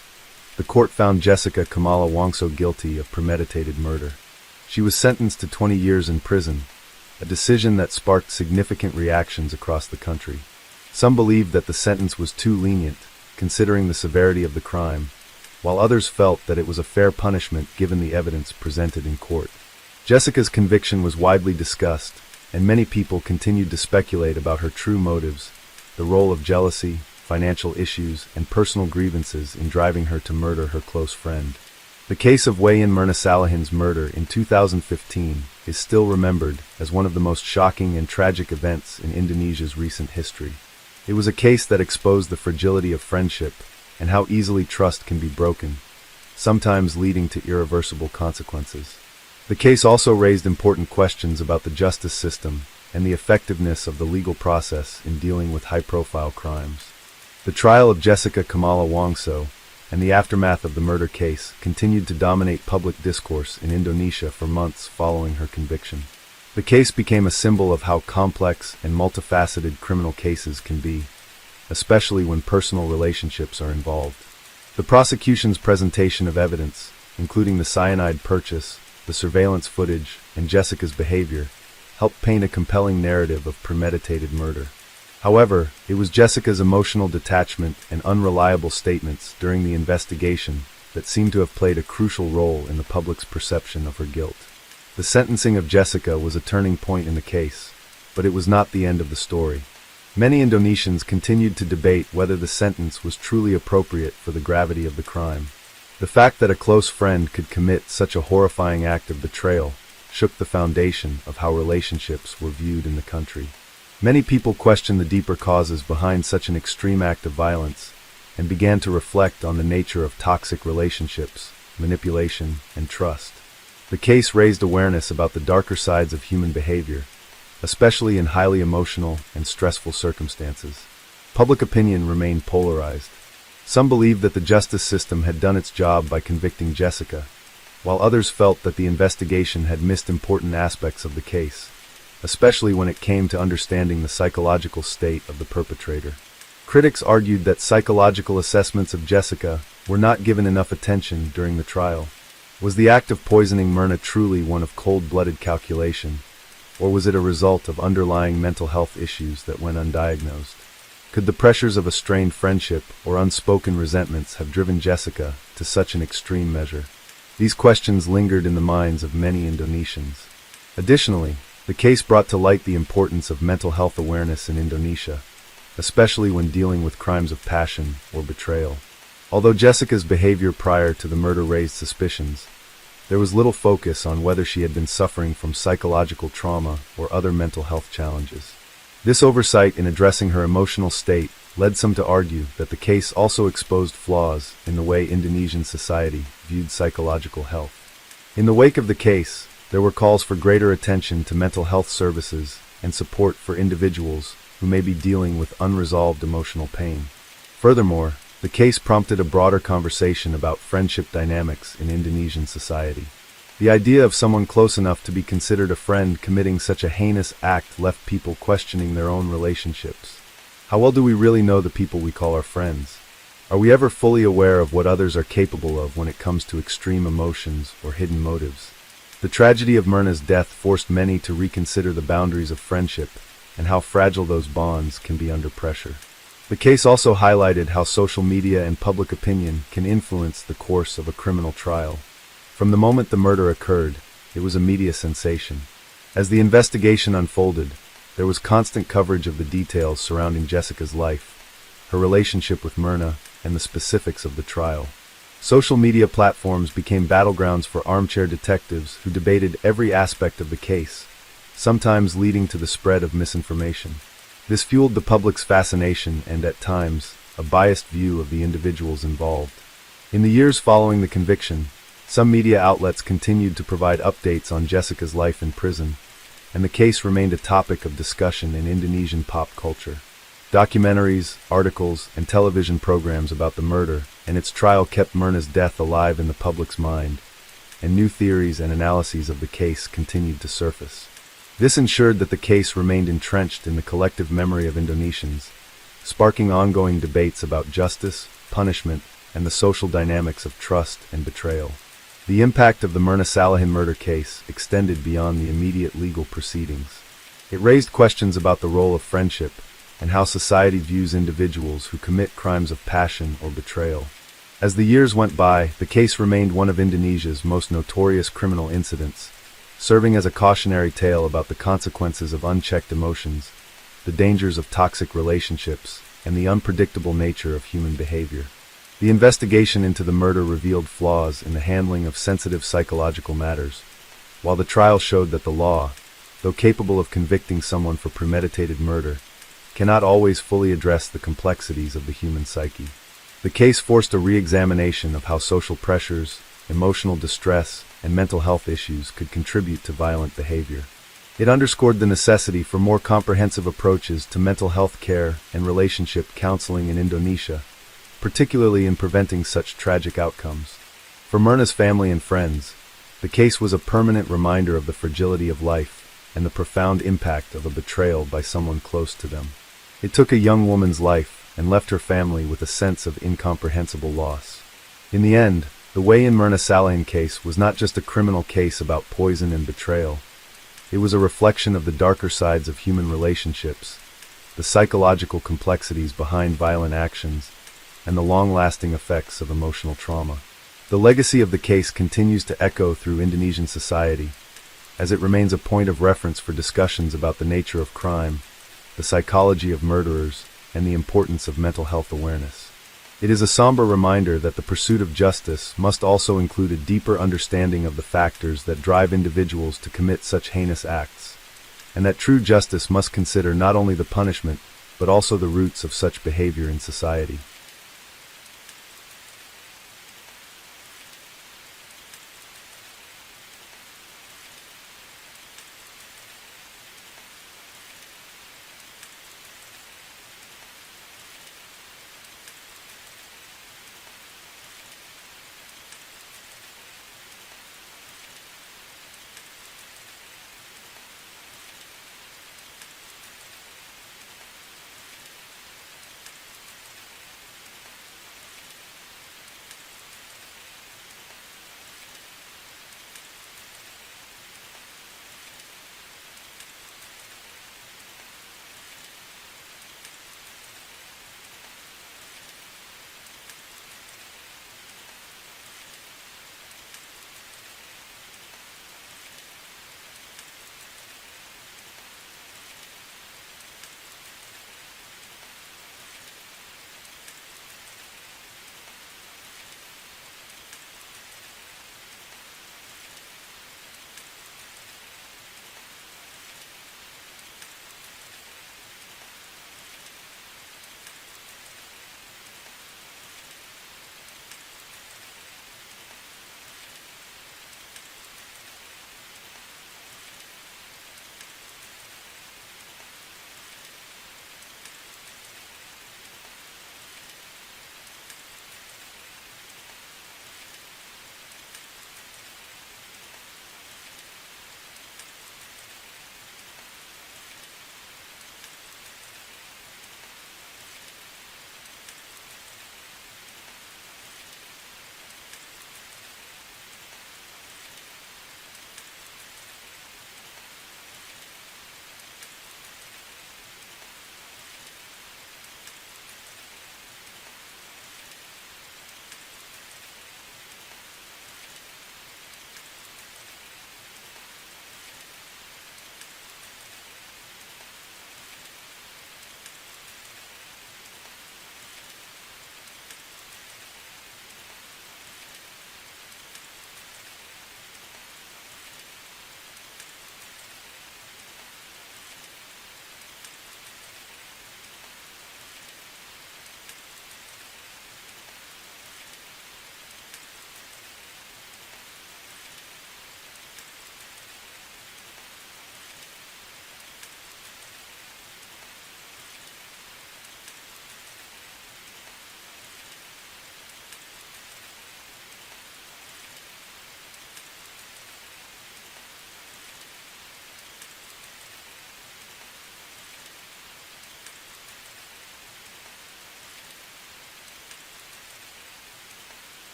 the court found Jessica Kamala Wongso guilty of premeditated murder. She was sentenced to 20 years in prison, a decision that sparked significant reactions across the country. Some believed that the sentence was too lenient, considering the severity of the crime, while others felt that it was a fair punishment given the evidence presented in court. Jessica's conviction was widely discussed, and many people continued to speculate about her true motives, the role of jealousy, financial issues, and personal grievances in driving her to murder her close friend. The case of Wayan Myrna Salihin's murder in 2015 is still remembered as one of the most shocking and tragic events in Indonesia's recent history. It was a case that exposed the fragility of friendship and how easily trust can be broken, sometimes leading to irreversible consequences. The case also raised important questions about the justice system and the effectiveness of the legal process in dealing with high-profile crimes. The trial of Jessica Kamala Wongso and the aftermath of the murder case continued to dominate public discourse in Indonesia for months following her conviction. The case became a symbol of how complex and multifaceted criminal cases can be, especially when personal relationships are involved. The prosecution's presentation of evidence, including the cyanide purchase, the surveillance footage, and Jessica's behavior, helped paint a compelling narrative of premeditated murder. However, it was Jessica's emotional detachment and unreliable statements during the investigation that seemed to have played a crucial role in the public's perception of her guilt. The sentencing of Jessica was a turning point in the case, but it was not the end of the story. Many Indonesians continued to debate whether the sentence was truly appropriate for the gravity of the crime. The fact that a close friend could commit such a horrifying act of betrayal shook the foundation of how relationships were viewed in the country. Many people questioned the deeper causes behind such an extreme act of violence and began to reflect on the nature of toxic relationships, manipulation, and trust. The case raised awareness about the darker sides of human behavior, especially in highly emotional and stressful circumstances. Public opinion remained polarized. Some believed that the justice system had done its job by convicting Jessica, while others felt that the investigation had missed important aspects of the case, especially when it came to understanding the psychological state of the perpetrator. Critics argued that psychological assessments of Jessica were not given enough attention during the trial. Was the act of poisoning Myrna truly one of cold-blooded calculation, or was it a result of underlying mental health issues that went undiagnosed? Could the pressures of a strained friendship or unspoken resentments have driven Jessica to such an extreme measure? These questions lingered in the minds of many Indonesians. Additionally, the case brought to light the importance of mental health awareness in Indonesia, especially when dealing with crimes of passion or betrayal. Although Jessica's behavior prior to the murder raised suspicions, there was little focus on whether she had been suffering from psychological trauma or other mental health challenges. This oversight in addressing her emotional state led some to argue that the case also exposed flaws in the way Indonesian society viewed psychological health. In the wake of the case, there were calls for greater attention to mental health services and support for individuals who may be dealing with unresolved emotional pain. Furthermore, the case prompted a broader conversation about friendship dynamics in Indonesian society. The idea of someone close enough to be considered a friend committing such a heinous act left people questioning their own relationships. How well do we really know the people we call our friends? Are we ever fully aware of what others are capable of when it comes to extreme emotions or hidden motives? The tragedy of Myrna's death forced many to reconsider the boundaries of friendship and how fragile those bonds can be under pressure. The case also highlighted how social media and public opinion can influence the course of a criminal trial. From the moment the murder occurred, it was a media sensation. As the investigation unfolded, there was constant coverage of the details surrounding Jessica's life, her relationship with Myrna, and the specifics of the trial. Social media platforms became battlegrounds for armchair detectives who debated every aspect of the case, sometimes leading to the spread of misinformation. This fueled the public's fascination and, at times, a biased view of the individuals involved. In the years following the conviction, some media outlets continued to provide updates on Jessica's life in prison, and the case remained a topic of discussion in Indonesian pop culture. Documentaries, articles, and television programs about the murder and its trial kept Myrna's death alive in the public's mind, and new theories and analyses of the case continued to surface. This ensured that the case remained entrenched in the collective memory of Indonesians, sparking ongoing debates about justice, punishment, and the social dynamics of trust and betrayal. The impact of the Myrna Salihin murder case extended beyond the immediate legal proceedings. It raised questions about the role of friendship and how society views individuals who commit crimes of passion or betrayal. As the years went by, the case remained one of Indonesia's most notorious criminal incidents, serving as a cautionary tale about the consequences of unchecked emotions, the dangers of toxic relationships, and the unpredictable nature of human behavior. The investigation into the murder revealed flaws in the handling of sensitive psychological matters, while the trial showed that the law, though capable of convicting someone for premeditated murder, cannot always fully address the complexities of the human psyche. The case forced a re-examination of how social pressures, emotional distress, and mental health issues could contribute to violent behavior. It underscored the necessity for more comprehensive approaches to mental health care and relationship counseling in Indonesia, particularly in preventing such tragic outcomes. For Myrna's family and friends, the case was a permanent reminder of the fragility of life and the profound impact of a betrayal by someone close to them. It took a young woman's life and left her family with a sense of incomprehensible loss. In the end, the Way in Myrna Salihin case was not just a criminal case about poison and betrayal. It was a reflection of the darker sides of human relationships the psychological complexities behind violent actions, and the long-lasting effects of emotional trauma. The legacy of the case continues to echo through Indonesian society, as it remains a point of reference for discussions about the nature of crime, the psychology of murderers, and the importance of mental health awareness. It is a somber reminder that the pursuit of justice must also include a deeper understanding of the factors that drive individuals to commit such heinous acts, and that true justice must consider not only the punishment, but also the roots of such behavior in society.